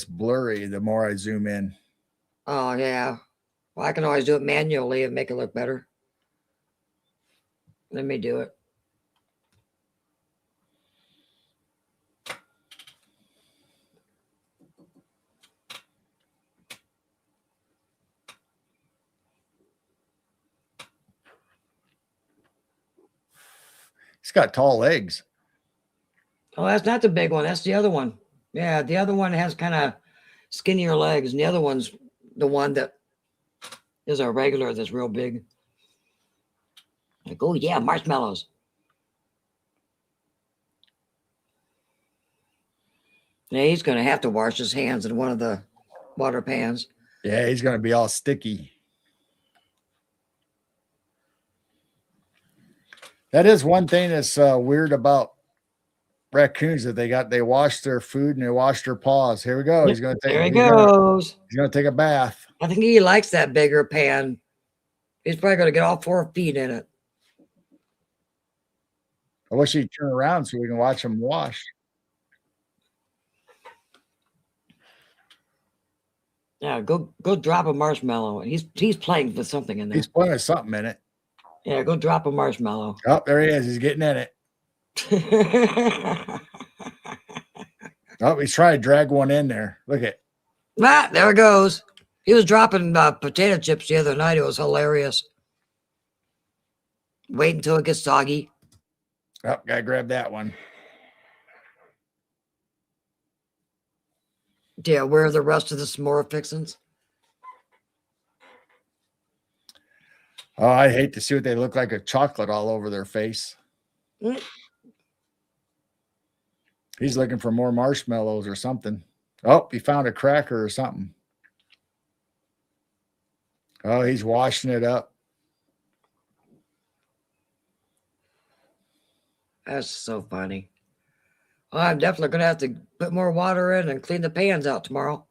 blurry the more I zoom in. oh yeah. Well, I can always do it manually and make it look better. Let me do it. He's got tall legs. Oh, that's not the big one. That's the other one. Yeah, the other one has kind of skinnier legs, and the other one's the one that is a regular that's real big. Like, oh yeah, marshmallows. Yeah, he's gonna have to wash his hands in one of the water pans. Yeah, he's gonna be all sticky. That is one thing that's weird about raccoons that they wash their food and they wash their paws. Here we go. He's gonna take. There he goes. He's gonna take a bath. I think he likes that bigger pan. He's probably gonna get all 4 feet in it. I wish he'd turn around so we can watch him wash. Yeah, go drop a marshmallow. He's playing with something in there. He's putting something in it. Yeah, go drop a marshmallow. Oh, there he is. He's getting in it. Oh, he's trying to drag one in there. Look at. Ah, there it goes. He was dropping potato chips the other night. It was hilarious. Wait until it gets soggy. Oh, gotta grab that one. Yeah, where are the rest of the s'more fixins? Oh, I hate to see what they look like, a chocolate all over their face. Mm. He's looking for more marshmallows or something. Oh, he found a cracker or something. Oh, he's washing it up. That's so funny. Well, I'm definitely going to have to put more water in and clean the pans out tomorrow.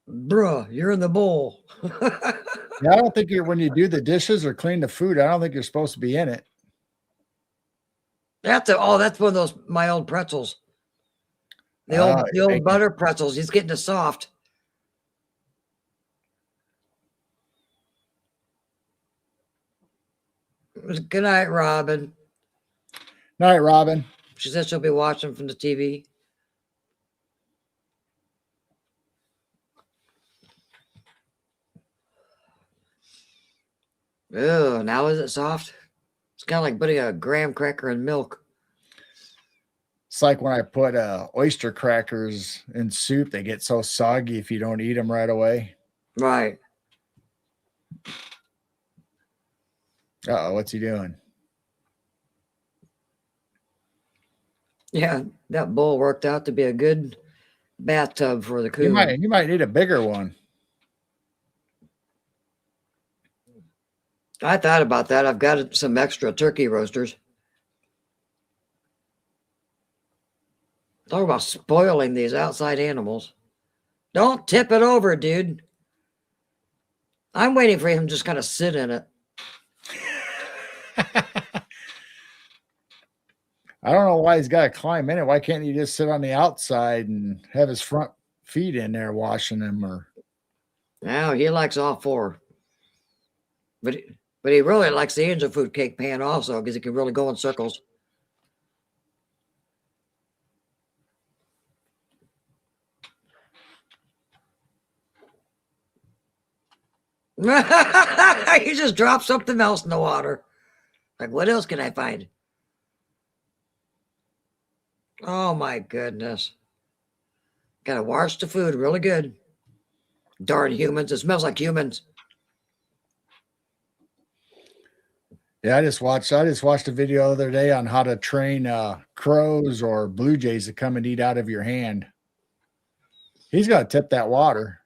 Bruh, you're in the bowl. Yeah, I don't think when you do the dishes or clean the food, I don't think you're supposed to be in it. That's one of those my old pretzels. The old butter pretzels. He's getting it soft. Good night, Robin. Night, Robin. She said she'll be watching from the TV. Oh, now is it soft? It's kind of like putting a graham cracker in milk. It's like when I put oyster crackers in soup, they get so soggy if you don't eat them right away. Right. Uh-oh, what's he doing? Yeah, that bowl worked out to be a good bathtub for the coon. You might need a bigger one. I thought about that. I've got some extra turkey roasters. Talk about spoiling these outside animals. Don't tip it over, dude. I'm waiting for him to just kind of sit in it. I don't know why he's got to climb in it. Why can't he just sit on the outside and have his front feet in there washing them? Or Now he likes all four. But he really likes the angel food cake pan also because he can really go in circles. He just dropped something else in the water. Like, what else can I find? Oh my goodness. Gotta wash the food really good. Darn humans. It smells like humans. yeah, I just watched a video the other day on how to train crows or blue jays to come and eat out of your hand. He's got to tip that water.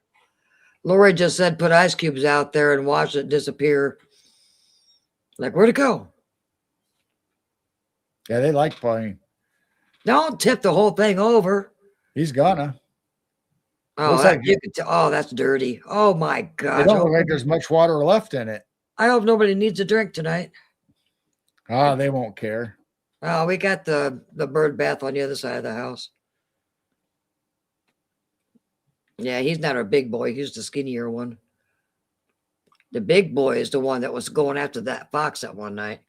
Lori just said put ice cubes out there and watch it disappear. Like, where'd it go? Yeah, they like playing. Don't tip the whole thing over. He's gonna. Oh, Looks like you could oh, that's dirty. Oh my It gosh. don't look like there's much water left in it. I hope nobody needs a drink tonight. Ah, they won't care. Oh, we got the bird bath on the other side of the house. Yeah, he's not our big boy. He's the skinnier one. The big boy is the one that was going after that fox that one night.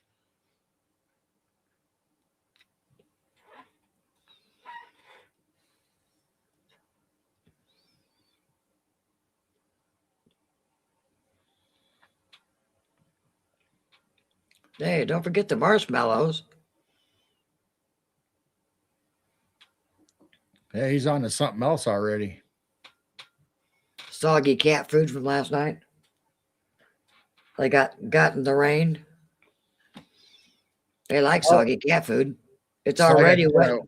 Hey, don't forget the marshmallows. Yeah, he's on to something else already. Soggy cat food from last night. They got in the rain. They like soggy cat food. It's already wet.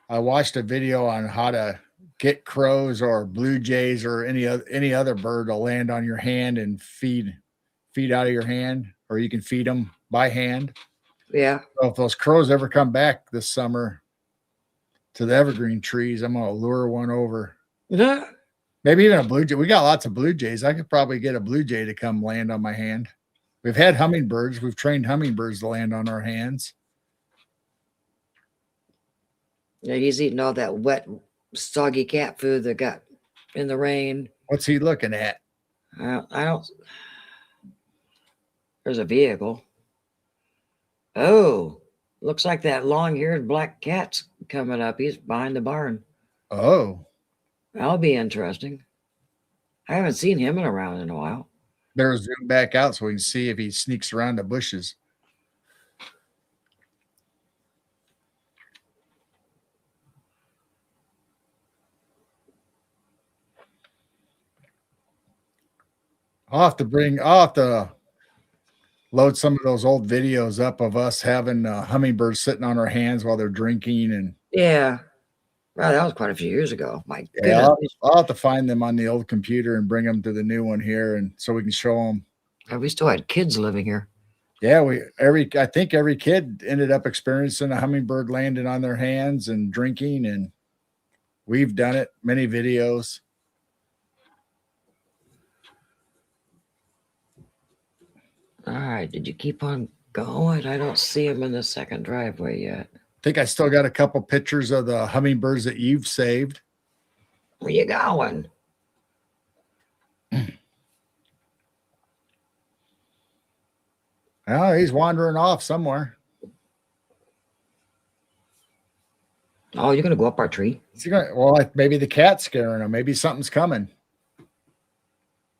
I watched a video on how to get crows or blue jays or any other bird to land on your hand and feed out of your hand, or you can feed them by hand. Yeah. So if those crows ever come back this summer to the evergreen trees, I'm gonna lure one over. Yeah. Maybe even a blue jay. We got lots of blue jays. I could probably get a blue jay to come land on my hand. We've had hummingbirds. We've trained hummingbirds to land on our hands. Yeah, he's eating all that wet, soggy cat food that got in the rain. What's he looking at? I don't. There's a vehicle. Oh, looks like that long-haired black cat's coming up. He's behind the barn. Oh, That'll be interesting. I haven't seen him around in a while. better zoom back out so we can see if he sneaks around the bushes. I'll have to load some of those old videos up of us having hummingbirds sitting on our hands while they're drinking. And Yeah. Wow, that was quite a few years ago. My yeah, goodness. I'll have to find them on the old computer and bring them to the new one here, and so we can show them. We still had kids living here. Yeah, I think every kid ended up experiencing a hummingbird landing on their hands and drinking, and we've done it, many videos. All right. Did you keep on going? I don't see him in the second driveway yet. I think I still got a couple pictures of the hummingbirds that you've saved. Where you going? Oh, he's wandering off somewhere. Oh, you're going to go up our tree? Well, maybe the cat's scaring him. Maybe something's coming.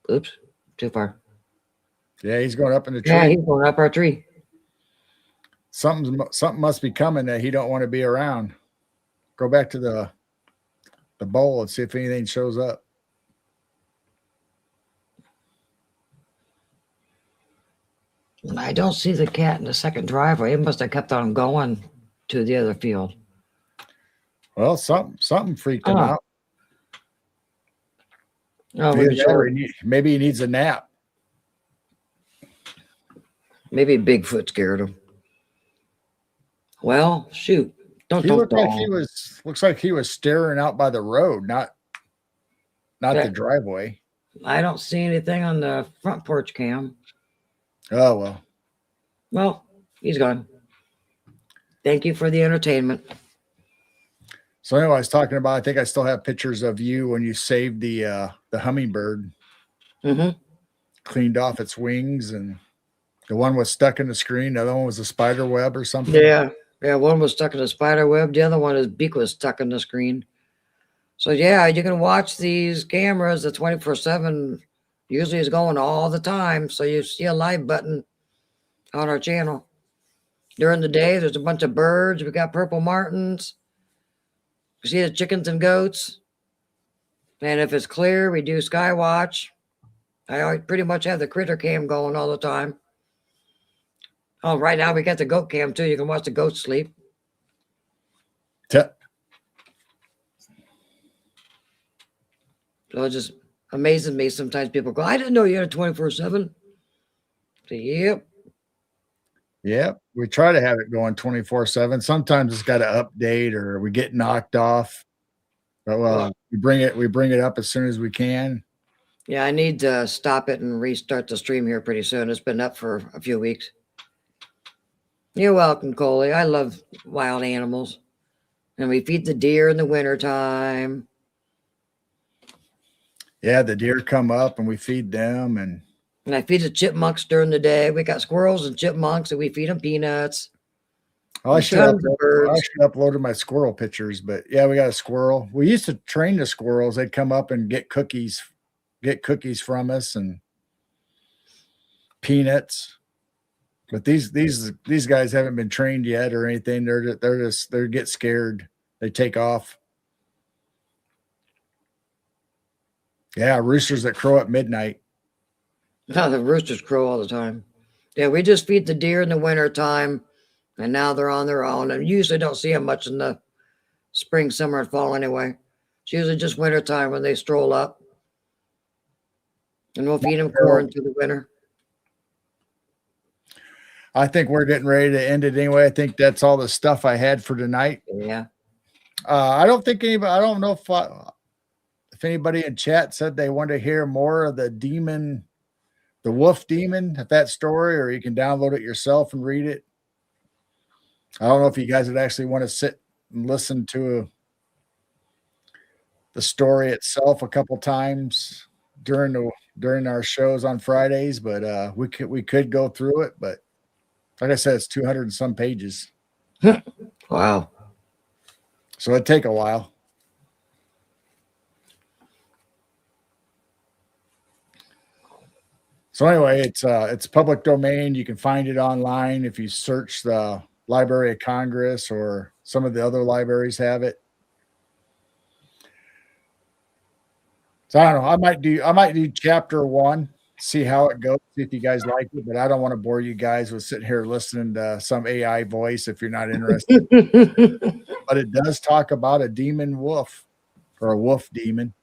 Oops. Too far. Yeah, he's going up in the tree. Yeah, he's going up our tree. Something must be coming that he don't want to be around. Go back to the bowl and see if anything shows up. I don't see the cat in the second driveway. It must have kept on going to the other field. Well, something freaked him out. Oh, Maybe he needs a nap. Maybe Bigfoot scared him. Well, shoot. Don't He looked like don't. he was looks like he was staring out by the road, not the driveway. I don't see anything on the front porch cam. Oh well. Well, he's gone. Thank you for the entertainment. So anyway, I was talking about, I think I still have pictures of you when you saved the hummingbird, Mm-hmm. cleaned off its wings, and the one was stuck in the screen. The other one was a spider web or something. Yeah. Yeah, one was stuck in a spider web. The other one, his beak was stuck in the screen. So yeah, you can watch these cameras. The 24/7 usually is going all the time. So you see a live button on our channel. During the day, there's a bunch of birds. We got purple martins. You see the chickens and goats. And if it's clear, we do sky watch. I pretty much have the critter cam going all the time. Oh, right now we got the goat cam too. You can watch the goats sleep. Te- So it just amazes me. Sometimes people go, I didn't know you had a 24/7. So, yep. Yep. We try to have it going 24/7. Sometimes it's got to update or we get knocked off. But we bring it up as soon as we can. Yeah, I need to stop it and restart the stream here pretty soon. It's been up for a few weeks. You're welcome, Coley. I love wild animals. And we feed the deer in the wintertime. Yeah, the deer come up and we feed them, and I feed the chipmunks during the day. We got squirrels and chipmunks, and we feed them peanuts. I should have uploaded my squirrel pictures, but yeah, we got a squirrel. We used to train the squirrels. They'd come up and get cookies from us and peanuts. But these guys haven't been trained yet or anything. They get scared. They take off. Yeah, roosters that crow at midnight. No, the roosters crow all the time. Yeah, we just feed the deer in the wintertime, and now they're on their own. And usually don't see them much in the spring, summer, and fall anyway. It's usually just wintertime when they stroll up. And we'll feed them corn through the winter. I think we're getting ready to end it anyway. I think that's all the stuff I had for tonight. Yeah. I don't think anybody, I don't know if anybody in chat said they want to hear more of the wolf demon, if that story, or you can download it yourself and read it. I don't know if you guys would actually want to sit and listen to the story itself a couple times during our shows on Fridays, but we could go through it, but like I said, it's 200 and some pages. Wow. So it'd take a while. So anyway, it's public domain. You can find it online if you search the Library of Congress, or some of the other libraries have it. So I don't know. I might do chapter 1, see how it goes, see if you guys like it, but I don't want to bore you guys with sitting here listening to some AI voice if you're not interested. But it does talk about a demon wolf, or a wolf demon.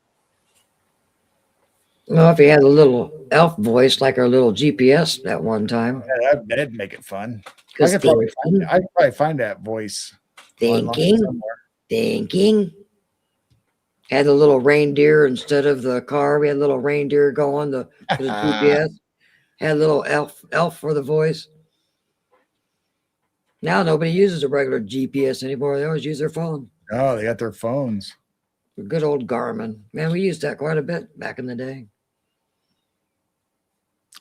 Well, if he had a little elf voice like our little GPS at one time. Yeah, that'd make it fun. I could probably find that voice. Thinking. Had a little reindeer instead of the car. We had a little reindeer going. The GPS had a little elf for the voice. Now nobody uses a regular GPS anymore. They always use their phone. Oh, they got their phones. The good old Garmin. Man, we used that quite a bit back in the day.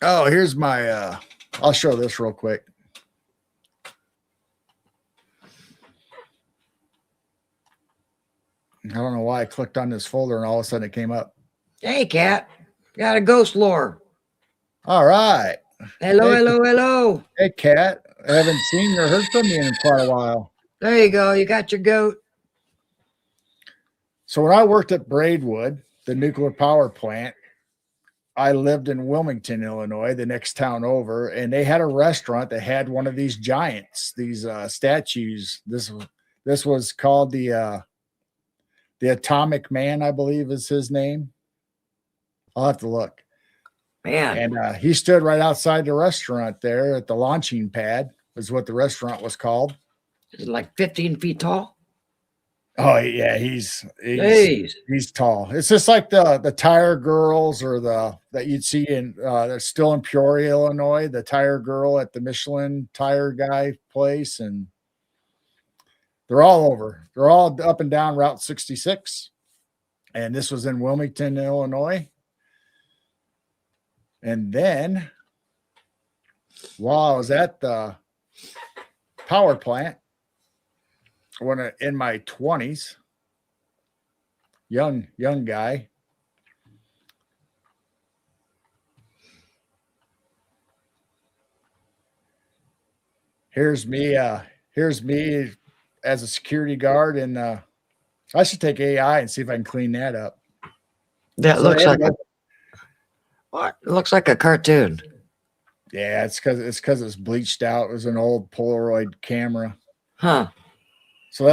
Oh, here's my I'll show this real quick. I don't know why I clicked on this folder and all of a sudden it came up. Hey, Cat. Got a ghost lore. All right. Hello. Hey, Cat. I haven't seen or heard from you in quite a while. There you go. You got your goat. So when I worked at Braidwood, the nuclear power plant, I lived in Wilmington, Illinois, the next town over, and they had a restaurant that had one of these giants, these statues. This was called the Atomic Man, I believe is his name. I'll have to look. Man, And he stood right outside the restaurant there at the launching pad, is what the restaurant was called. is it like 15 feet tall? Oh yeah, he's Jeez. he's tall. It's just like the tire girls or the that you'd see in they're still in Peoria, Illinois, the tire girl at the Michelin tire guy place, and they're all over. They're all up and down Route 66. And this was in Wilmington, Illinois. And then while I was at the power plant, in my 20s, young guy, here's me as a security guard, and I should take AI and see if I can clean that up. That So looks they like had what? It looks like a cartoon. Yeah, it's because it's bleached out. It was an old Polaroid camera. Huh. So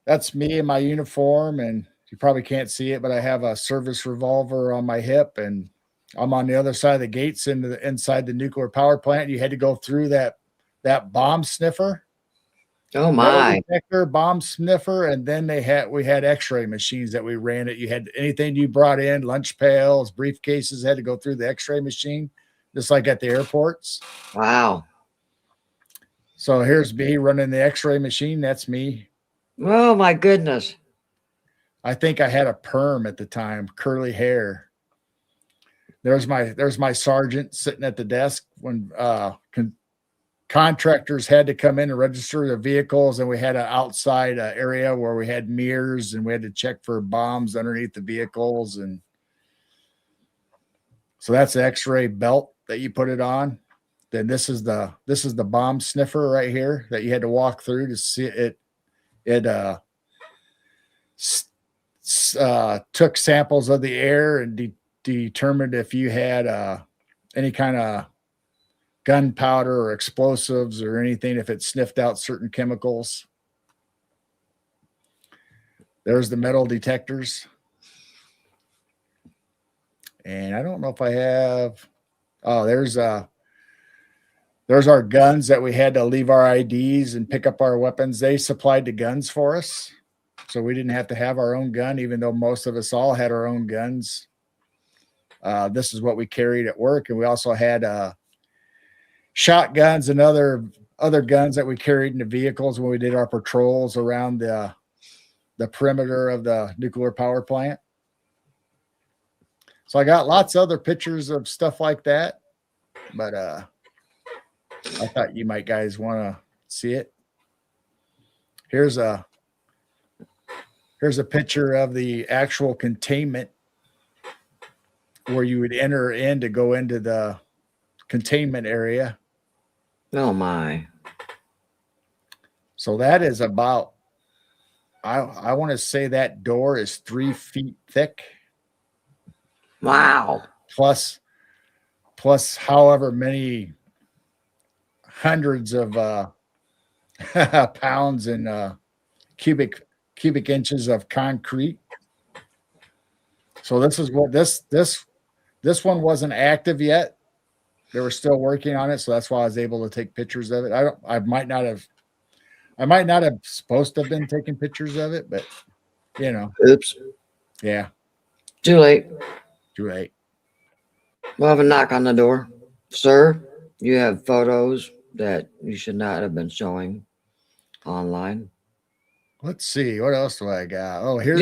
that's me in my uniform, and you probably can't see it, but I have a service revolver on my hip, and I'm on the other side of the gates inside the nuclear power plant. You had to go through that bomb sniffer, Oh metal my. detector, bomb sniffer, and then we had X-ray machines that we ran it. You had anything you brought in, lunch pails, briefcases, had to go through the X-ray machine, just like at the airports. Wow. So here's me running the X-ray machine. That's me. Oh my goodness. I think I had a perm at the time, curly hair. There's my sergeant sitting at the desk when contractors had to come in and register their vehicles, and we had an outside area where we had mirrors, and we had to check for bombs underneath the vehicles. And so that's the X-ray belt that you put it on. Then this is the bomb sniffer right here that you had to walk through to see it. It took samples of the air and determined if you had any kind of gunpowder or explosives or anything, if it sniffed out certain chemicals. There's the metal detectors. And I don't know if I have, there's our guns that we had to leave our IDs and pick up our weapons. They supplied the guns for us, so we didn't have to have our own gun, even though most of us all had our own guns. This is what we carried at work, and we also had shotguns and other guns that we carried in the vehicles when we did our patrols around the perimeter of the nuclear power plant. So I got lots of other pictures of stuff like that, but I thought you might guys want to see it. Here's a picture of the actual containment where you would enter in to go into the containment area. Oh my. So that is about, I want to say that door is 3 feet thick. Wow. Plus however many hundreds of pounds and cubic inches of concrete. So this is what this one wasn't active yet. They were still working on it, so that's why I was able to take pictures of it. I might not have supposed to have been taking pictures of it, but you know. Oops. Yeah. Too late. Too late. We'll have a knock on the door. Sir, you have photos that you should not have been showing online. Let's see. What else do I got? Oh, here's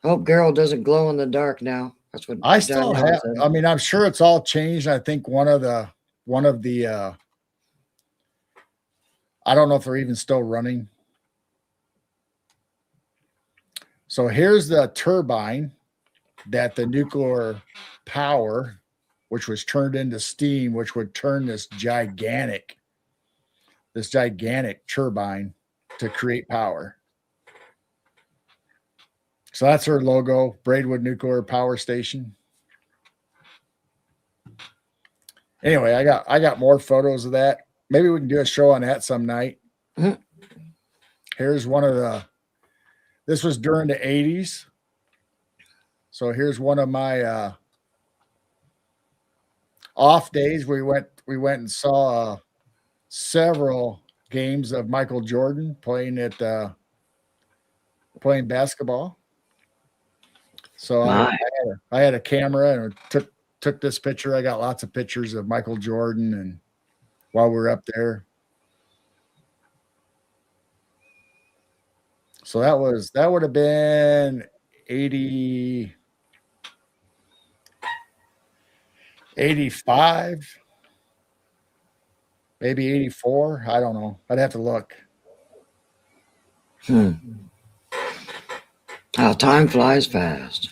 Hope Gerald doesn't glow in the dark now. That's what I still Danielle have. said. I mean, I'm sure it's all changed. I think one of the I don't know if they're even still running. So here's the turbine that the nuclear power, which was turned into steam, which would turn this gigantic turbine to create power. So that's her logo, Braidwood Nuclear Power Station. Anyway, I got more photos of that. Maybe we can do a show on that some night. Mm-hmm. Here's one of this was during the 80s. So here's one of my off days, we went and saw several games of Michael Jordan playing playing basketball. So I had a camera and took this picture. I got lots of pictures of Michael Jordan and while we were up there. So that would have been 85, maybe 84. I don't know. I'd have to look. How time flies fast.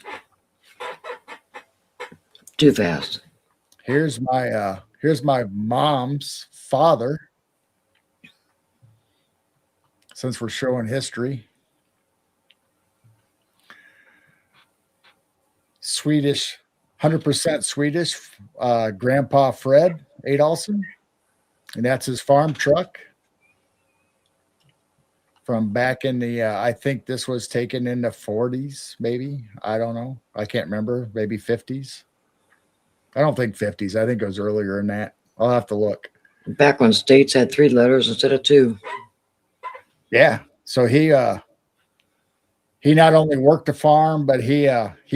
Too fast. Here's my mom's father. Since we're showing history. Swedish, 100% Swedish, Grandpa Fred Adolfsson, and that's his farm truck from back in the, I think this was taken in the 40s, maybe. I don't know. I can't remember. Maybe 50s. I don't think 50s. I think it was earlier than that. I'll have to look. Back when states had 3 letters instead of 2. Yeah. So he not only worked the farm, but he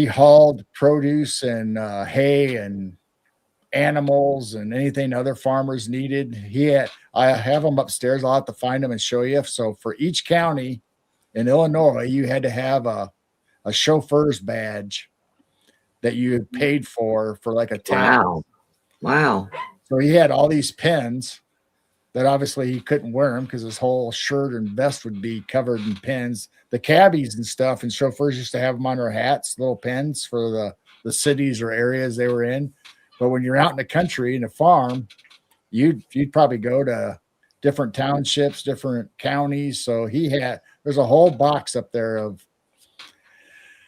hauled produce and hay and animals and anything other farmers needed. I have them upstairs. I'll have to find them and show you. So for each county in Illinois, you had to have a chauffeur's badge that you had paid for like a town. Wow. So he had all these pins that obviously he couldn't wear them because his whole shirt and vest would be covered in pins. The cabbies and stuff and chauffeurs used to have them on their hats, little pins for the cities or areas they were in. But when you're out in the country in a farm, you'd probably go to different townships, different counties. So there's a whole box up there of,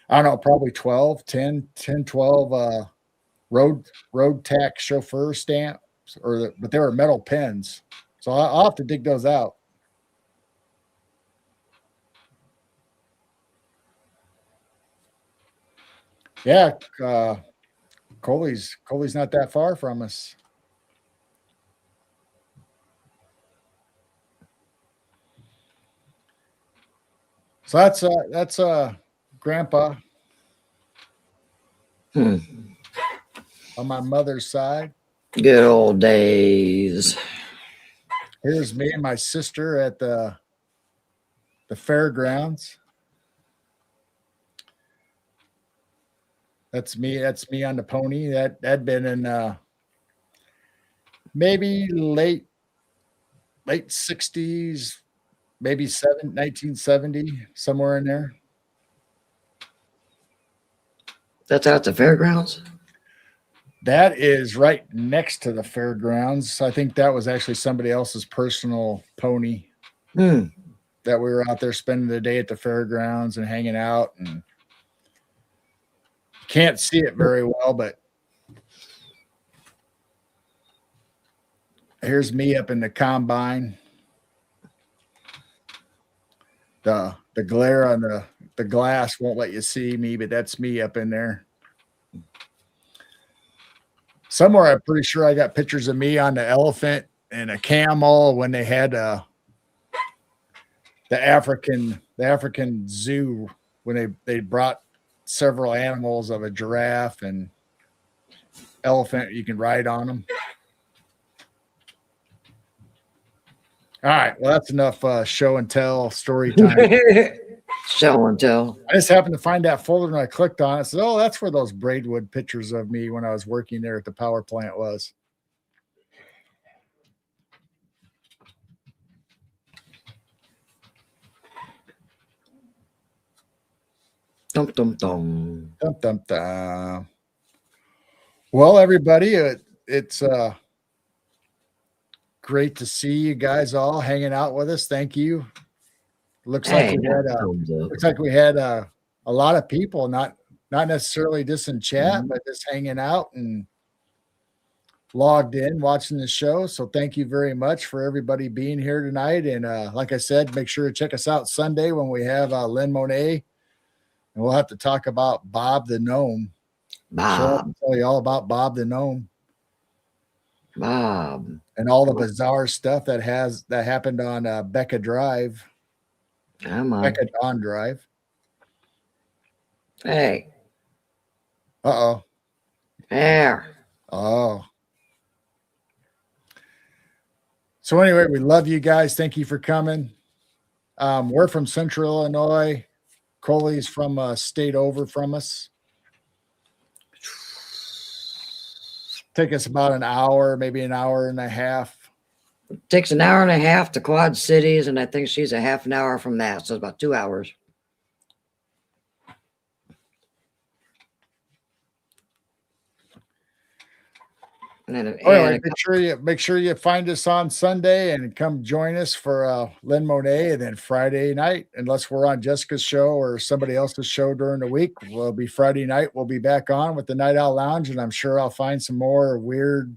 I don't know, probably 12 road tax chauffeur stamps, but they were metal pins. So I'll have to dig those out. Yeah, Coley's not that far from us. So that's Grandpa on my mother's side. Good old days. Here's me and my sister at the fairgrounds. That's me on the pony. That'd been in maybe late 60s, maybe 1970, somewhere in there. That's out the fairgrounds? That is right next to the fairgrounds. I think that was actually somebody else's personal pony that we were out there spending the day at the fairgrounds and hanging out. And can't see it very well, but here's me up in the combine. The glare on the glass won't let you see me, but that's me up in there. Somewhere I'm pretty sure I got pictures of me on the elephant and a camel when they had the African zoo, when they brought several animals of a giraffe and elephant. You can ride on them. All right. Well, that's enough show and tell story time. Show and tell. I just happened to find that folder and I clicked on it. I said, oh, that's where those Braidwood pictures of me when I was working there at the power plant was. Dum, dum, dum. Dum, dum, dum. Well, everybody, it's great to see you guys all hanging out with us. Thank you. Looks like we had a lot of people, not necessarily just in chat, but just hanging out and logged in, watching the show. So thank you very much for everybody being here tonight. And like I said, make sure to check us out Sunday when we have Lynn Monet, and we'll have to talk about Bob the Gnome. Bob. I'll tell you all about Bob the Gnome. Bob. and all the bizarre stuff that happened on Becca Drive, Come on. Becca Dawn Drive. Hey. Uh-oh. There. Oh. So anyway, we love you guys. Thank you for coming. We're from Central Illinois. Coley's from a state over from us. Take us about an hour, maybe an hour and a half. It takes an hour and a half to Quad Cities, and I think she's a half an hour from that. So it's about 2 hours. And then, Anyway, make sure you find us on Sunday and come join us for Lynn Monet, and then Friday night, unless we're on Jessica's show or somebody else's show during the week, will be Friday night. We'll be back on with the Night Owl Lounge, and I'm sure I'll find some more weird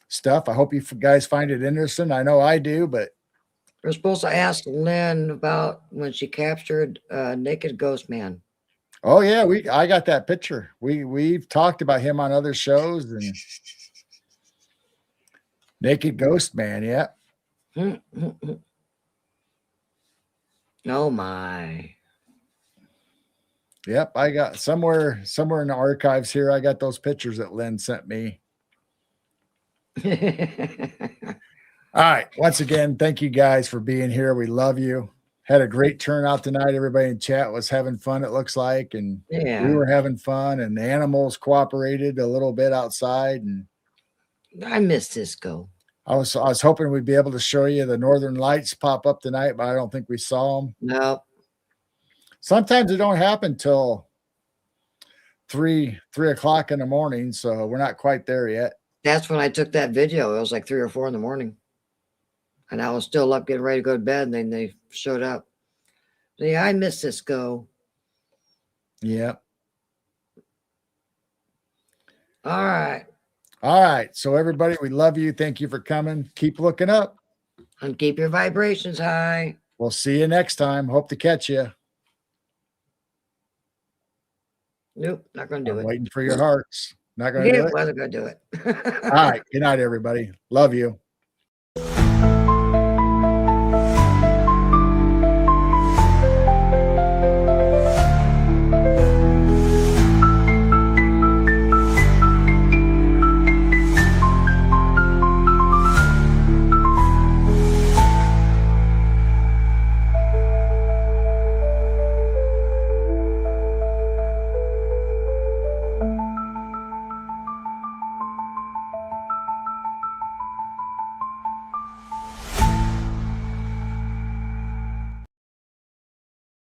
stuff. I hope you guys find it interesting. I know I do, but we're supposed to ask Lynn about when she captured Naked Ghost Man. Oh yeah, I got that picture. We've talked about him on other shows, and Naked Ghost Man, yeah. Oh my. Yep, I got somewhere in the archives here. I got those pictures that Lynn sent me. All right. Once again, thank you guys for being here. We love you. Had a great turnout tonight. Everybody in chat was having fun, it looks like, and yeah, we were having fun, and the animals cooperated a little bit outside. And I miss Cisco. I was hoping we'd be able to show you the Northern Lights pop up tonight, but I don't think we saw them. No. Sometimes it don't happen till 3 o'clock in the morning, so we're not quite there yet. That's when I took that video. It was like 3 or 4 in the morning, and I was still up getting ready to go to bed, and then they showed up. So, yeah, I miss Cisco. Yeah. All right. All right. So everybody, we love you. Thank you for coming. Keep looking up. And keep your vibrations high. We'll see you next time. Hope to catch you. Nope, not going to do it. Waiting for your hearts. Not going to do it. Wasn't going to do it. All right. Good night, everybody. Love you.